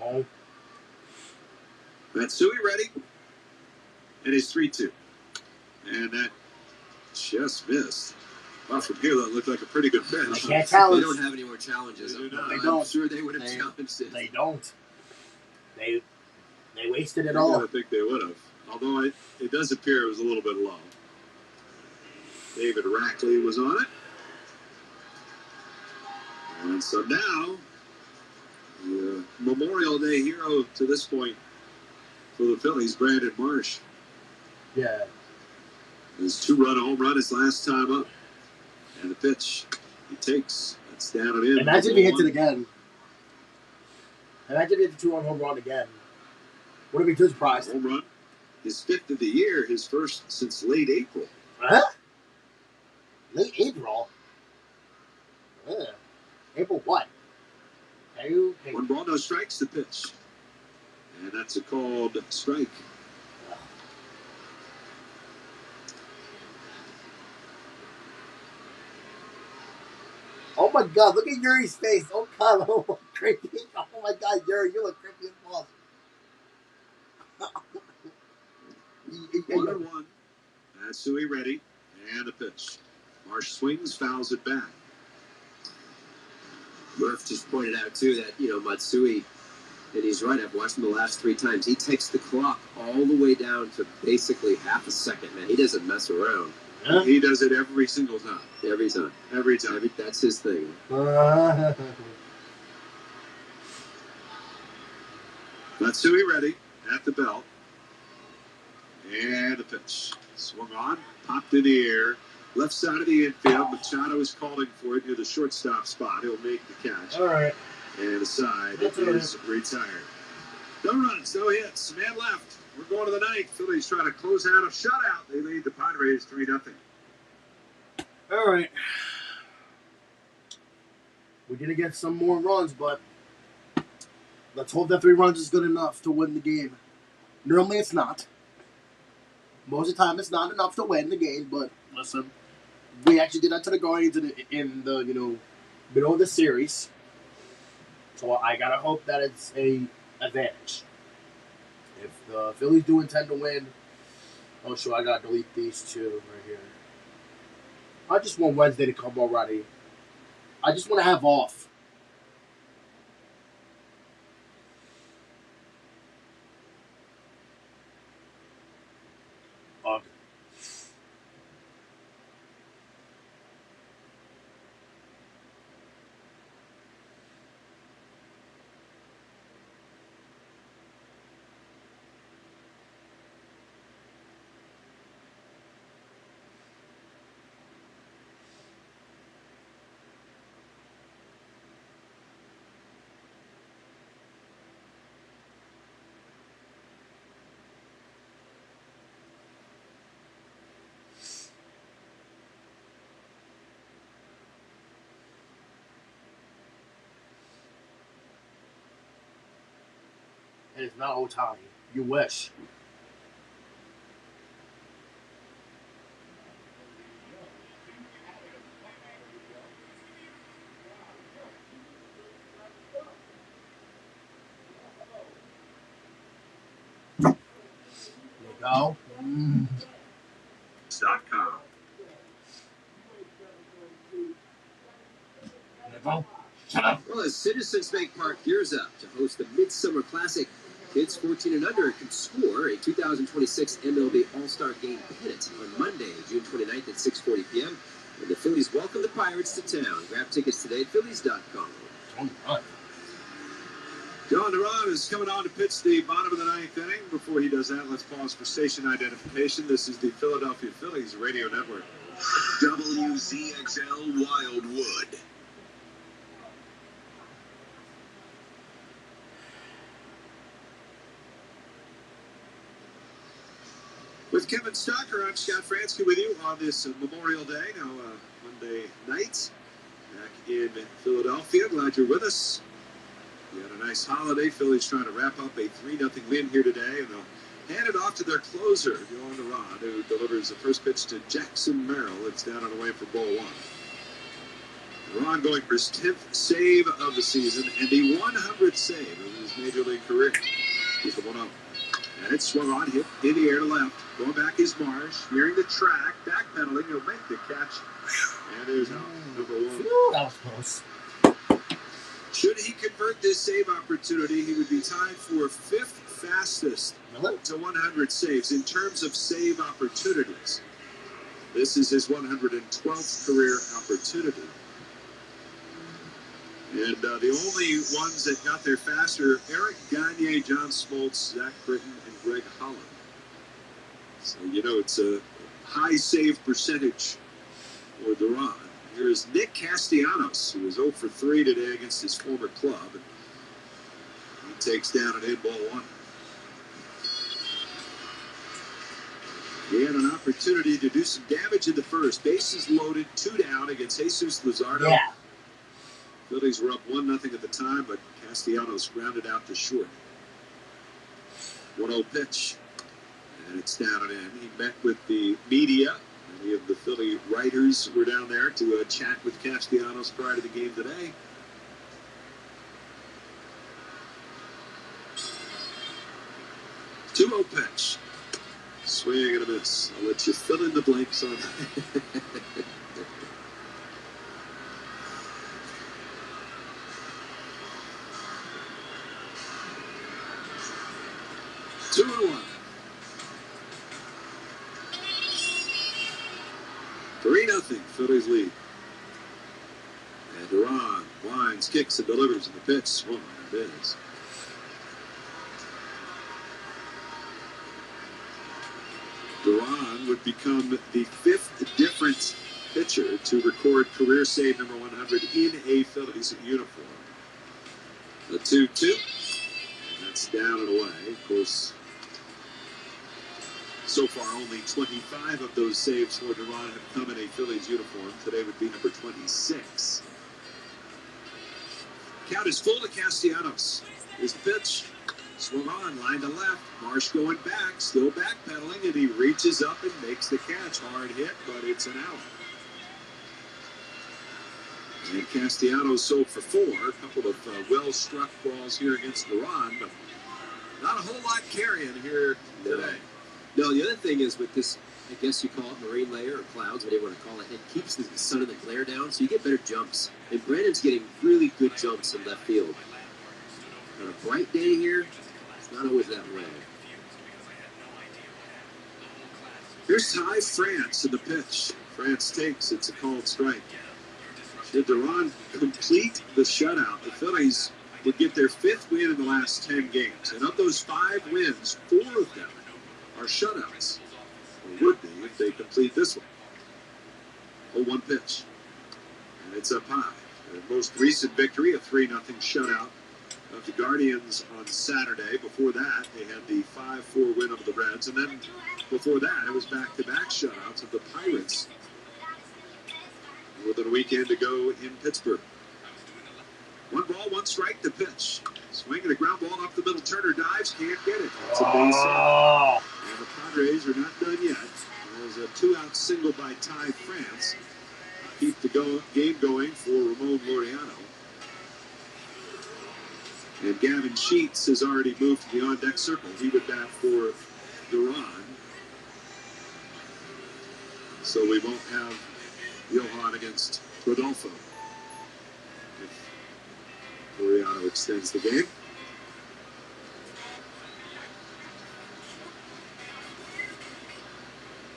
Speaker 2: Oh.
Speaker 1: Matsui ready. And it's 3-2. And that just missed. Well, from here, that looked like a pretty good pitch.
Speaker 2: They can't challenge.
Speaker 3: They don't have any more challenges.
Speaker 1: They do not.
Speaker 2: They don't.
Speaker 3: I'm sure they would have challenged it.
Speaker 2: They don't. They wasted it
Speaker 1: I
Speaker 2: all.
Speaker 1: don't think they would have. Although it does appear it was a little bit low. David Rackley was on it. And so now, the Memorial Day hero to this point for the Phillies, Brandon Marsh.
Speaker 2: Yeah.
Speaker 1: His 2-run home run his last time up. And the pitch he takes. That's down and in.
Speaker 2: Imagine if he hits it again. Imagine if he hits a 2-run home run again. Wouldn't be too surprised.
Speaker 1: Home run. His 5th of the year, his first since late April.
Speaker 2: Huh? Late April? Yeah. April what? Okay.
Speaker 1: 1 ball, no strikes, the pitch. And that's a called strike.
Speaker 2: Oh my God, look at Yuri's face. Oh God, oh creepy. Oh my God, Yuri, you look creepy as balls.
Speaker 1: 1-1. Matsui ready. And the pitch. Marsh swings, fouls it back.
Speaker 3: Murph just pointed out, too, that, Matsui, and he's right, I've watched him the last 3 times, he takes the clock all the way down to basically half a second, man. He doesn't mess around.
Speaker 1: Huh? He does it every single time.
Speaker 3: Every time.
Speaker 1: Every time.
Speaker 3: That's his thing.
Speaker 1: Matsui ready at the belt. And the pitch. Swung on, popped in the air. Left side of the infield. Machado is calling for it near the shortstop spot. He'll make the catch.
Speaker 2: All right.
Speaker 1: And the side is retired. No runs, no hits. Man left. We're going to the 9th. Phillies trying to close out a shutout. They lead the Padres 3-0.
Speaker 2: All right. We did get some more runs, but let's hope that 3 runs is good enough to win the game. Normally it's not. Most of the time it's not enough to win the game, but listen, we actually did that to the Guardians in the middle of the series. So I gotta hope that it's a advantage. If the Phillies do intend to win, oh sure, I gotta delete these 2 right here. I just want Wednesday to come already. I just want to have off. It is not Otani. You wish. There you go.
Speaker 1: .com.
Speaker 2: Shut up.
Speaker 3: Well, as Citizens Bank Park gears up to host the Midsummer Classic, kids 14 and under can score a 2026 MLB All-Star Game pennant on Monday, June 29th at 6:40 p.m. when the Phillies welcome the Pirates to town. Grab tickets today at Phillies.com.
Speaker 1: John Duran is coming on to pitch the bottom of the 9th inning. Before he does that, let's pause for station identification. This is the Philadelphia Phillies Radio Network.
Speaker 5: WZXL Wildwood.
Speaker 1: With Kevin Stocker, I'm Scott Fransky with you on this Memorial Day, now Monday night, back in Philadelphia. Glad you're with us. We had a nice holiday. Phillies trying to wrap up a 3-0 win here today, and they'll Handed off to their closer, Yohan Duran, who delivers the first pitch to Jackson Merrill. It's down and away for ball one. Duran going for his 10th save of the season and the 100th save of his major league career. He's the 1-0. And it's swung on, hit in the air to left. Going back is Marsh, nearing the track, backpedaling. He'll make the catch. And there's out number one.
Speaker 2: Ooh, that was close.
Speaker 1: Should he convert this save opportunity, he would be tied for 5th fastest to 100 saves in terms of save opportunities. This is his 112th career opportunity. And the only ones that got there faster, Eric Gagne, John Smoltz, Zach Britton, and Greg Holland. So, you know, it's a high save percentage for Duran. Here's Nick Castellanos, who was 0 for 3 today against his former club. And he takes down an in-ball one. He had an opportunity to do some damage in the first. Bases loaded, 2 down against Jesus Luzardo.
Speaker 2: Yeah.
Speaker 1: Phillies were up 1-0 at the time, but Castellanos grounded out to short. 1-0 pitch. And it's down and in. He met with the media. Many of the Philly writers were down there to chat with Castellanos prior to the game today. Two-0 pitch. Swing and a miss. I'll let you fill in the blanks on that. 2-1. 3-0. Phillies lead. And Duran winds, kicks, and delivers in the pitch. Swung and a miss. Duran would become the 5th different pitcher to record career save number 100 in a Phillies uniform. The 2-2. And that's down and away. Of course, so far only 25 of those saves for Duran have come in a Phillies uniform. Today would be number 26. Count is full to Castellanos. Here's the pitch. Swung on, line to left. Marsh going back, still backpedaling, and he reaches up and makes the catch. Hard hit, but it's an out. And Castellanos sold for 4. A couple of well-struck balls here against Duran, but not a whole lot carrying here today.
Speaker 3: No, the other thing is with this, I guess you call it marine layer or clouds, whatever you want to call it, it keeps the sun and the glare down, so you get better jumps. And Brandon's getting really good jumps in left field. On a bright day here, it's not always that way.
Speaker 1: Here's Ty France in the pitch. France takes, it's a called strike. Should Duran complete the shutout, the Phillies would get their 5th win in the last 10 games. And of those 5 wins, 4 of them are shutouts. Or would be if they complete this one. 0-1 pitch. And it's up high. Their most recent victory, a 3-0 shutout of the Guardians on Saturday. Before that, they had the 5-4 win over the Reds. And then before that, it was back-to-back shutouts of the Pirates. More than a weekend to go in Pittsburgh. 1 ball, 1 strike, the pitch. Swinging a ground ball up the middle. Turner dives, can't get it. It's a base hit. And the Padres are not done yet. There's a 2-out single by Ty France. Keep the game going for Ramon Laureano. And Gavin Sheets has already moved to the on-deck circle. He would bat for Duran. So we won't have Johan against Rodolfo if Laureano extends the game.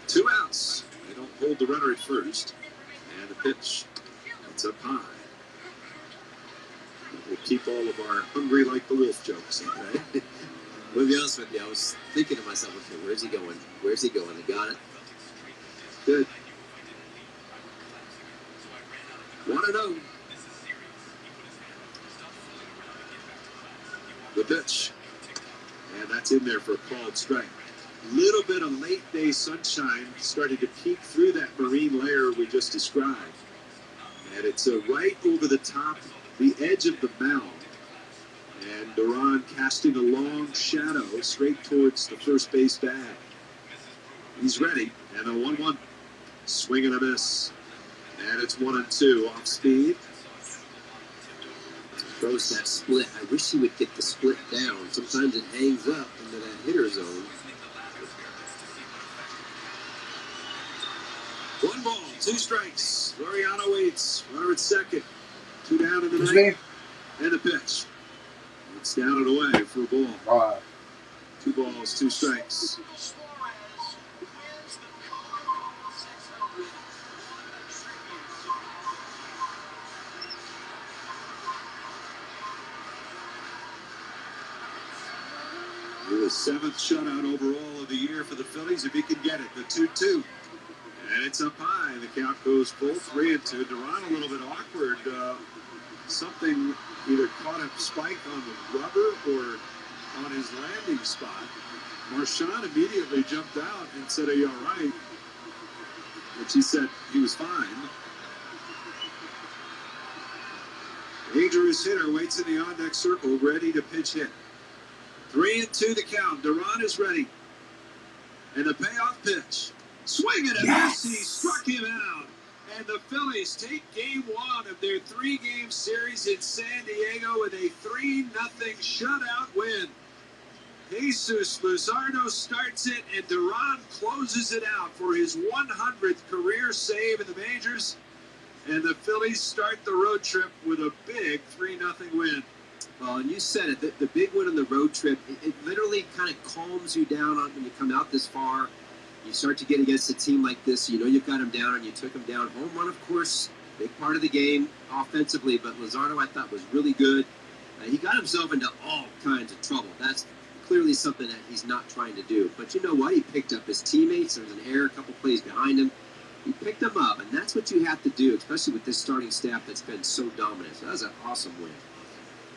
Speaker 1: Two outs. They don't hold the runner at first. And the pitch. It's up high. We'll keep all of our hungry like the wolf jokes, okay?
Speaker 3: To be honest with you, I was thinking to myself, okay, where's he going? Where's he going? He got it.
Speaker 1: Good. 1-0. The pitch. And that's in there for a called strike. Little bit of late day sunshine started to peek through that marine layer we just described. And it's right over the top, the edge of the mound. And Duran casting a long shadow straight towards the first base bag. He's ready, and a 1-1. Swing and a miss. And it's 1-2 off speed.
Speaker 3: Throws that split. I wish he would get the split down. Sometimes it hangs up into that hitter zone.
Speaker 1: 1 ball, 2 strikes. Laureano waits. Runner at second. 2 down in the ninth. And the pitch. It's down and away for a ball. 2 balls, 2 strikes. The 7th shutout overall of the year for the Phillies, if he can get it. The 2-2. And it's up high. The count goes full 3-2. Duran a little bit awkward. Something either caught a spike on the rubber or on his landing spot. Marchand immediately jumped out and said, "Are you all right?" Which he said he was fine. Dangerous hitter waits in the on-deck circle, ready to pitch hit. 3-2 the count. Duran is ready. And the payoff pitch. Swing and a miss. He struck him out. And the Phillies take game 1 of their 3-game series in San Diego with a 3-0 shutout win. Jesus Luzardo starts it, and Duran closes it out for his 100th career save in the majors. And the Phillies start the road trip with a big 3-0 win.
Speaker 3: Well, and you said it, the big win on the road trip, it literally kind of calms you down when you come out this far. You start to get against a team like this, you know you've got them down, and you took them down. Home run, of course, big part of the game offensively, but Luzardo, I thought, was really good. He got himself into all kinds of trouble. That's clearly something that he's not trying to do. But you know what? He picked up his teammates. There was an error, a couple plays behind him. He picked them up, and that's what you have to do, especially with this starting staff that's been so dominant. So that was an awesome win.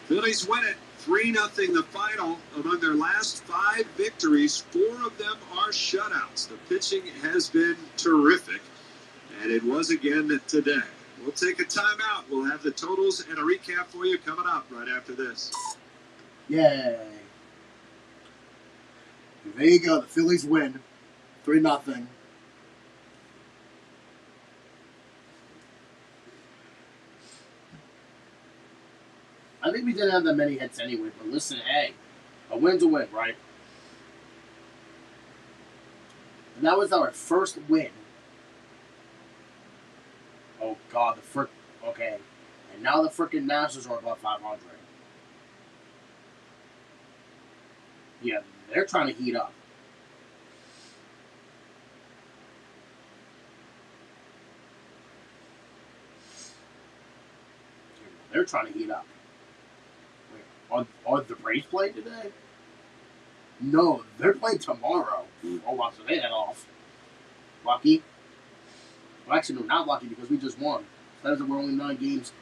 Speaker 1: Phillies win it 3-0 the final. Among their last 5 victories, 4 of them are shutouts. The pitching has been terrific, and it was again today. We'll take a timeout. We'll have the totals and a recap for you coming up right after this.
Speaker 2: Yay. There you go. The Phillies win 3-0. I think we didn't have that many hits anyway, but listen, hey, a win's a win, right? And that was our first win. Oh, God, okay. And now the frickin' Nationals are above 500. Yeah, they're trying to heat up. They're trying to heat up. Are the Braves playing today? No, they're playing tomorrow. Oh, wow, so they head off. Lucky. Well, actually, no, not lucky because we just won. That was that we're only 9 games.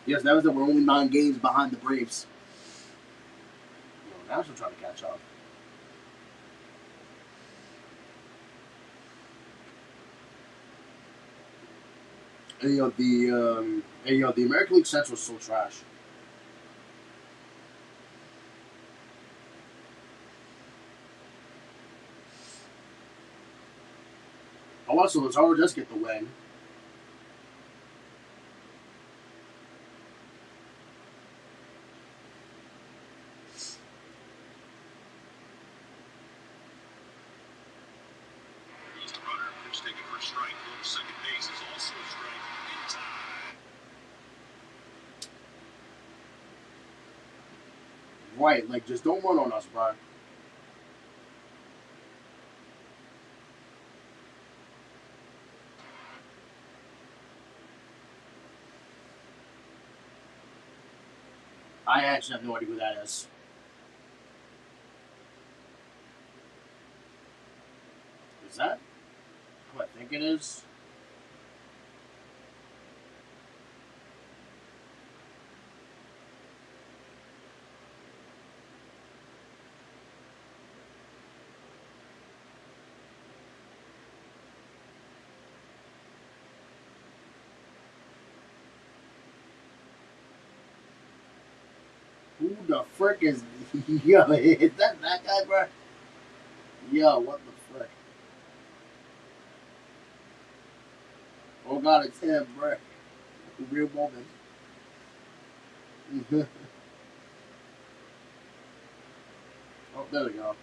Speaker 2: Yes, that was that we're only 9 games behind the Braves. Now they're trying to catch up. And, the American League Central is so trash. Oh, also, Lazaro does get the win. Right, like, just don't run on us, bro. I actually have no idea who that is. Is that who I think it is? Who the frick is? Yo, is that guy, bro? Yo, what the frick? Oh God, it's him, bro. Real moment. Oh, there we go.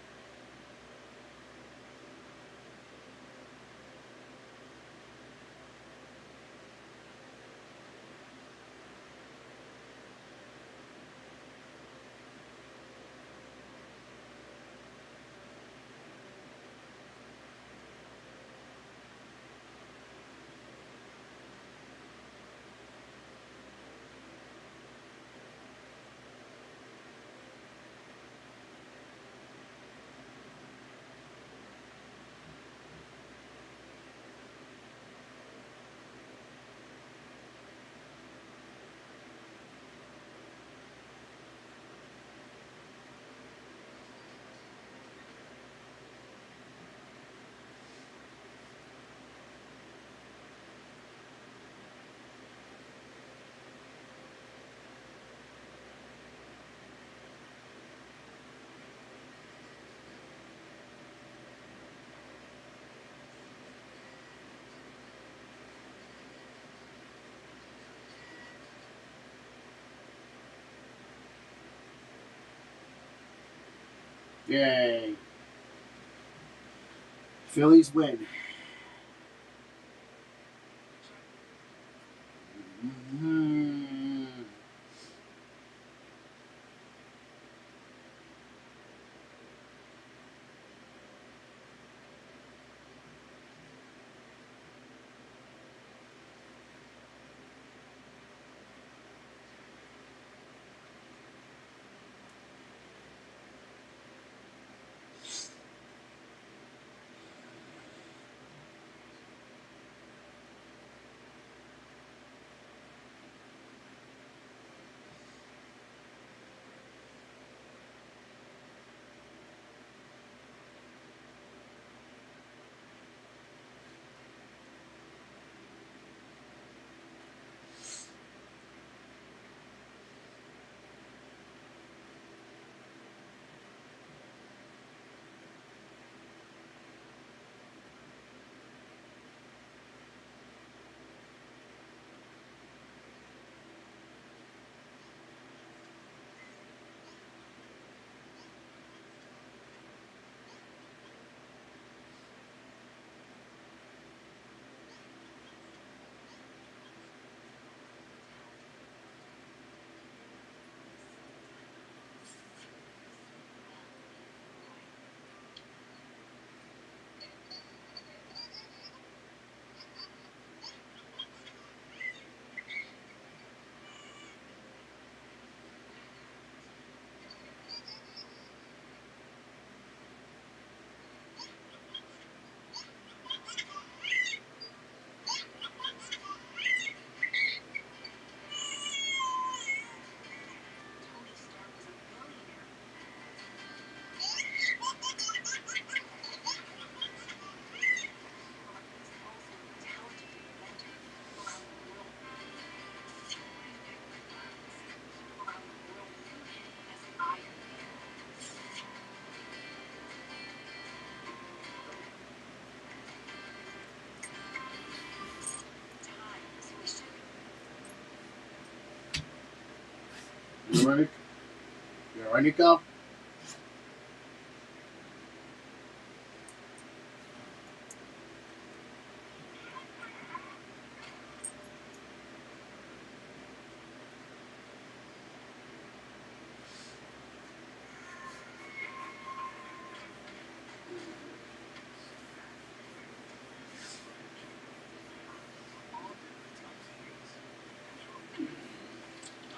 Speaker 2: Yay. Phillies win. You ready? You ready, go?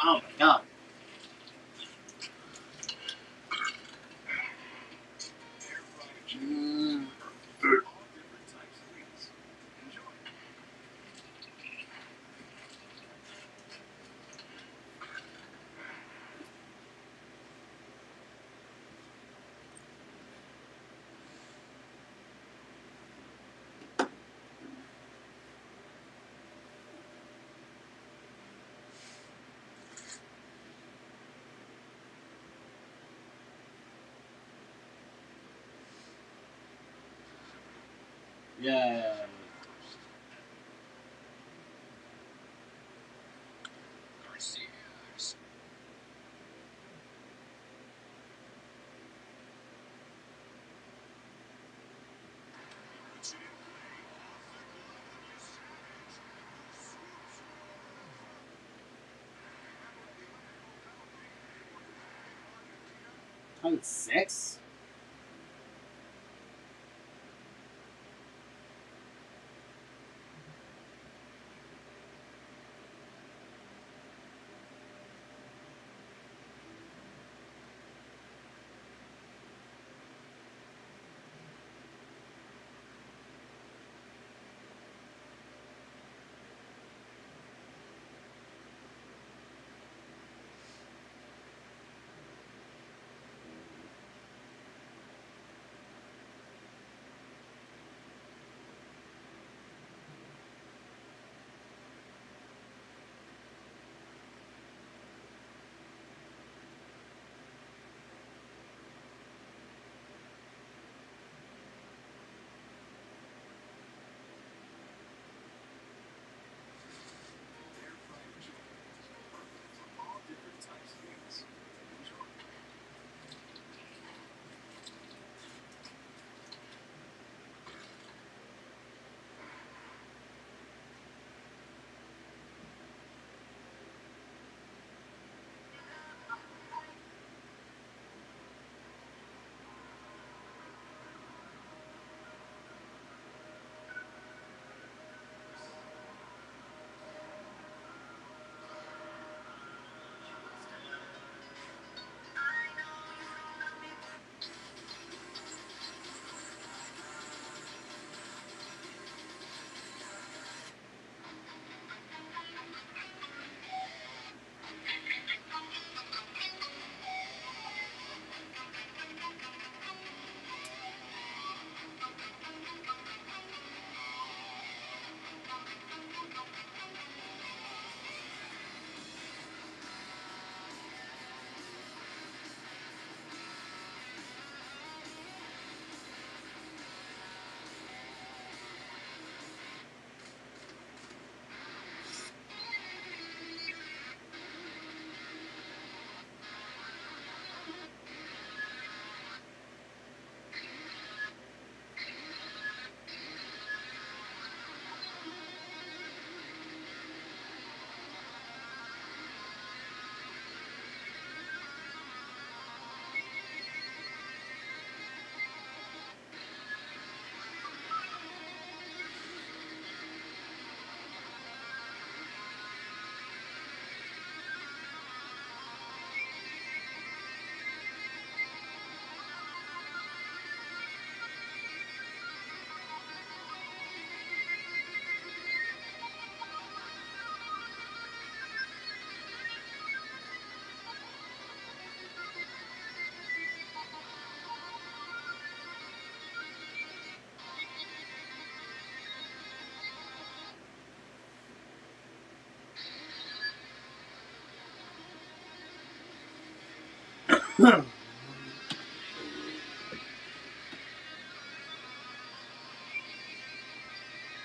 Speaker 2: Oh my God. Yeah. Title 6?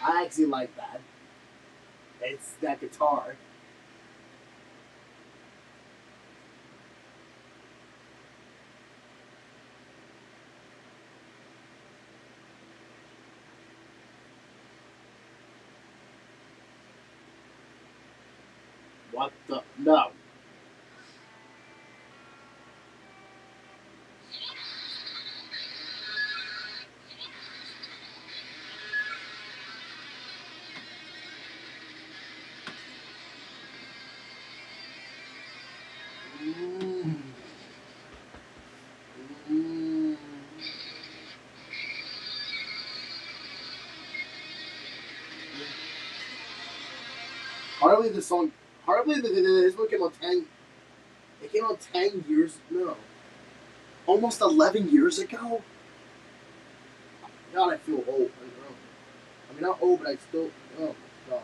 Speaker 2: I actually like that. It's that guitar. What the? No. Hardly the song. Hardly this one came out 10. It came out 10 years. No. Almost 11 years ago? God, I feel old. I don't know. I mean, not old, but I still. Oh, my God.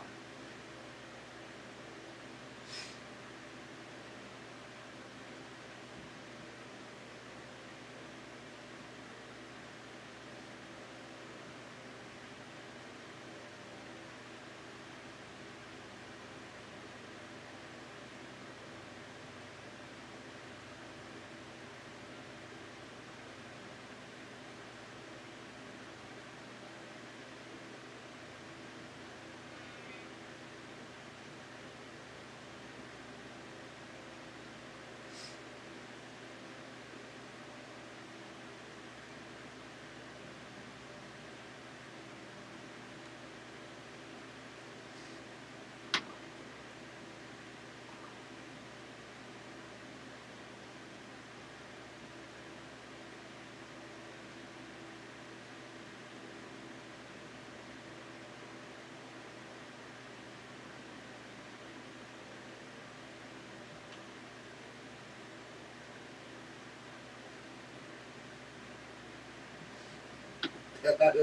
Speaker 2: That. That.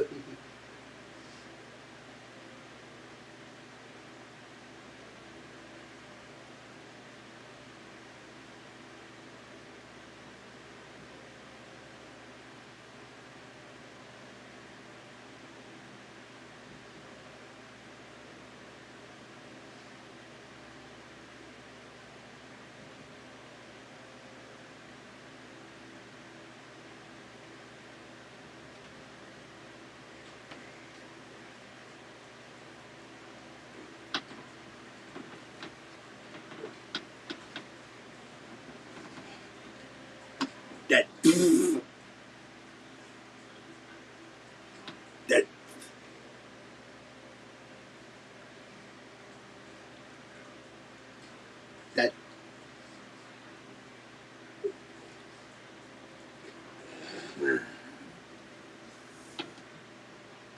Speaker 2: That.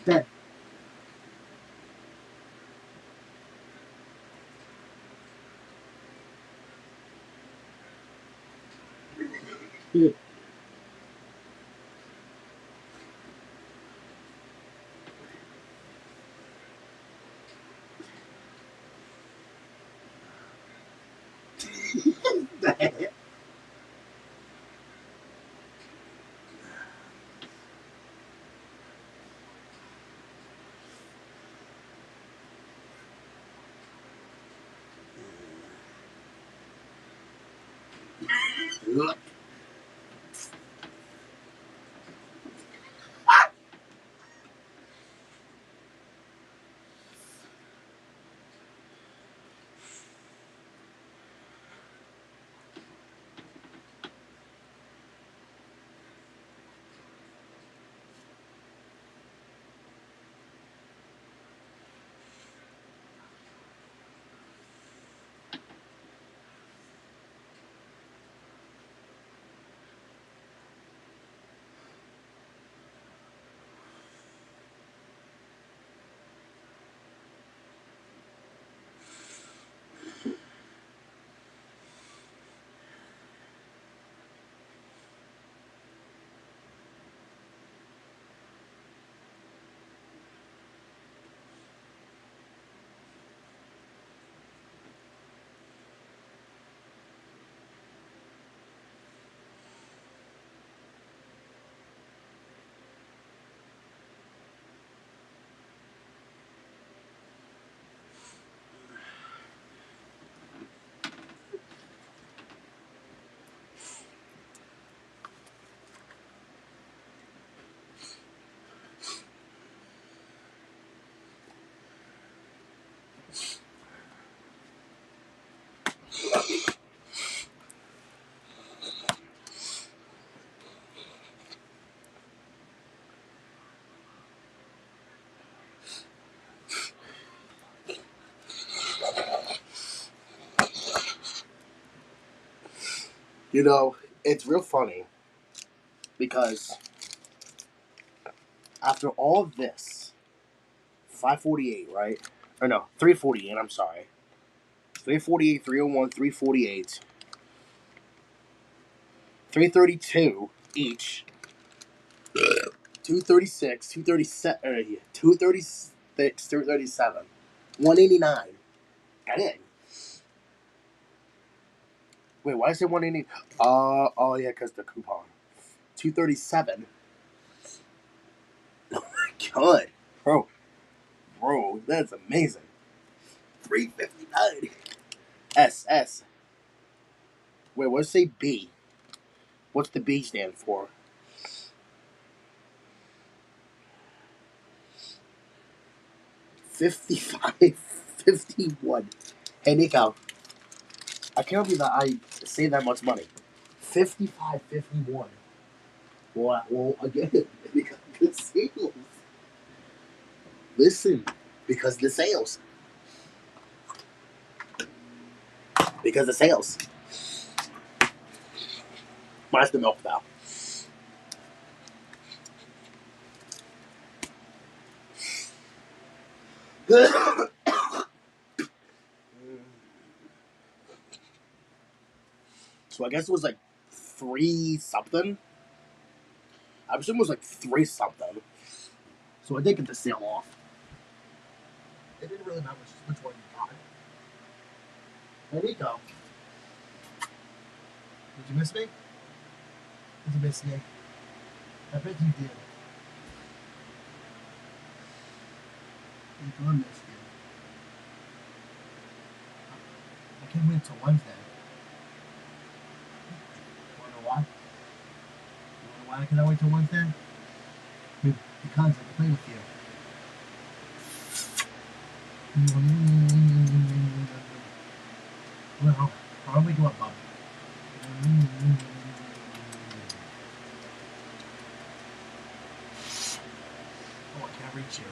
Speaker 2: That. You know, it's real funny because after all of this, 548, right? Or no, 348, I'm sorry. 348, 301, 348, 332 each, 236, 236, 237, 189. Dang. Wait, why did I say 180? Oh yeah, because the coupon. 237. Oh my god. Bro, that's amazing. 359. S. Wait, what's say B? What's the B stand for? 55, 51. Hey, Nico, I can't believe that I saved that much money. 55, 51. Well, again, because the sales. Listen, because the sales. Because the sales. Minus the milk, though. So I guess it was like 3 something. I presume it was like 3 something. So I did get the sale off. It didn't really matter which one you got. Hey, Nico. Did you miss me? Did you miss me? I bet you did. Nico, I missed you. I can't wait until Wednesday. Wanna know why? You wanna know why I cannot wait till Wednesday? Because I can play with you. Well, I'll wake you up, Bob. Oh, I can't reach you.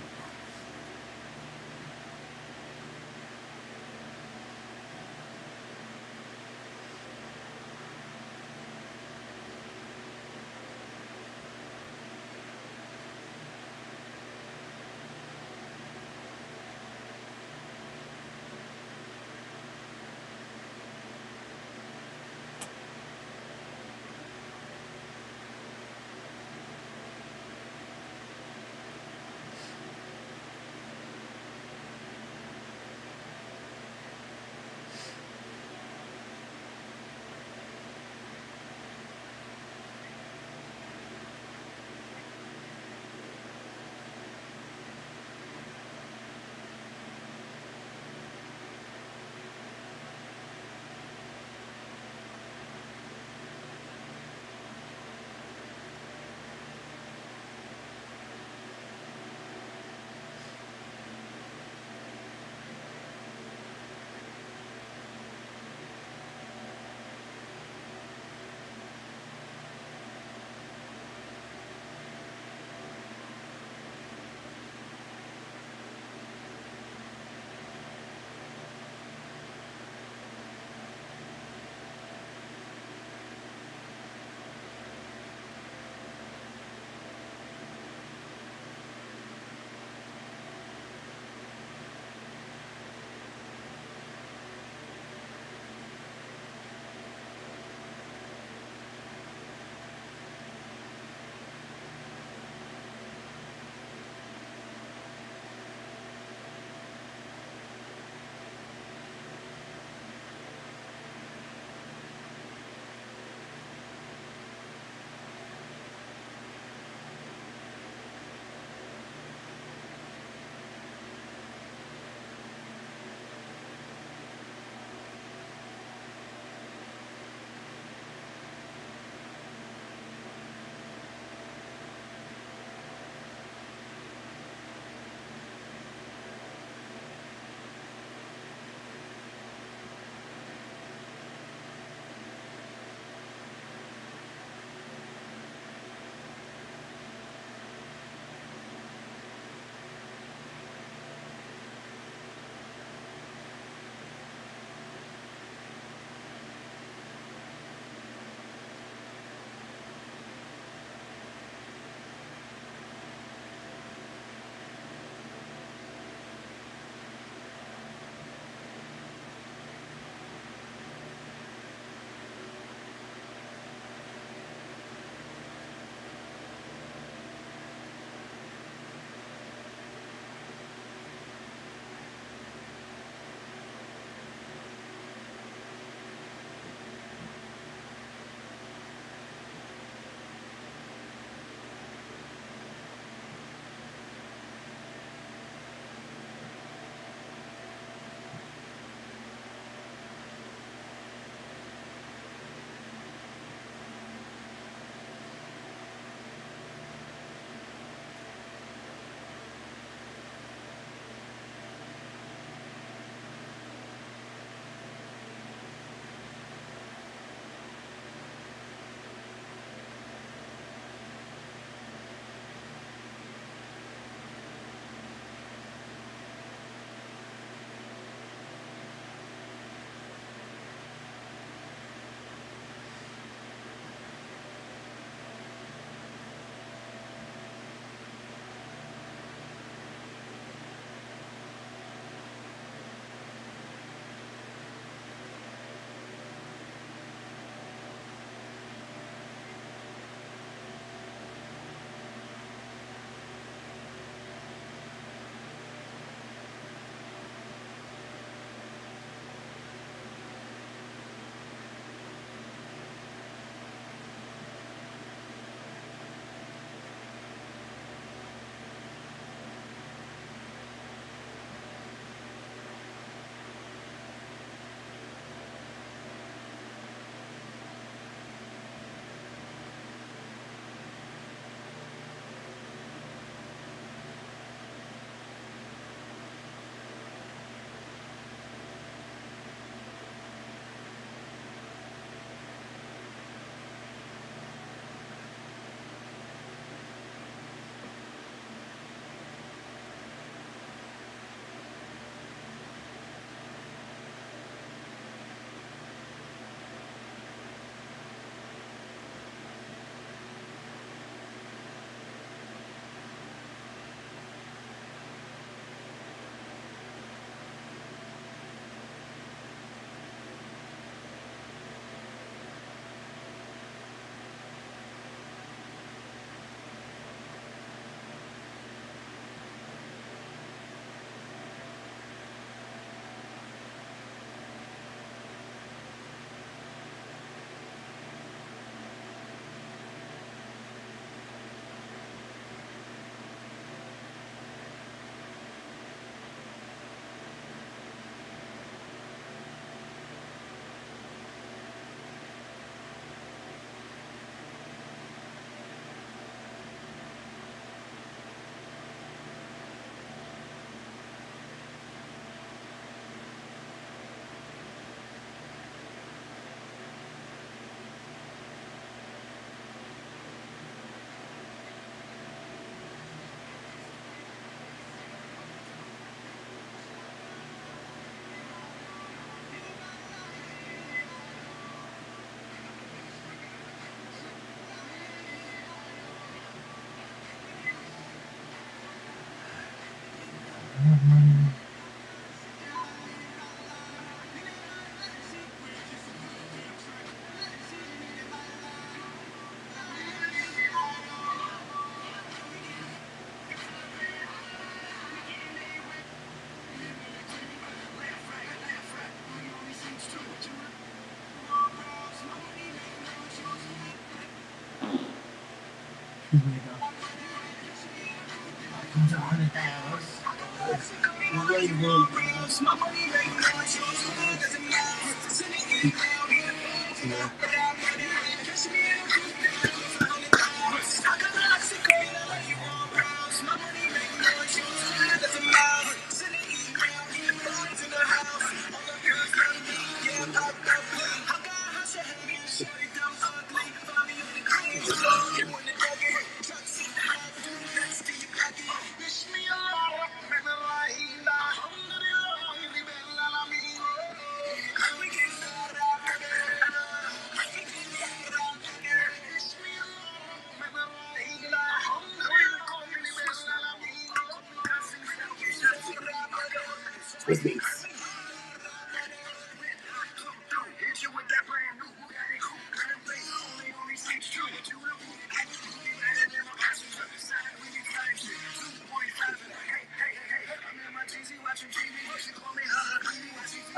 Speaker 2: Swiss beats.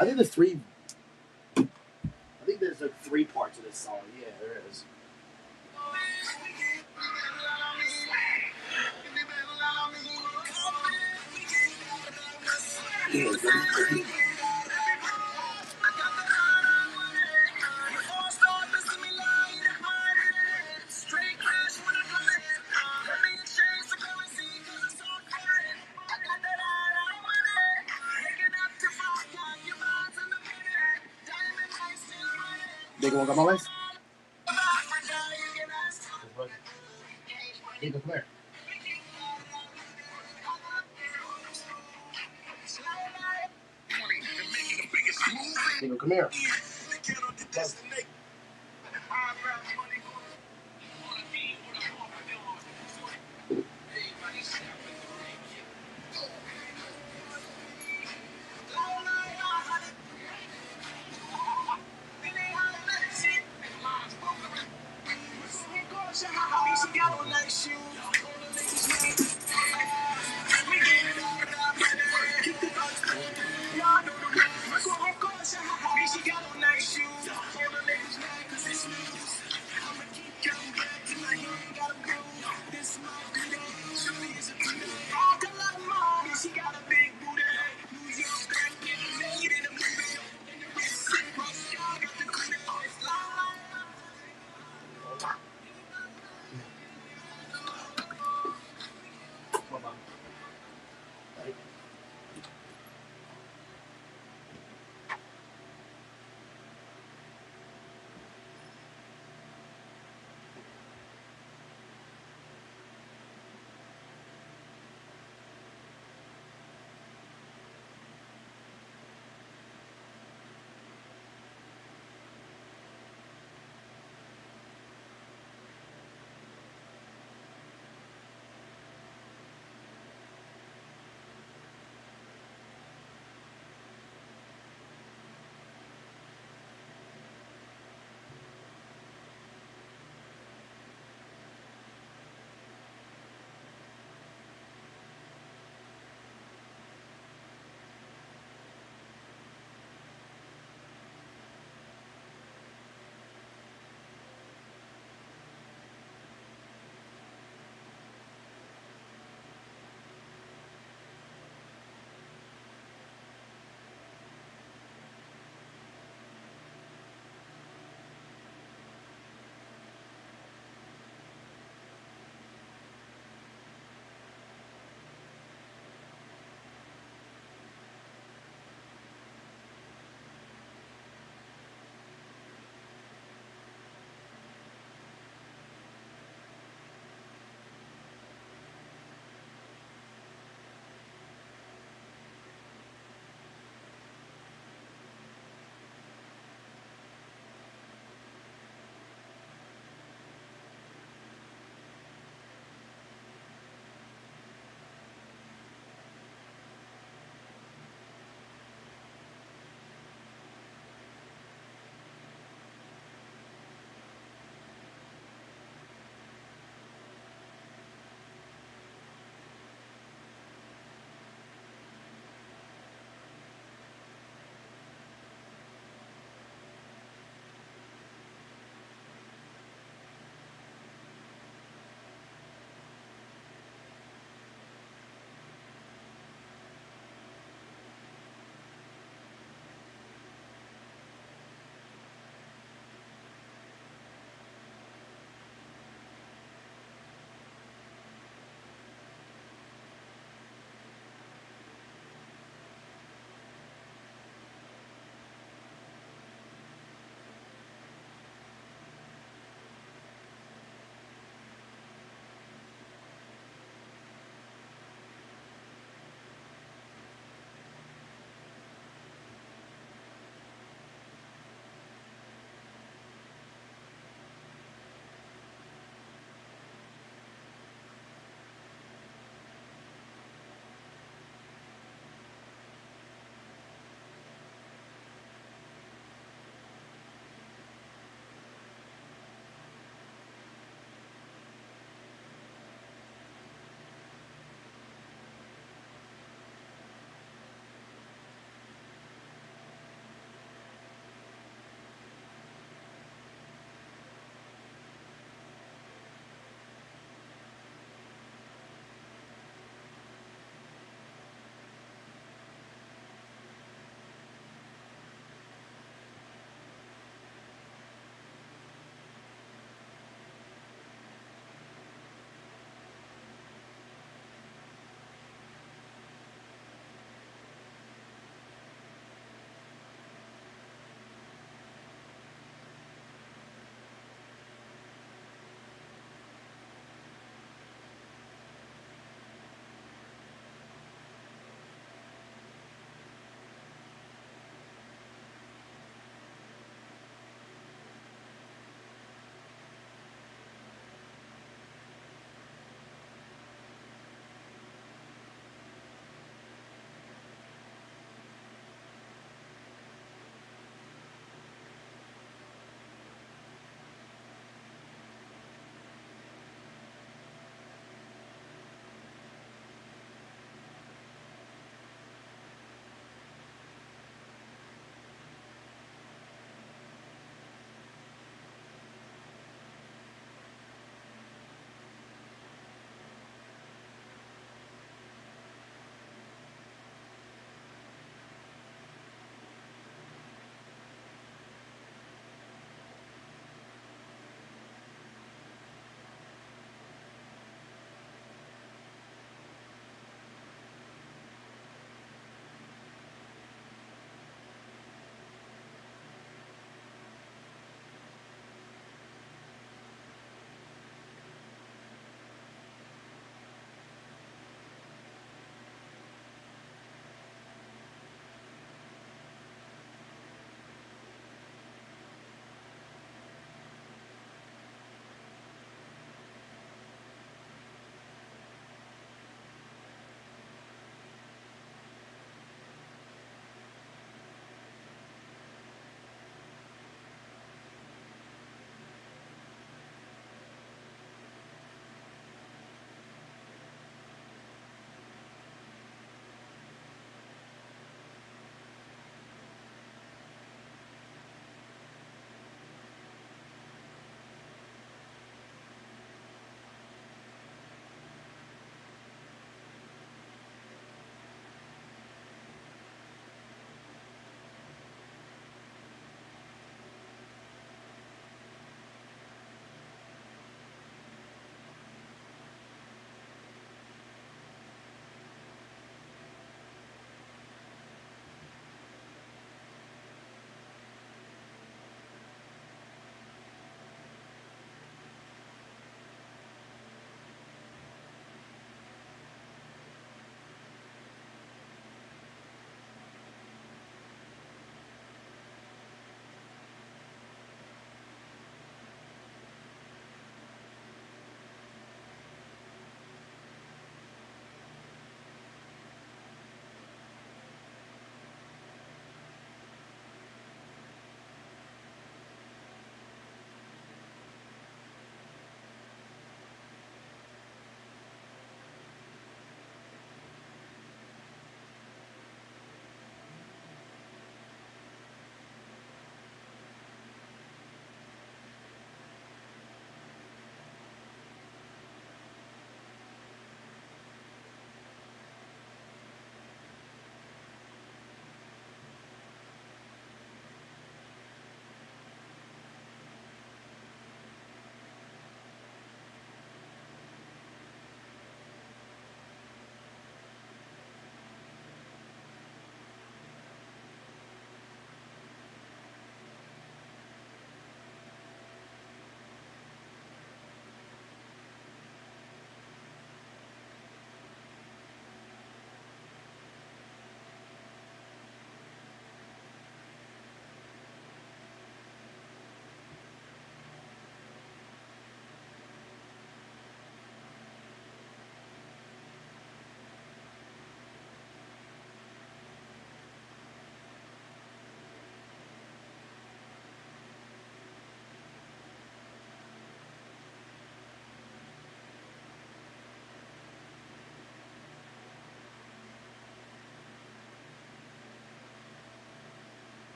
Speaker 2: I think there's three. I think there's like 3 parts of this song. Yeah, there is. Diego, want to come on, guys? Diego, come here. Diego, come here. Yes.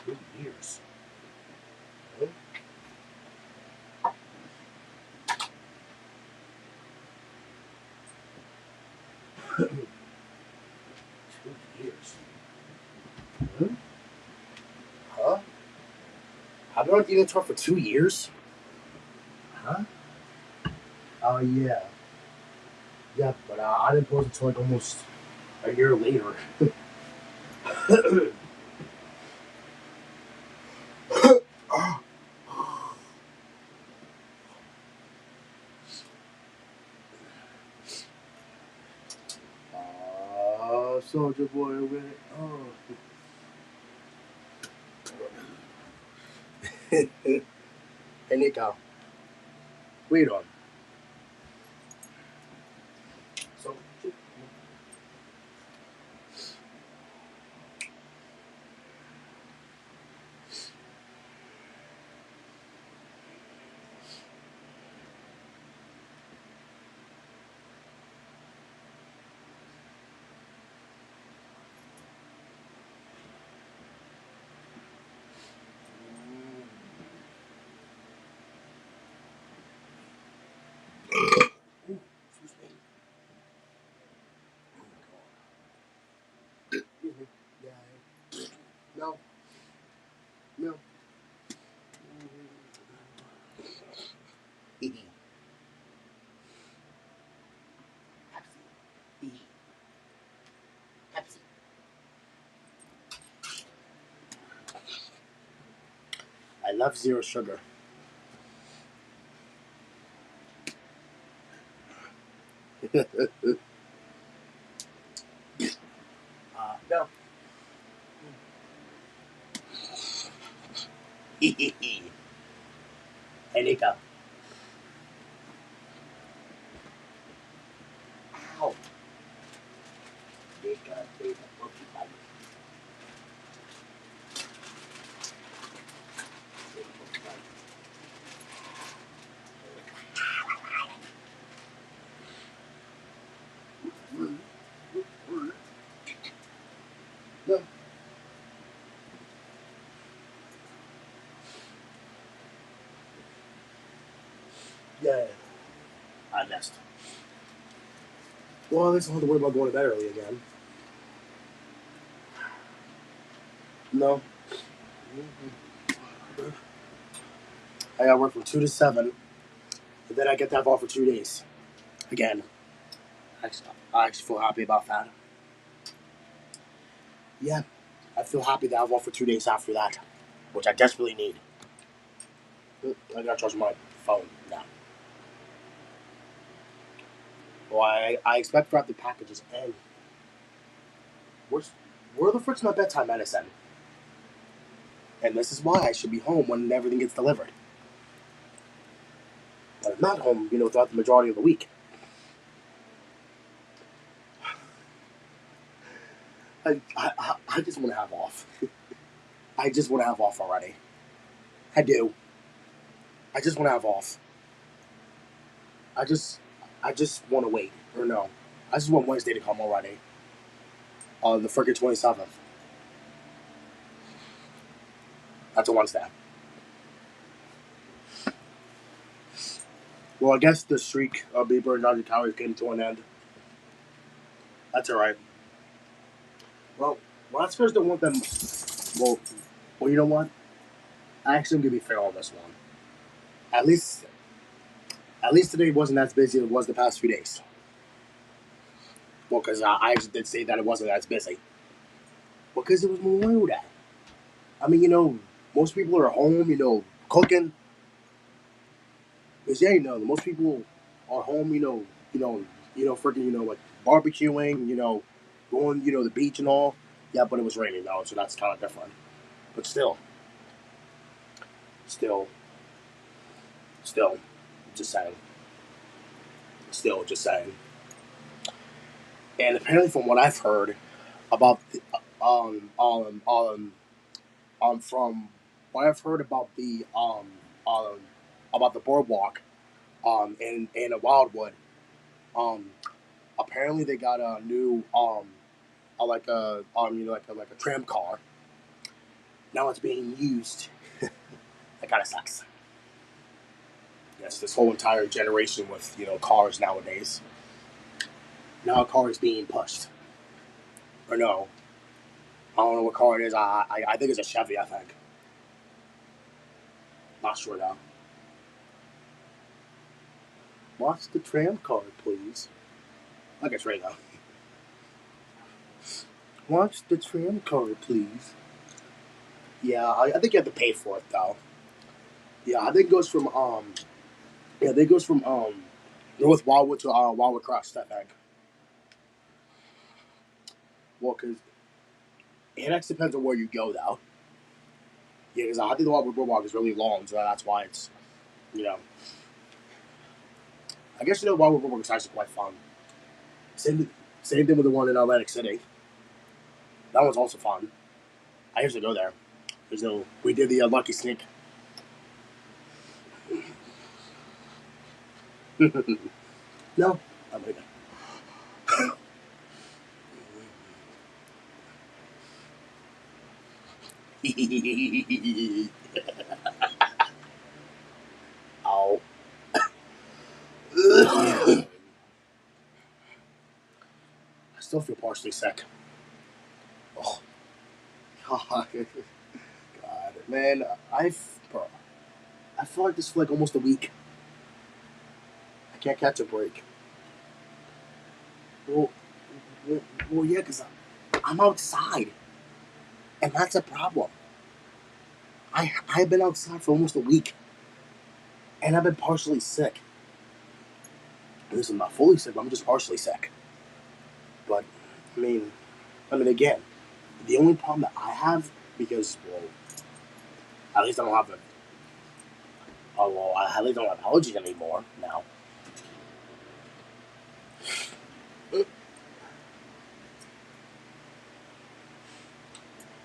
Speaker 2: 2 years. 2 years. Huh? I've been on the tour for 2 years? Huh? Oh, yeah. Yeah, but I didn't post until like almost a year later. Soldier boy with it. Oh. Hey, Nico. Wait on. So, no. No. I love zero sugar. No. Hey, Nico. Ow. Nico, Nico, monkey bite. No. Yeah. I missed. Well, at least I don't have to worry about going to bed early again. No. I gotta work from 2 to 7, and then I get to have off for 2 days. Again. I actually feel happy about that. Yeah. I feel happy that I have off for 2 days after that, which I desperately need. I gotta charge my phone now. Well, I expect to have the packages in. Where the frick's my bedtime medicine? And this is why I should be home when everything gets delivered. But I'm not home, throughout the majority of the week. I just want to have off. I just want to have off already. I do. I just want to have off. I just want to wait. Or no. I just want Wednesday to come already. The frickin' 27th. That's a Wednesday. Well, I guess the streak of Bieber and Dodger Towers came to an end. That's alright. Well, Oscars don't want them. Well, you know what? I actually am gonna be fair on this one. At least today wasn't as busy as it was the past few days. Well, because I actually did say that it wasn't as busy. Because it was Memorial Day. I mean, most people are home, cooking. Because most people are home, freaking, like barbecuing, going, the beach and all. Yeah, but it was raining though, so that's kind of different. But still, just saying. Still, just saying. And apparently, from what I've heard about the, from what I've heard about the boardwalk, in Wildwood, apparently they got a new, like a tram car, Now it's being used. That kind of sucks. Yes, this whole entire generation with, cars nowadays. Now a car is being pushed. Or no. I don't know what car it is. I think it's a Chevy, I think. Not sure though. Watch the tram card, please. I guess right now. Watch the tram card, please. Yeah, I think you have to pay for it though. Yeah, I think it goes from North Wildwood to Wildwood Crest, I think. Well, because it actually depends on where you go though. Yeah, because I think the Wildwood Boardwalk is really long, so that's why it's, I guess Wildwood Boardwalk is actually quite fun. Same thing with the one in Atlantic City. That one's also fun. I used to go there. We did the Lucky Sneak. No, I'm leaving. Ow. I still feel partially sick. Oh, God. God, man, I feel like this for like almost a week. I can't catch a break. Well, yeah, because I'm outside, and that's a problem. I've been outside for almost a week, and I've been partially sick. Listen, I'm not fully sick, but I'm just partially sick. But I mean, again, the only problem that I have, because at least I don't have at least I don't have allergies anymore now.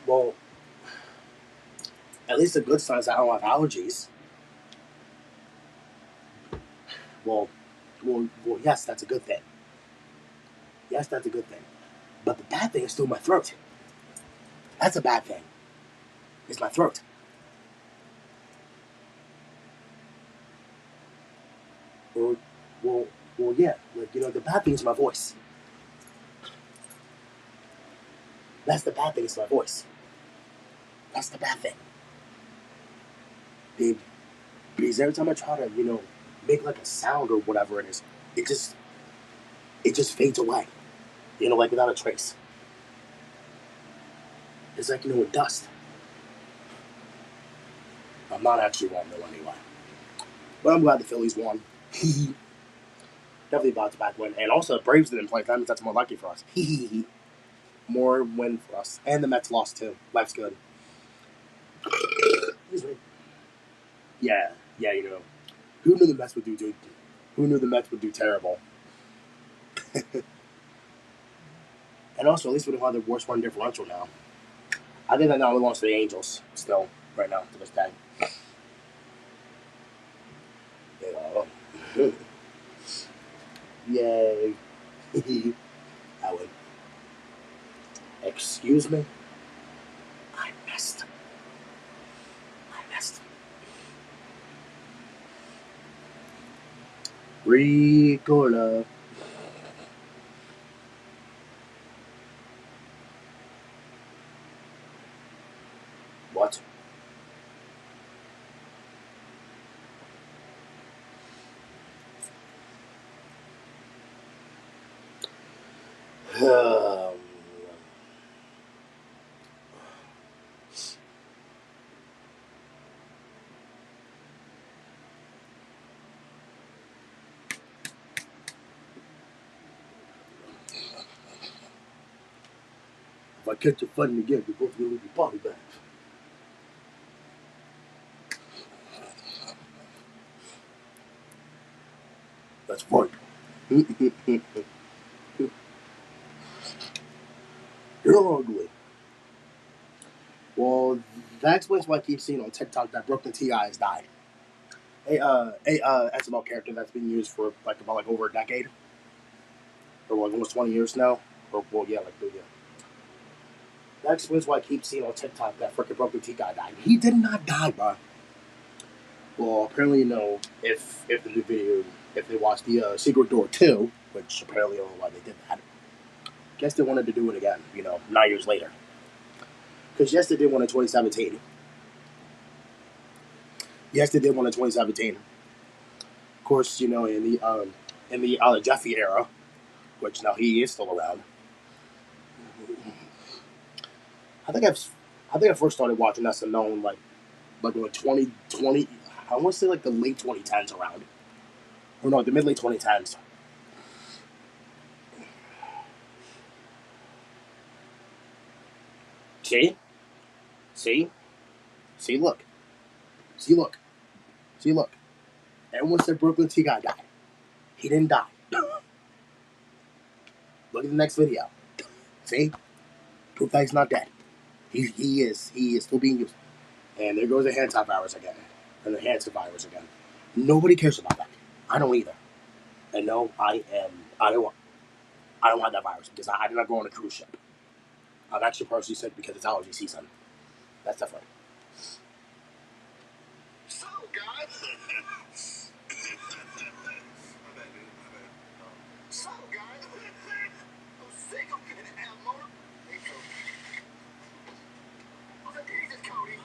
Speaker 2: Well, at least the good sign is I don't have allergies. Well, yes, that's a good thing. Yes, that's a good thing. But the bad thing is still my throat. That's a bad thing. It's my throat. Yeah. Like, the bad thing is my voice. That's the bad thing is my voice. That's the bad thing. Because every time I try to, make like a sound or whatever it is, it just fades away. Like without a trace. It's like, with dust. I'm not actually wrong though anyway. But I'm glad the Phillies won. Definitely about to back win. And also the Braves didn't play. That means that's more lucky for us. More win for us. And the Mets lost too. Life's good. Excuse me. Yeah, who knew the Mets would do? Who knew the Mets would do terrible? And also, at least we don't have the worst run differential now. I think that now belongs to the Angels still right now to this day. Yeah. Yay. I win. Excuse me? I missed. Ricola. What? If I catch you fighting again, we're both going to be body bags. That's fun. You're ugly. Well, that explains why I keep seeing on TikTok that Brooklyn T.I. has died. SML character that's been used for about over a decade, or almost 20 years now. Yeah. That explains why I keep seeing on TikTok that freaking Brooklyn T guy died. He did not die, bro. Well, apparently, if the new video, if they watched the Secret Door 2, which apparently I don't know why they did that, guess they wanted to do it again, 9 years later. Because yes, they did one in 2017. Yes, they did one in 2017. Of course, in the Jeffy era, which now he is still around. I think I first started watching SNL in like in 2020. I want to say like the late 2010s around, or no, the mid late 2010s. See, look, see, look. Everyone said Brooklyn T guy died. He didn't die. Look at the next video. See, proof that he's not dead. He is still being used. And there goes the hand virus again, and the hand virus again. Nobody cares about that. I don't either. And no, I don't want that virus because I did not go on a cruise ship. I'm actually personally sick because it's allergy season. That's different.
Speaker 13: So, guys. So, guys. I'm sick of getting out motor. Hey, Cody. What's up, Jesus, Cody?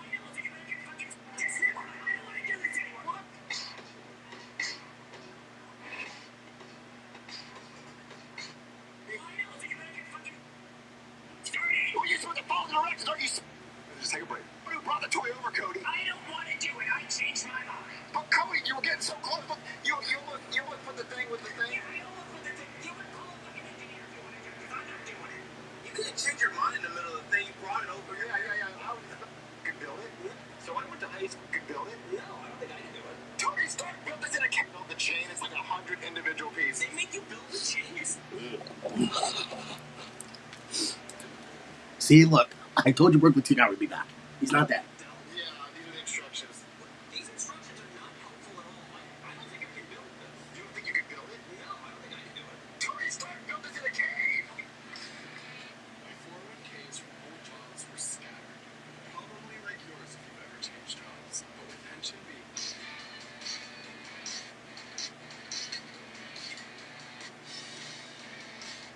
Speaker 13: What? Well, you're supposed to follow the directions, aren't you? Just take a break. Who brought the toy over, Cody? I don't want to do it. I changed my mind. But Cody, you were getting so close. But you almost put the thing with the thing. Yeah, I almost put the thing. You would call a fucking engineer if you want to do it, because I'm not doing it. You couldn't change your mind in the middle of the thing. You brought it over. Yeah. I could build it. Yeah. So I went to high school. Could build it. No, I don't think I can do it. Tony Stark built this in a kit. Build the chain. It's like 100 individual pieces. They make you build the chains.
Speaker 2: See, look, I told you Brooklyn T guy would be back. He's not dead.
Speaker 13: Yeah, these are the instructions. These instructions are not helpful at all. I don't think I can build this. You don't think you can build it? No, I don't think I can do it. Tony Stark built this in a cave! My 401ks from old jobs were scattered. Probably like yours if you've ever changed jobs. But with pension being...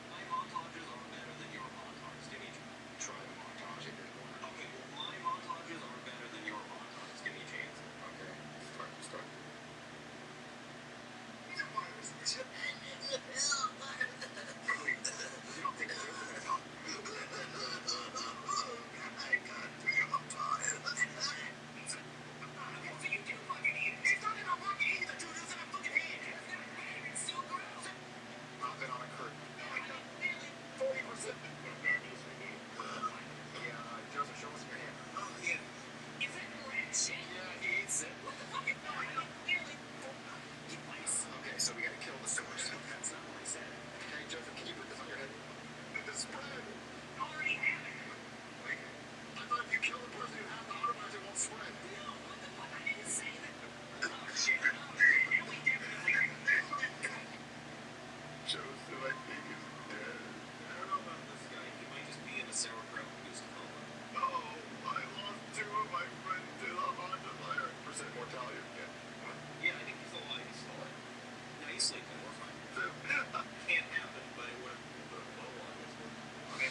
Speaker 13: My montages are better than your montages. Give me a try the montage if you're going. Okay, well, my montages are better than your montages. Give me a chance. Okay, start. He's a virus. You don't think it's a good talk. I got to. I'm tired. Okay, so you do fucking eat it. It's not about fucking eating the dude. It's in a fucking hand. It's still gross. Not that on a curtain. 40%. Yeah, Joseph, show us your hand. Oh, yeah. Is it red shit? Yeah, he eats it. What the fuck is going on? Nearly. Okay, so we gotta kill the source. That's not what I said. Hey, Joseph, can you put this on your head? The spread. I already have it. Wait, I thought if you kill the person who has the autovirus, it won't spread. No, what the fuck? I didn't say that. Oh, shit. And we definitely... Joseph, I think is dead. I don't know about this guy. He might just be in a sauerkraut induced coma. Oh, I lost 2 of my friends to the Honda fire. Percent mortality again. What? Yeah, I think he's alive. He's still alive. No, he's sleeping. We're fine. Can't happen, but it would put a bow on this one. Okay.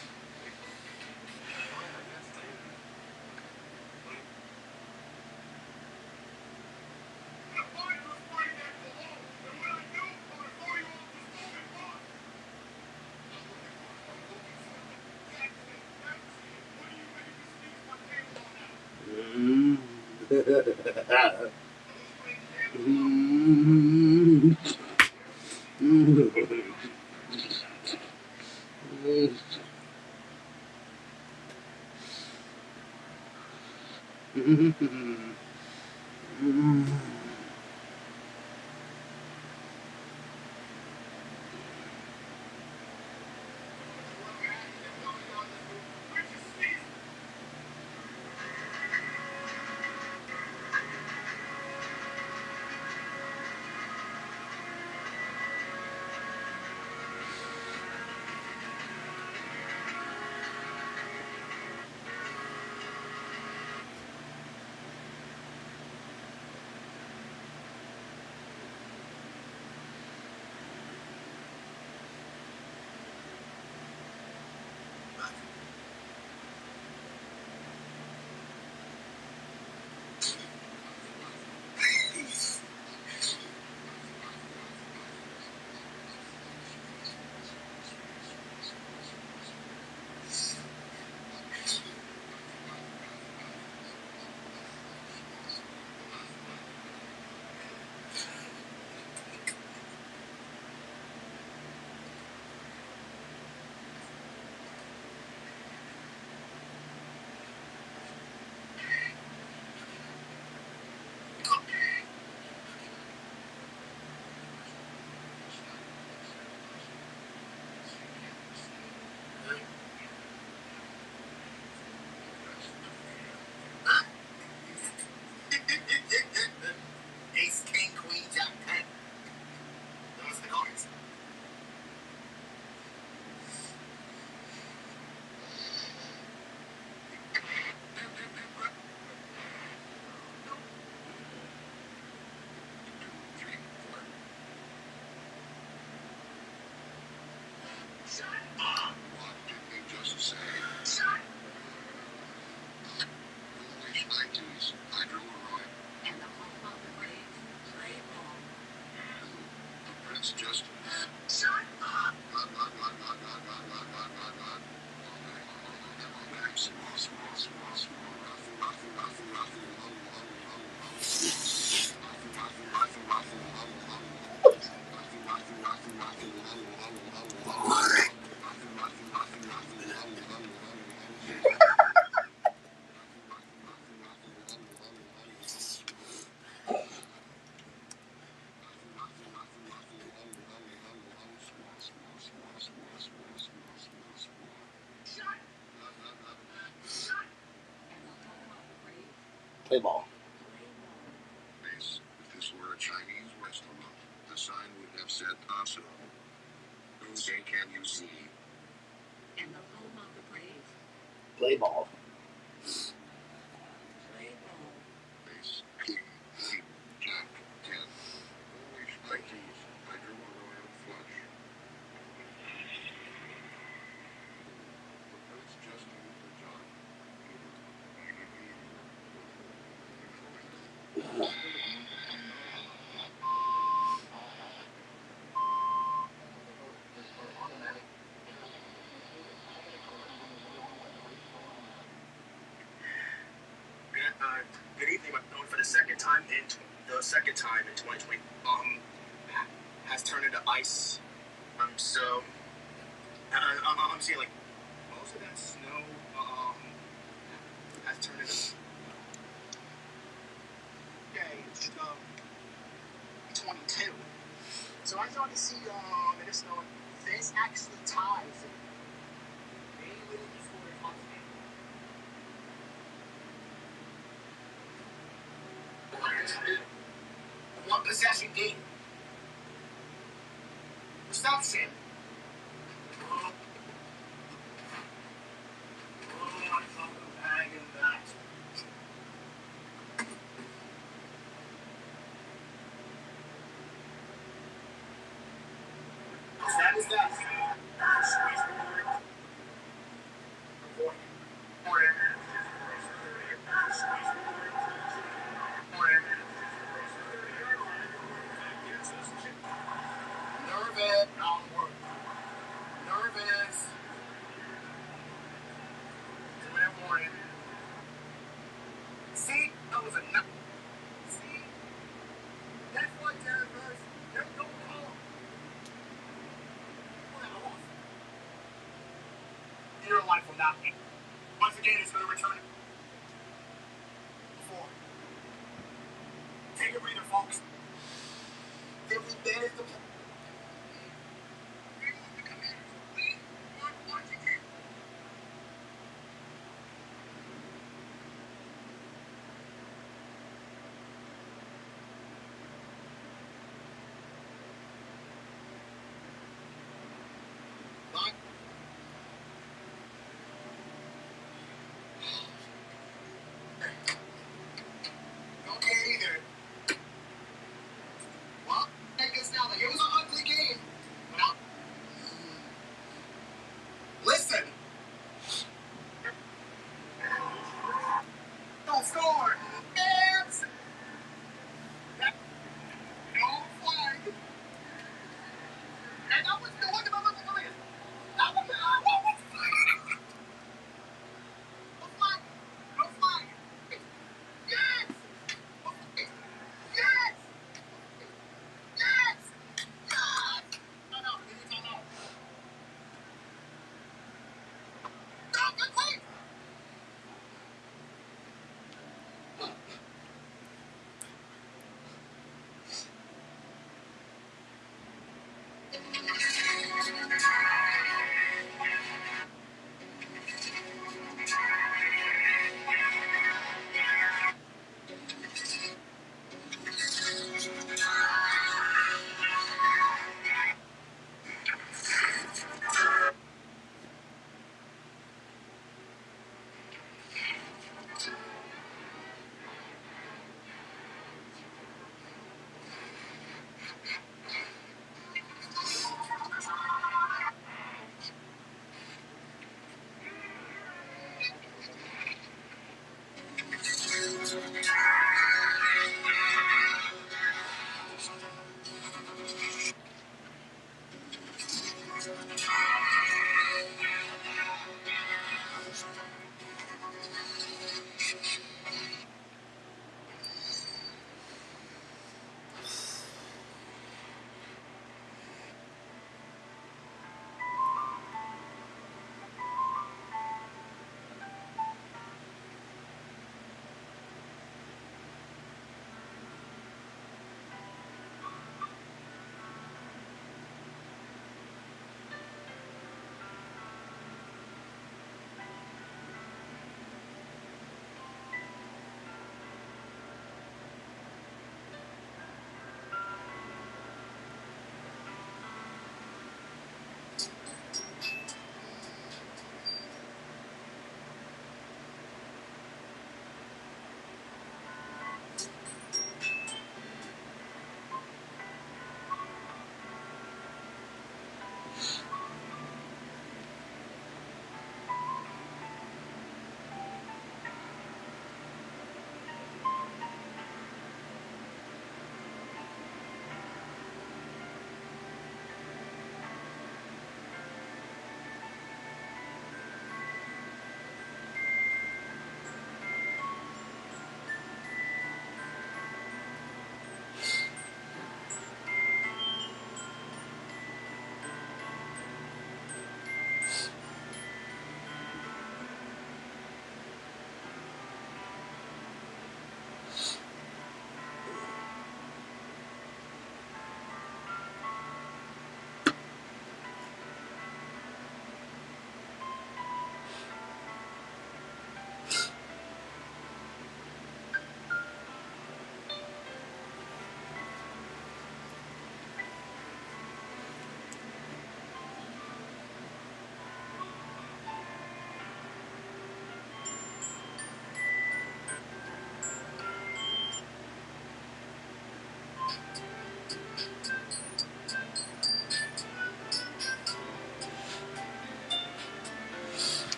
Speaker 2: Play ball.
Speaker 13: If this were a Chinese restaurant, the sign would have said pasta. Who say can you see?
Speaker 10: And the home of the brave.
Speaker 2: Play ball.
Speaker 10: Play ball.
Speaker 13: Ace, king, queen, jack, 10. Holy shnikes, I drew a royal flush. It's just you for John.
Speaker 2: Good evening. I'm going for the second time in 2020. Has turned into ice. So I'm seeing like most of that snow has turned into. Okay, 22. So I started to see in the snow. This actually ties. One possession game. Stop shit. That is that. Nervous. Nervous. Morning. See, that was a nut. See, that's what nervous. Don't call. Your life will not be. Once again, it's going to return. Four. Take a breather, folks. Then we manage the. Okay, either. Well, I guess now that it was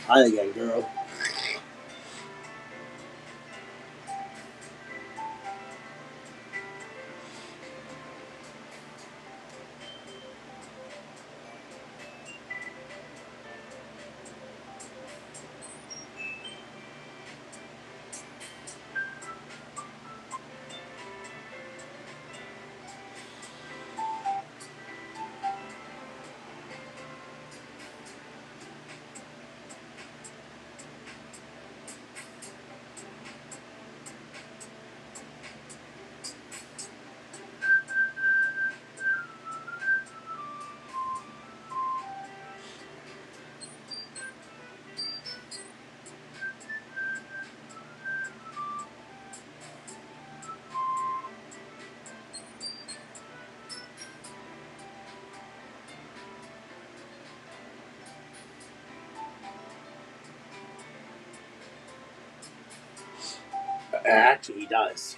Speaker 2: Hi again, girl. Actually, he does.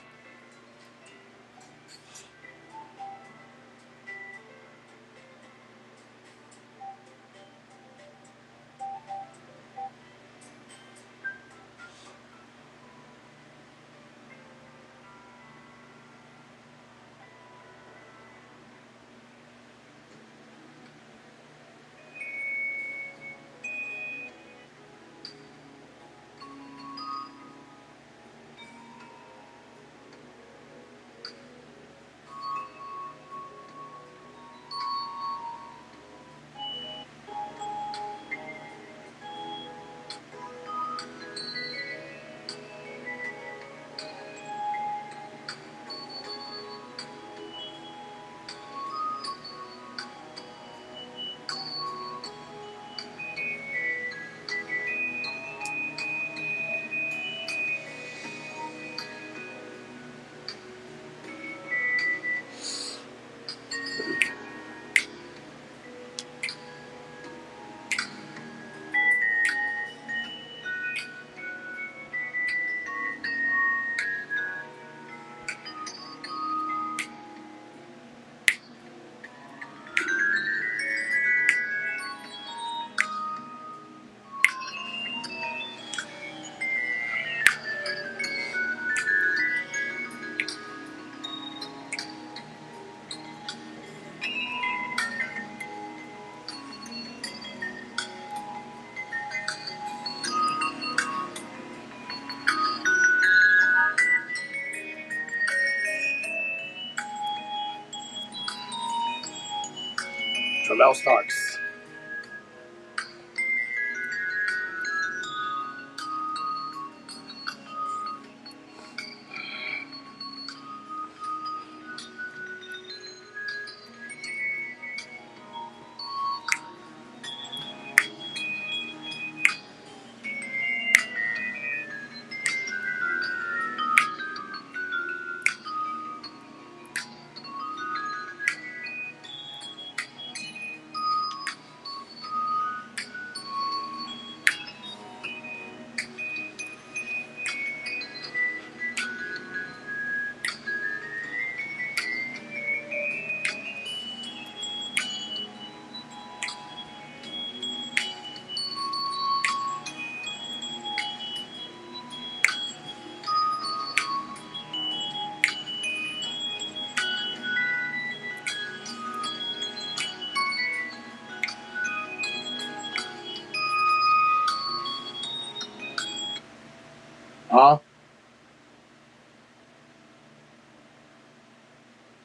Speaker 2: Tramel Starks.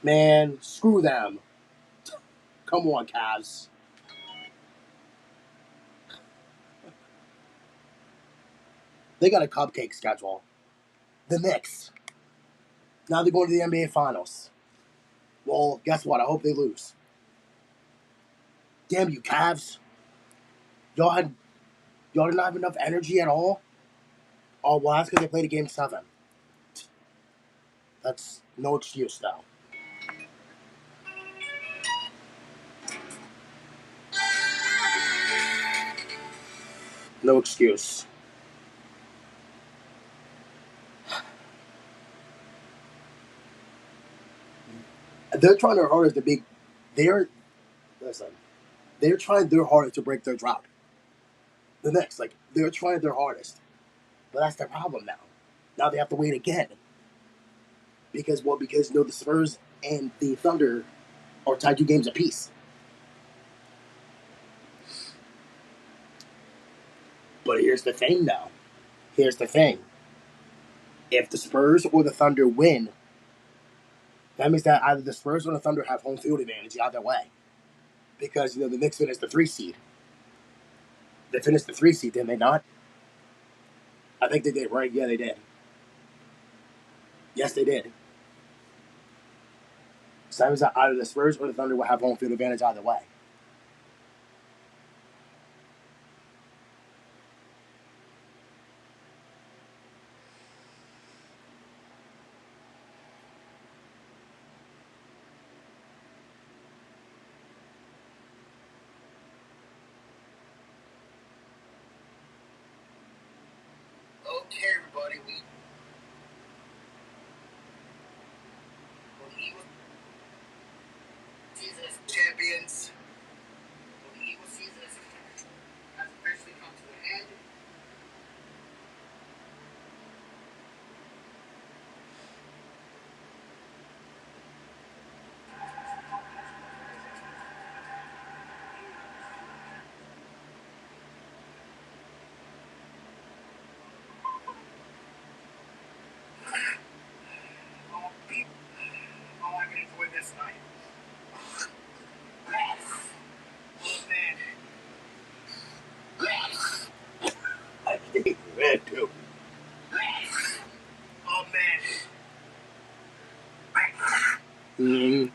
Speaker 2: Man, screw them. Come on, Cavs. They got a cupcake schedule. The Knicks. Now they're going to the NBA Finals. Well, guess what? I hope they lose. Damn you, Cavs. Y'all did not have enough energy at all? Oh, well, that's because they played a Game 7. That's no excuse, though. No excuse. They're trying their hardest to be. They're listen. They're trying their hardest to break their drought. The Knicks, like, they're trying their hardest. But that's their problem now. Now they have to wait again. Because the Spurs and the Thunder are tied 2 games apiece. But here's the thing now. Here's the thing. If the Spurs or the Thunder win, that means that either the Spurs or the Thunder have home field advantage either way. Because, the Knicks finished the 3 seed. They finished the 3 seed, didn't they not? I think they did, right? Yeah, they did. Yes, they did. So that means that either the Spurs or the Thunder will have home field advantage either way. Okay, everybody, we Eagles season is champions. The Eagles season has officially come to an end. Oh, I can enjoy this night. Oh, man. I think red too. Oh, man. Mm-hmm.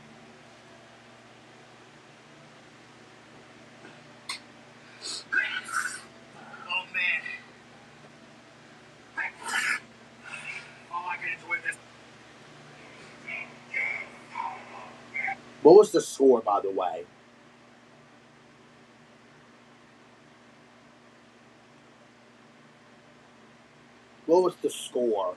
Speaker 2: Oh, man. Oh, I can enjoy this. What was the score, by the way? What was the score?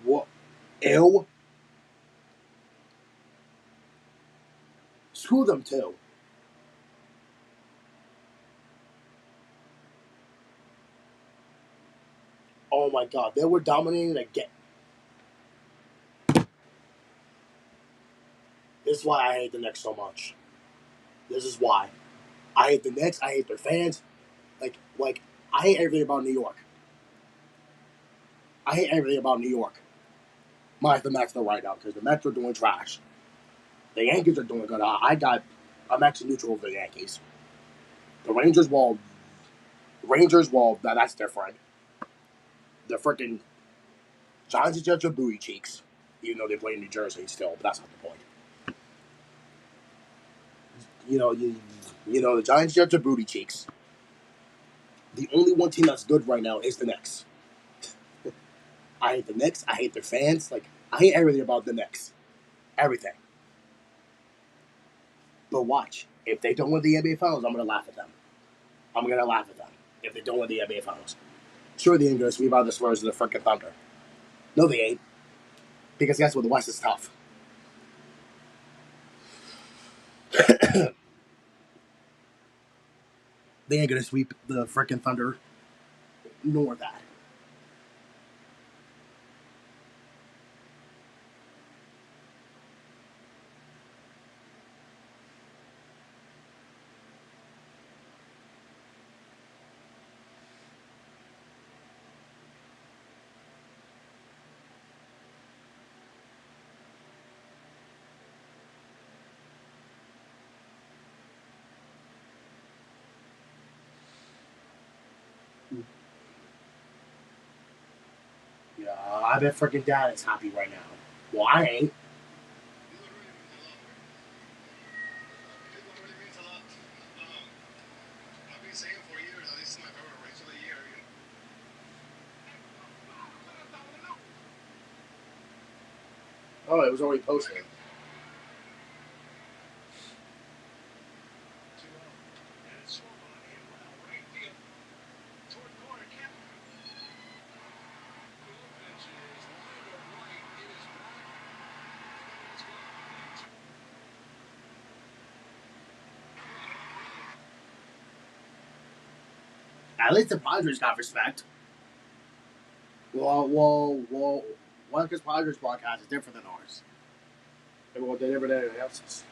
Speaker 2: What? Ew. Screw them too. Oh my god, they were dominating again. This is why I hate the Knicks so much. This is why. I hate the Knicks. I hate their fans. Like I hate everything about New York. I hate everything about New York. Minus the Mets, though, right now, because the Mets are doing trash. The Yankees are doing good. I'm actually neutral of the Yankees. The Rangers, that's different. The freaking Giants are just booty cheeks, even though they play in New Jersey still, but that's not the point. The Giants just are booty cheeks. The only one team that's good right now is the Knicks. I hate the Knicks. I hate their fans. I hate everything about the Knicks. Everything. But watch. If they don't win the NBA Finals, I'm going to laugh at them. I'm going to laugh at them if they don't win the NBA Finals. Sure, they ain't going to sweep out the Spurs or the freaking Thunder. No, they ain't. Because guess what? The West is tough. They ain't going to sweep the freaking Thunder nor that. I bet freaking Dad is happy right now. Well, I ain't. Oh, it was already posted. At least the Padres got respect. Well, because Padres broadcast is different than ours. Well, they never did anything else's.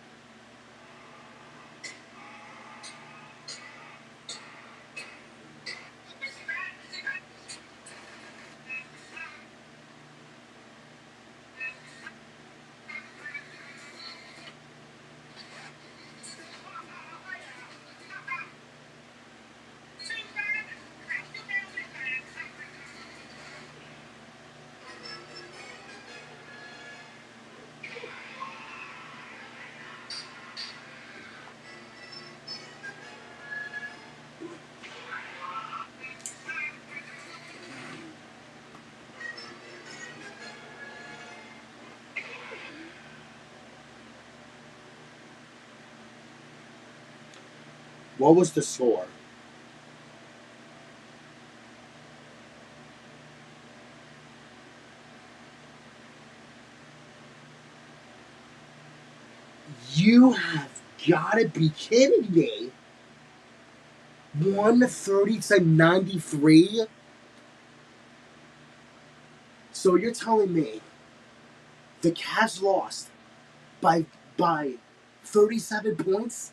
Speaker 2: What was the score? You have got to be kidding me. 130-93? So you're telling me the Cavs lost by 37 points?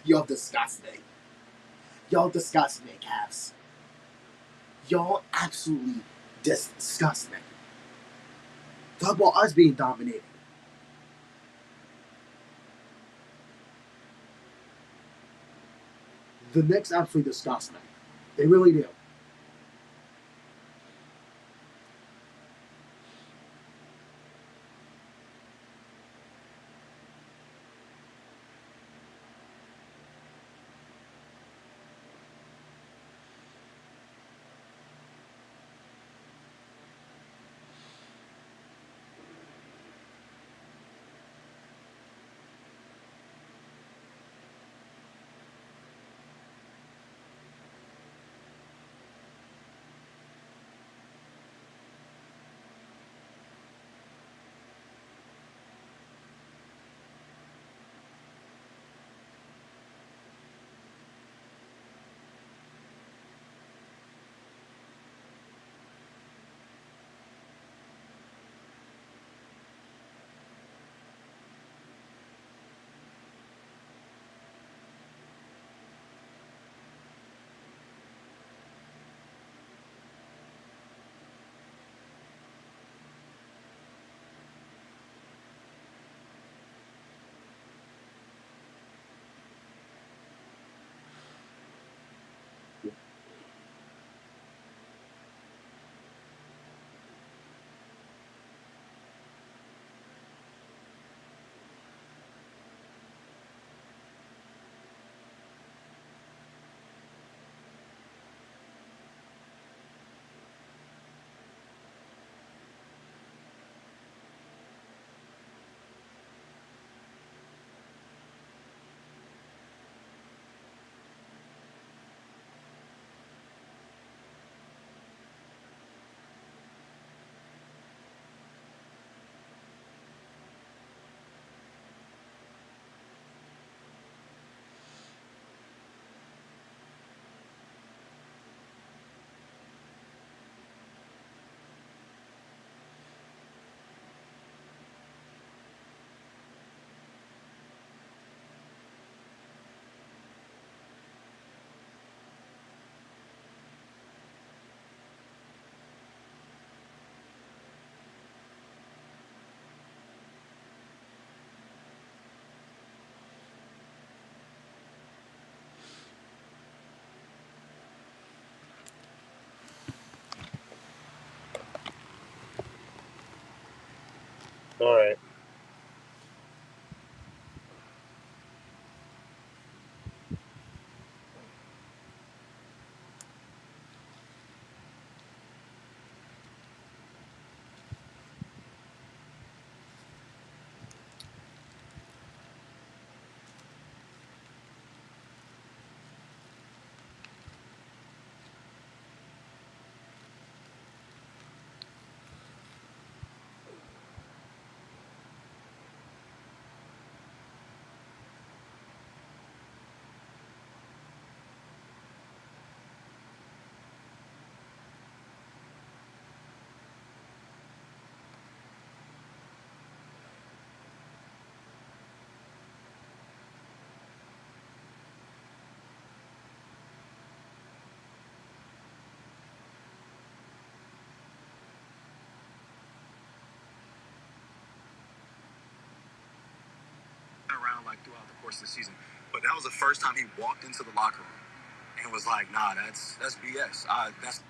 Speaker 2: Y'all disgust me. Y'all disgust me, Cavs. Y'all absolutely disgust me. Talk about us being dominated. The Knicks absolutely disgust me. They really do. All right.
Speaker 20: Around like throughout the course of the season, but that was the first time he walked into the locker room and was like, "Nah, that's BS. That's."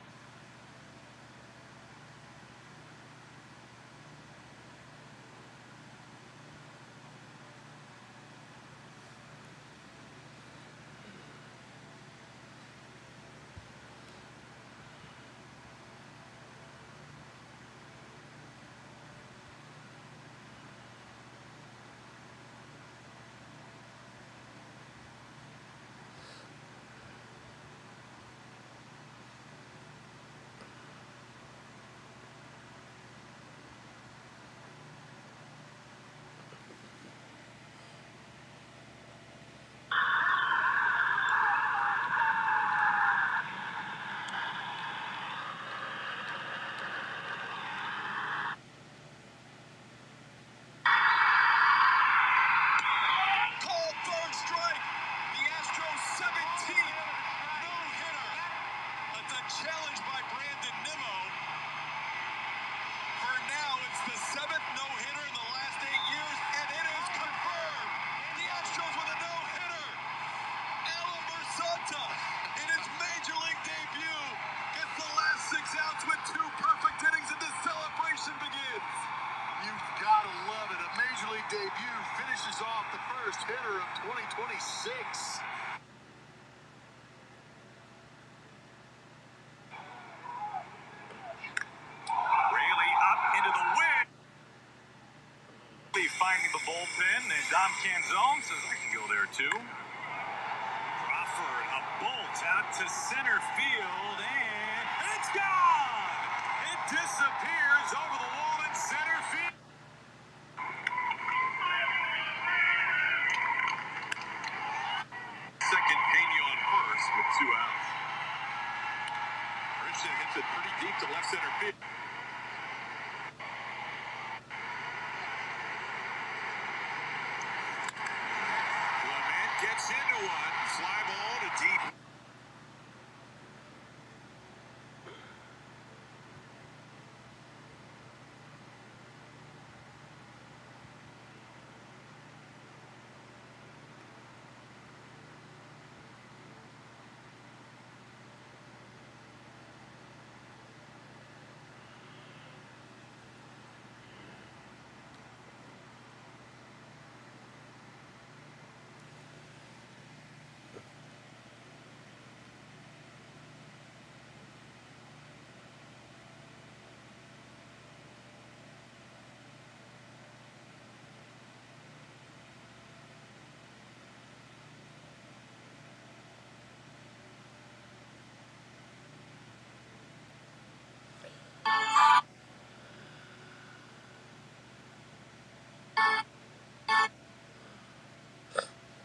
Speaker 11: Called third strike. The Astros 17th no-hitter. It's a challenge by Brandon Nimmo. For now, it's the 7th no-hitter in the last 8 years, and it is confirmed. The Astros with a no-hitter. Alan Santa, in his major league debut, gets the last 6 outs with 2 perfect innings, and the celebration begins. You've got to love it. A major league debut finishes off the first hitter of 2026. Rayleigh up into the wind. Finding the bullpen, and Dom Canzone says, I can go there too. Crawford, a bolt out to center field, and it's gone! It disappears over the wall in center field. Second, Pena on first with 2 outs. Richardson hits it pretty deep to left center field. Clement gets into one. Fly ball to deep.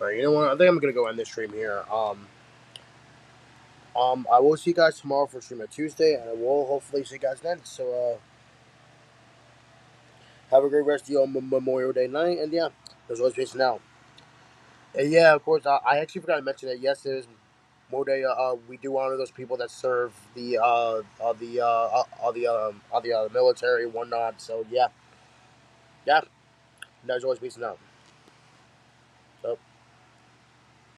Speaker 2: All right, you know what? I think I'm gonna go end this stream here. I will see you guys tomorrow for stream at Tuesday, and I will hopefully see you guys then. So, have a great rest of your Memorial Day night, and yeah, there's always peace now. And yeah, of course, I actually forgot to mention that. Yes, it is Memorial Day. We do honor those people that serve the military and whatnot. So yeah, there's always peace now. So.